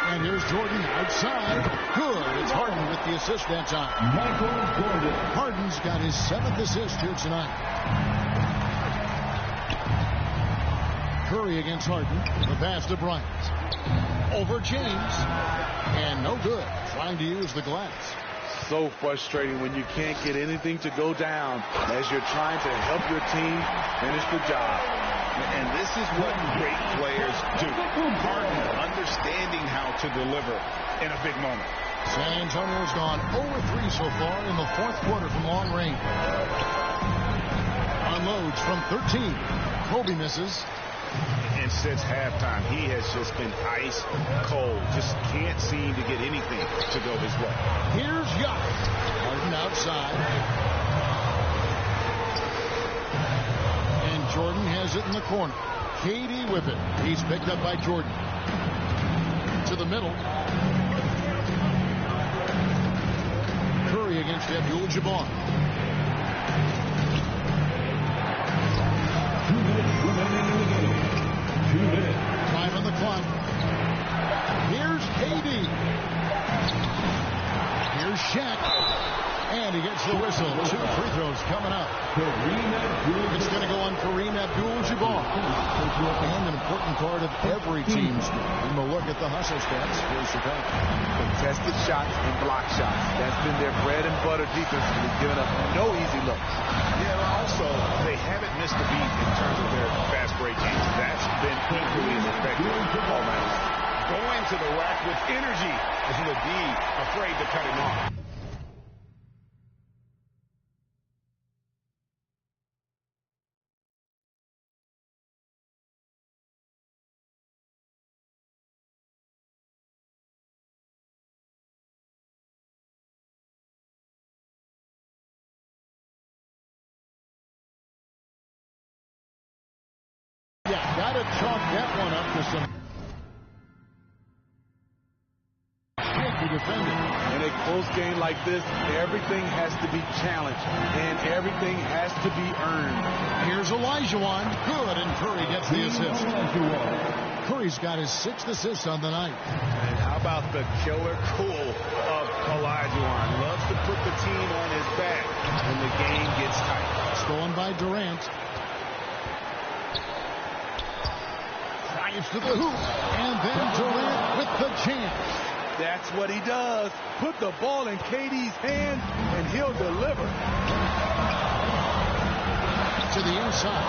And here's Jordan outside. Good. It's Harden with the assist that time. Harden's got his 7th assist here tonight. Curry against Harden. The pass to Bryant. Over James. And no good. Trying to use the glass. So frustrating when you can't get anything to go down as you're trying to help your team finish the job. And this is what great players do. Harden understanding how to deliver in a big moment. San Antonio's gone 0-3 so far in the fourth quarter from long range. Unloads from 13. Kobe misses. And since halftime, he has just been ice cold. Just can't seem to get anything to go his way. Here's Giannis. Harden outside. And Jordan has it in the corner. KD with it. He's picked up by Jordan. To the middle. Curry against Abdul-Jabbar. 2 minutes remaining in the game. 2 minutes. 5 on the clock. Here's KD. Shaq. And he gets the whistle. 2 free throws coming up. It's going to go on Kareem Abdul-Jabbar. And an important part of every team's game. We'll look at the hustle stats for Chicago. Contested shots and block shots. That's been their bread and butter defense. They've given up no easy looks. Yeah, also, they haven't missed a beat in terms of their fast break games. That's been equally as effective all night. Going to the rack with energy, and the D afraid to cut him off. Yeah, got to chalk that one up to some shaky defending. In a close game like this, everything has to be challenged, and everything has to be earned. Here's Olajuwon. Good, and Curry gets the assist. Curry's got his 6th assist on the night. And how about the killer cool of Olajuwon? Loves to put the team on his back when the game gets tight. Stolen by Durant. Drives to the hoop. And then Durant with the chance. That's what he does. Put the ball in KD's hand, and he'll deliver. To the inside.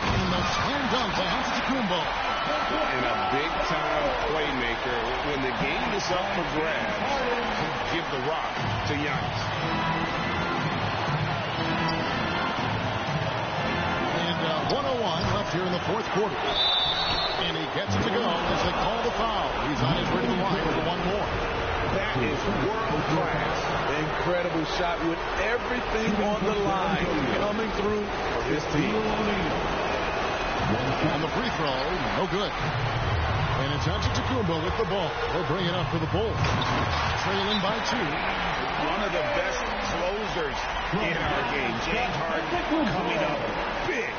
And the slam dunk by Antetokounmpo. And a big-time playmaker. When the game is up for grabs, give the rock to Giannis. And 101 left here in the 4th quarter. And he gets it to go as they call the foul. He's on his way to the line for one more. That is world-class. Incredible shot with everything on the line coming through for his team. And the free throw, no good. And it's Antetokounmpo with the ball. We'll bring it up for the Bulls. Trailing by 2. One of the best closers in our game. James Harden coming up big.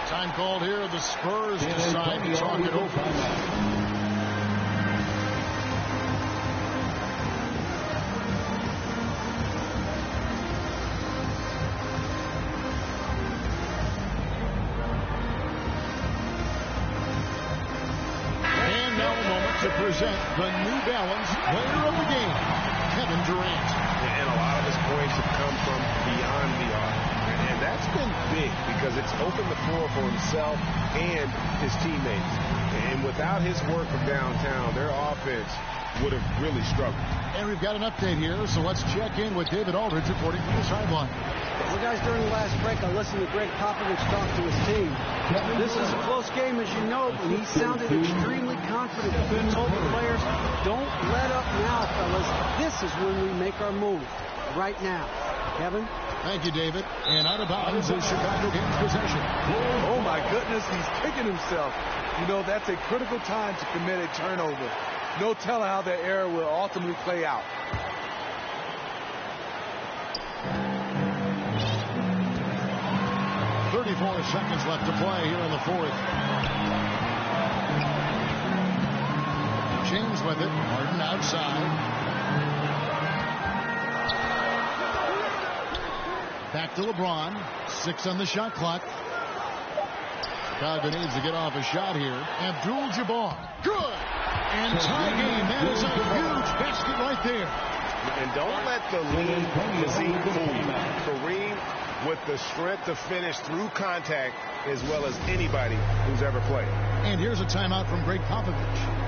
Time called here. The Spurs decide to talk it over. To present the New Balance Player of the Game, Kevin Durant. And a lot of his points have come from beyond the arc. And that's been big because it's opened the floor for himself and his teammates. And without his work from downtown, their offense would have really struggled. And we've got an update here, so let's check in with David Aldridge reporting from the sideline. Well, guys, during the last break, I listened to Greg Popovich talk to his team. This is a close game, as you know, but he sounded extremely confident. He told the players, don't let up now, fellas. This is when we make our move, right now. Kevin? Thank you, David. And out of bounds is Chicago gains possession. Oh, my goodness, he's kicking himself. You know, that's a critical time to commit a turnover. No telling how that error will ultimately play out. Seconds left to play here in the 4th. James with it. Harden outside. Back to LeBron. 6 on the shot clock. Chicago needs to get off a shot here. Abdul-Jabbar. Good. And tie game. That is a huge basket right there. And don't let the lean physique fool you. Kareem with the strength to finish through contact as well as anybody who's ever played. And here's a timeout from Greg Popovich.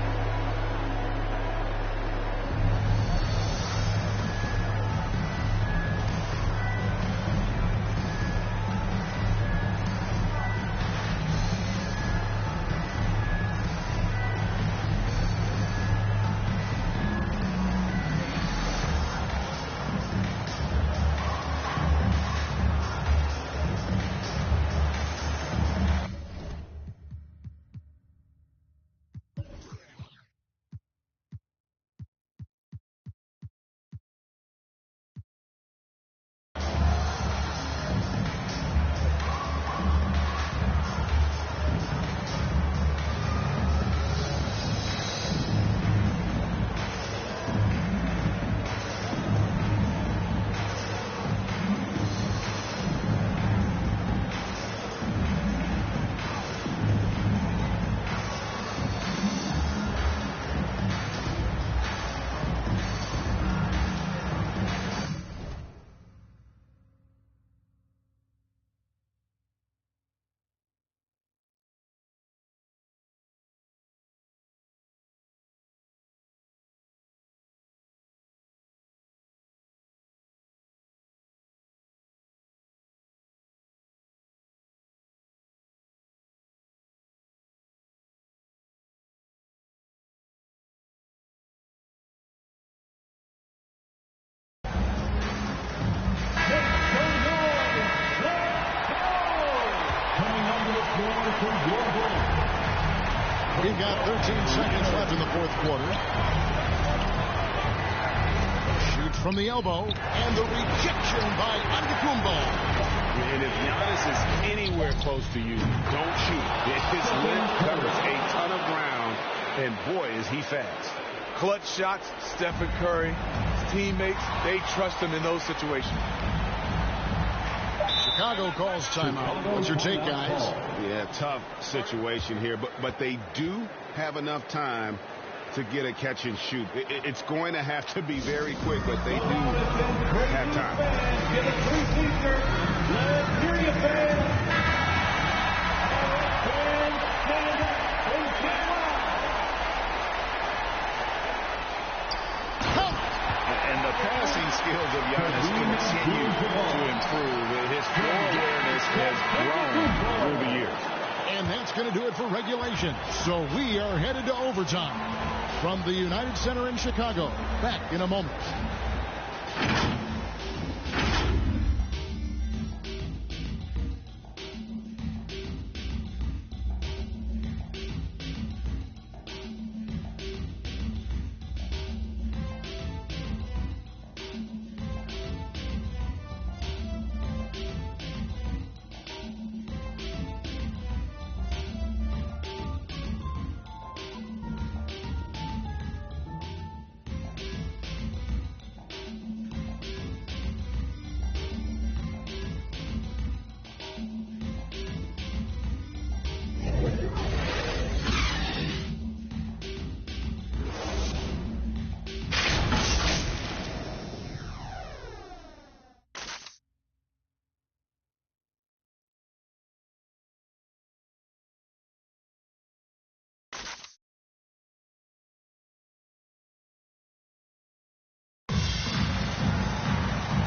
We've got 13 seconds left in the fourth quarter. Shoots from the elbow, and the rejection by Antetokounmpo. And if Giannis is anywhere close to you, don't shoot. His length covers a ton of ground, and boy, is he fast. Clutch shots, Stephen Curry, his teammates, they trust him in those situations. Chicago calls timeout. What's your take, guys? Yeah, tough situation here, but they do have enough time to get a catch and shoot. It's going to have to be very quick, but they do have time. Get a three-seater. Let's hear you, fans. And the passing skills of Giannis continue to improve. His floor awareness has grown through the years. And that's going to do it for regulation. So we are headed to overtime from the United Center in Chicago. Back in a moment.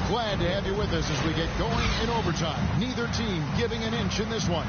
Glad to have you with us as we get going in overtime. Neither team giving an inch in this one.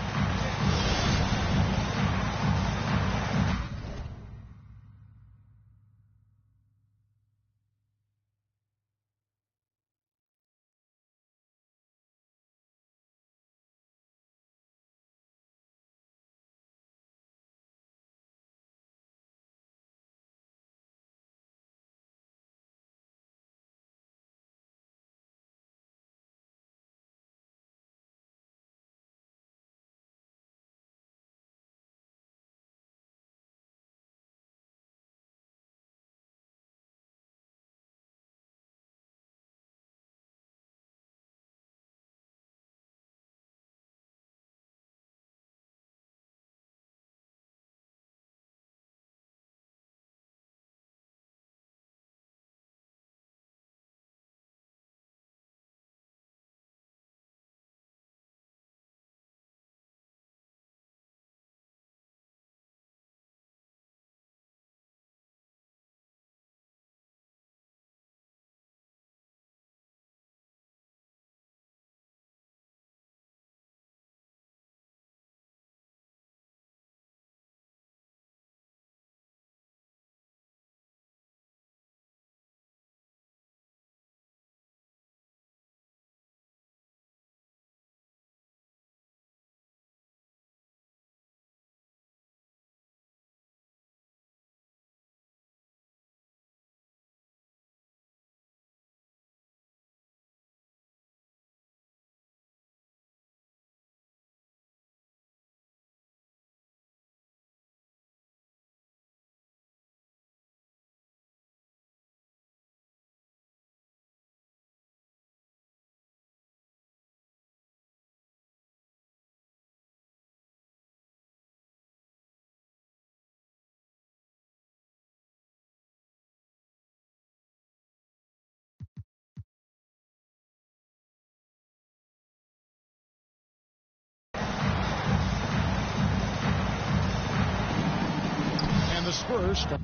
Spurs start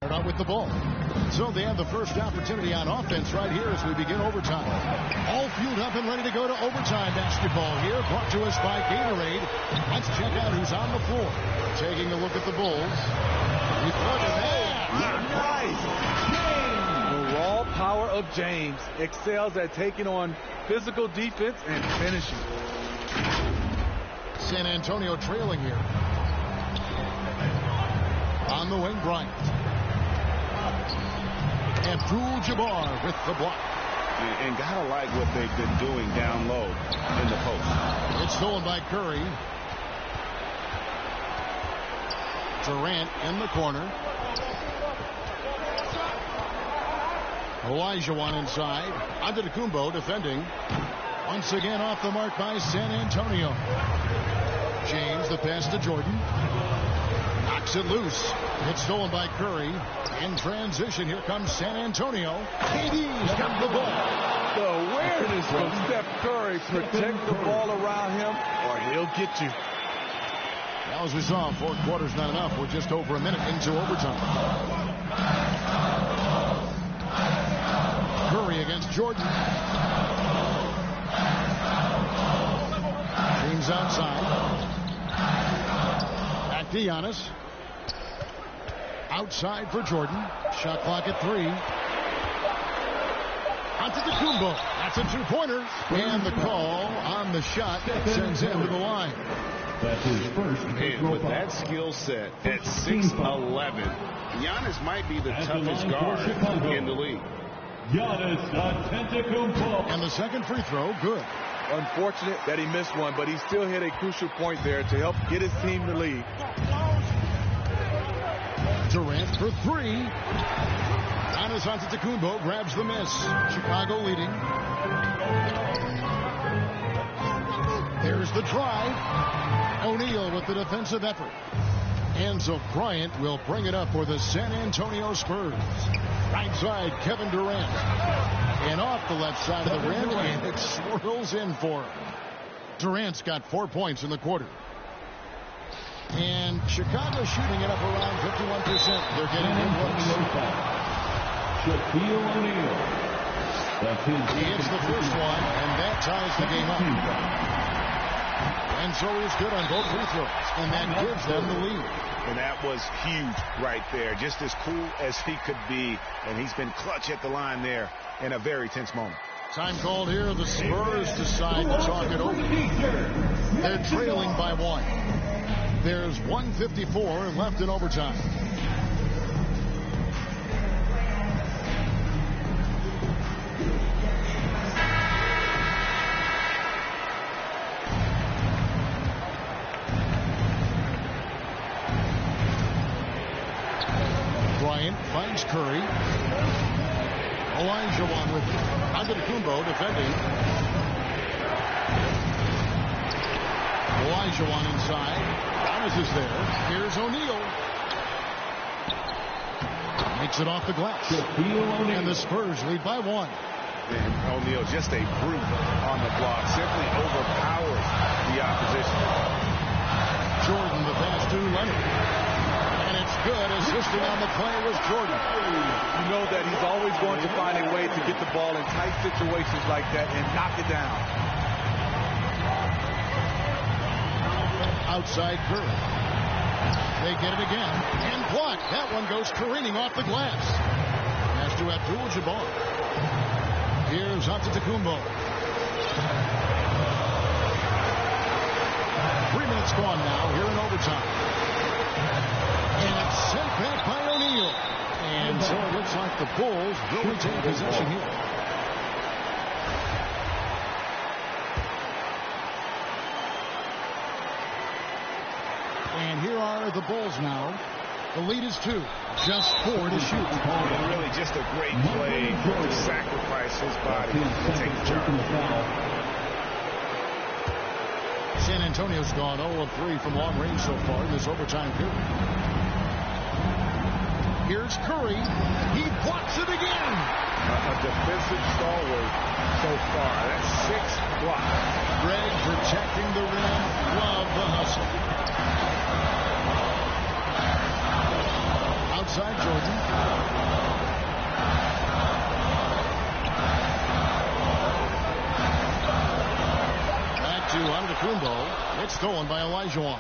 out with the ball. So they have the first opportunity on offense right here as we begin overtime. All fueled up and ready to go to overtime basketball here, brought to us by Gatorade. Let's check out who's on the floor. Taking a look at the Bulls. Look at that. Nice. The raw power of James excels at taking on physical defense and finishing. San Antonio trailing here. On the wing, Bryant. Abdul-Jabbar with the block. And gotta like what they've been doing down low in the post. It's stolen by Curry. Durant in the corner. Olajuwon inside. Antetokounmpo defending. Once again off the mark by San Antonio. James, the pass to Jordan. Knocks it loose. It's stolen by Curry. In transition, here comes San Antonio. KD's got the ball. The awareness from Steph Curry. Protect the ball around him or he'll get you. Now, as we saw, fourth quarter's not enough. We're just over a minute into overtime. Curry against Jordan. James outside. Back to Giannis. Outside for Jordan. Shot clock at 3. Antetokounmpo. That's a two-pointer. And the call on the shot sends him to the line. That's his first. And with that skill set at 6'11", Giannis might be the toughest guard in the league. Giannis Antetokounmpo. And the second free throw, good. Unfortunate that he missed one, but he still hit a crucial point there to help get his team the lead. Durant for 3. Giannis Antetokounmpo grabs the miss. Chicago leading. There's the drive. O'Neal with the defensive effort. And so Bryant will bring it up for the San Antonio Spurs. Right side, Kevin Durant. And off the left side of the rim, and it swirls in for him. Durant's got 4 points in the quarter. And Chicago shooting it up around 51%. They're getting good looks. Shaquille O'Neal. He hits the first one, and that ties the game up. And so he's good on both free throws, and that gives them the lead. And that was huge right there. Just as cool as he could be, and he's been clutch at the line there in a very tense moment. Time called here. The Spurs decide to talk it over. They're trailing by 1. There's 1:54 left in overtime. Bryant finds Curry. Olajuwon with Antetokounmpo defending. Olajuwon inside. Giannis is there. Here's O'Neal. Makes it off the glass. And the Spurs lead by 1. And O'Neal, just a brute on the block. Simply overpowers the opposition. Jordan, the pass to Leonard. And it's good. Assisting on the play was Jordan. You know that he's always going to find a way to get the ball in tight situations like that and knock it down. Outside Curry. They get it again. And blocked. That one goes careening off the glass. Pass to Abdul-Jabbar. Here's Antetokounmpo. 3 minutes gone now here in overtime. And it's sent back by O'Neal. And so it looks like the Bulls will retain possession here. And here are the Bulls now. The lead is 2. Just 4 to shoot. And really just a great play to sacrifice his body to take the charge. San Antonio's gone 0 of 3 from long range so far in this overtime period. Here's Curry. He blocks it again. A defensive stalwart so far. That's 6 blocks. Greg protecting the rim. Love the hustle. Outside Jordan. Back to Antetokounmpo. It's stolen by Olajuwon.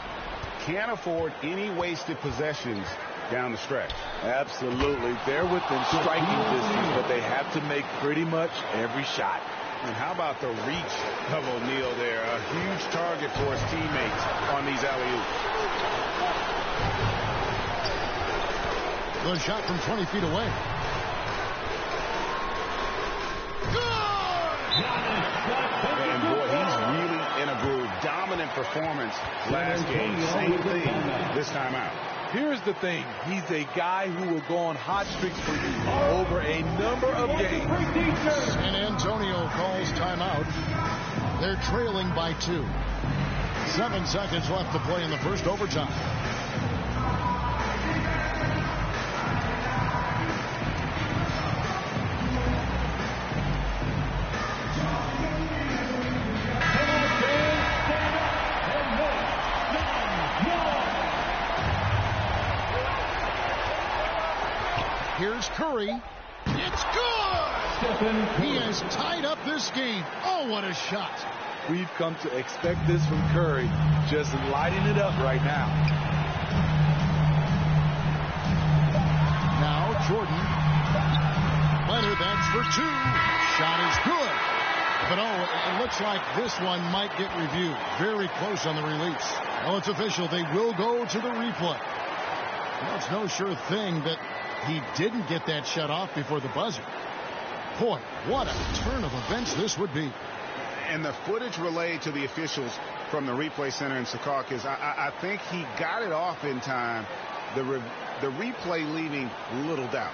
Can't afford any wasted possessions down the stretch. Absolutely. They're within striking distance, but they have to make pretty much every shot. And how about the reach of O'Neal there? A huge target for his teammates on these alley-oops. The shot from 20 feet away. And boy, he's really in a groove. Dominant performance last game. Same thing this time out. Here's the thing. He's a guy who will go on hot streaks for you over a number of games. San Antonio calls timeout. They're trailing by 2. 7 seconds left to play in the first overtime. Here's Curry. It's good! He has tied up this game. Oh, what a shot. We've come to expect this from Curry, just lighting it up right now. Now Jordan. Leonard, that's for 2. Shot is good. But it looks like this one might get reviewed. Very close on the release. Well, it's official. They will go to the replay. Well, it's no sure thing that he didn't get that shut off before the buzzer. Boy, what a turn of events this would be. And the footage relayed to the officials from the replay center in Secaucus, I think he got it off in time. The replay leaving little doubt.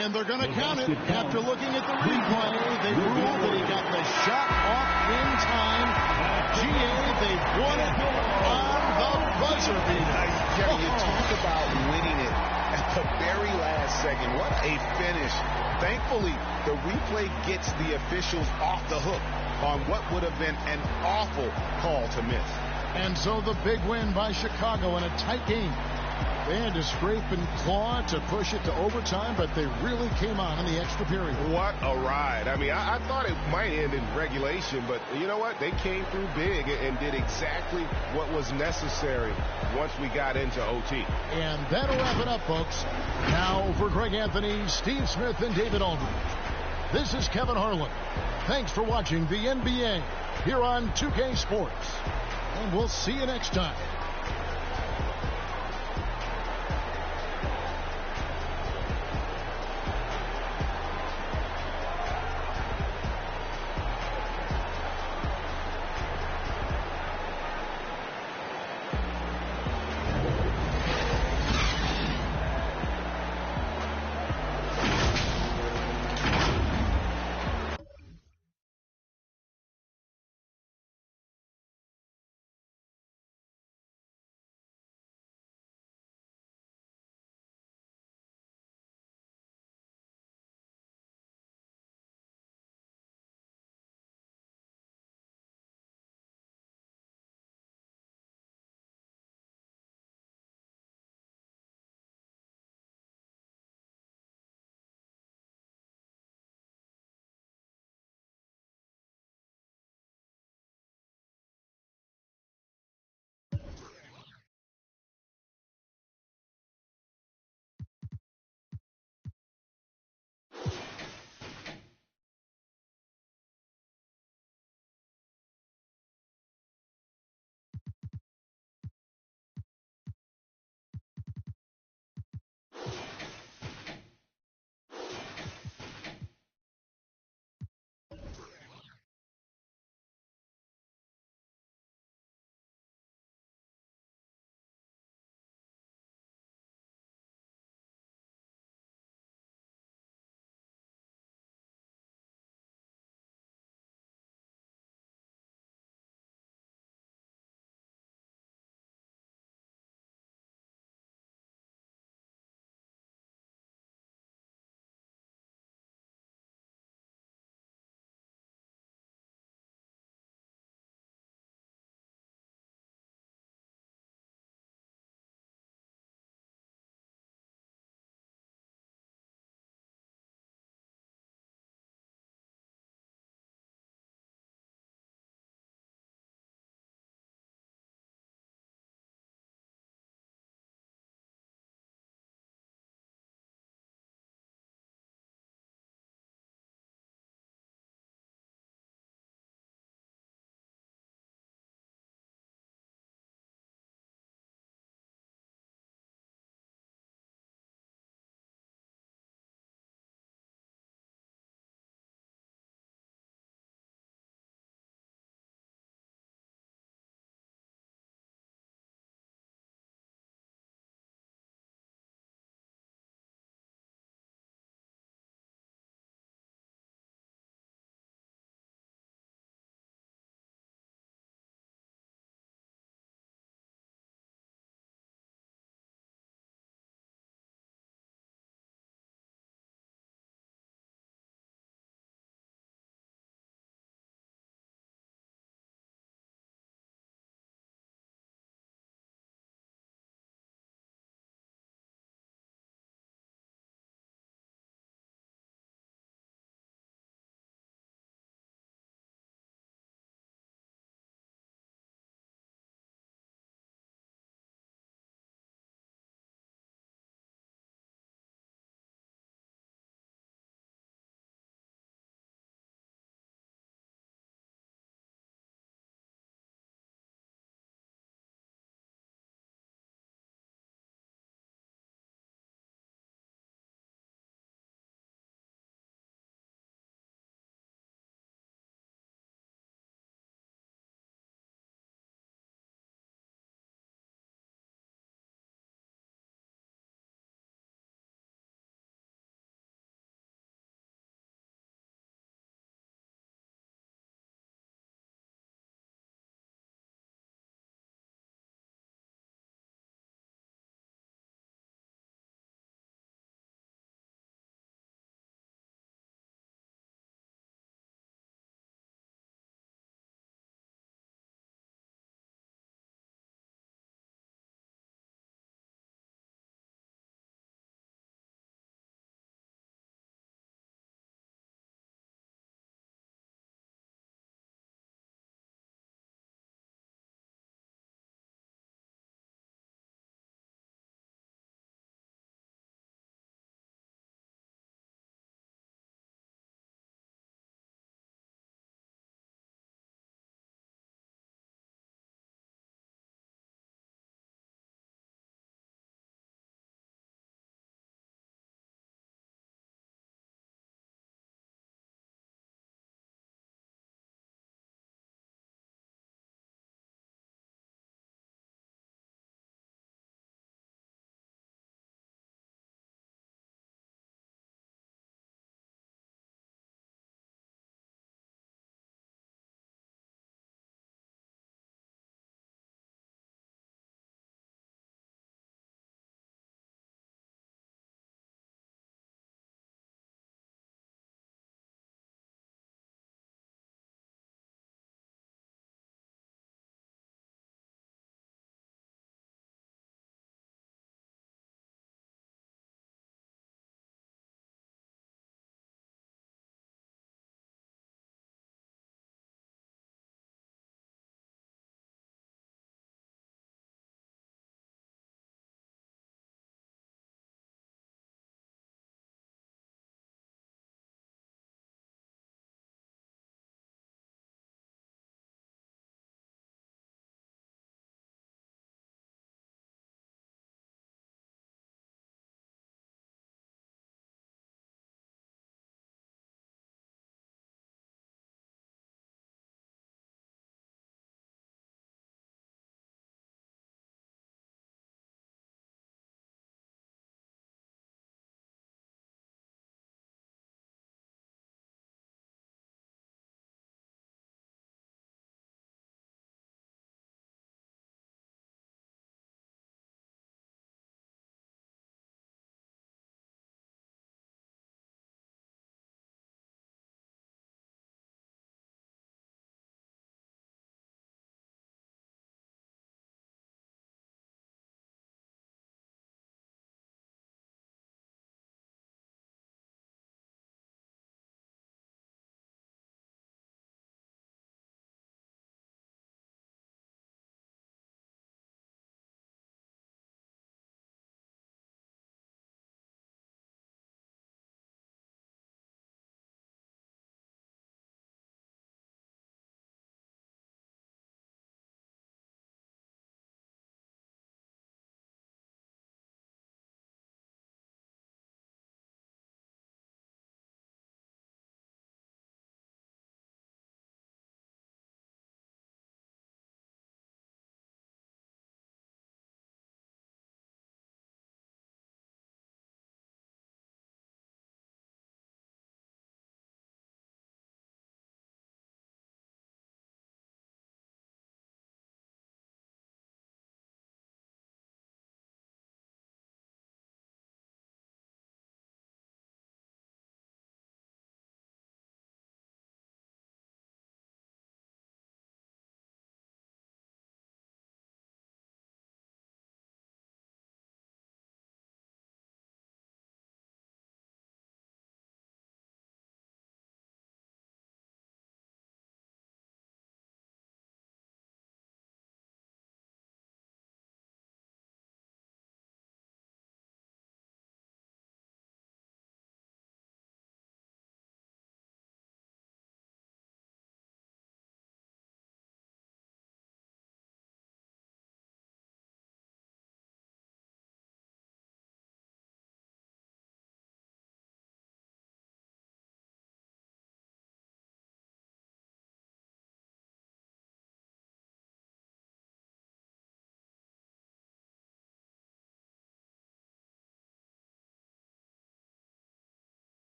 And they're going to count it. After looking at the replay, they ruled that he got the shot off in time. GA, they won it on the buzzer beater. Jerry, you talk about winning it at the very last second. What a finish. Thankfully, the replay gets the officials off the hook on what would have been an awful call to miss. And so the big win by Chicago in a tight game. They had to scrape and claw to push it to overtime, but they really came on in the extra period. What a ride. I mean, I thought it might end in regulation, but you know what? They came through big and did exactly what was necessary once we got into OT. And that'll wrap it up, folks. Now for Greg Anthony, Steve Smith, and David Aldridge, this is Kevin Harlan. Thanks for watching the NBA here on 2K Sports. And we'll see you next time.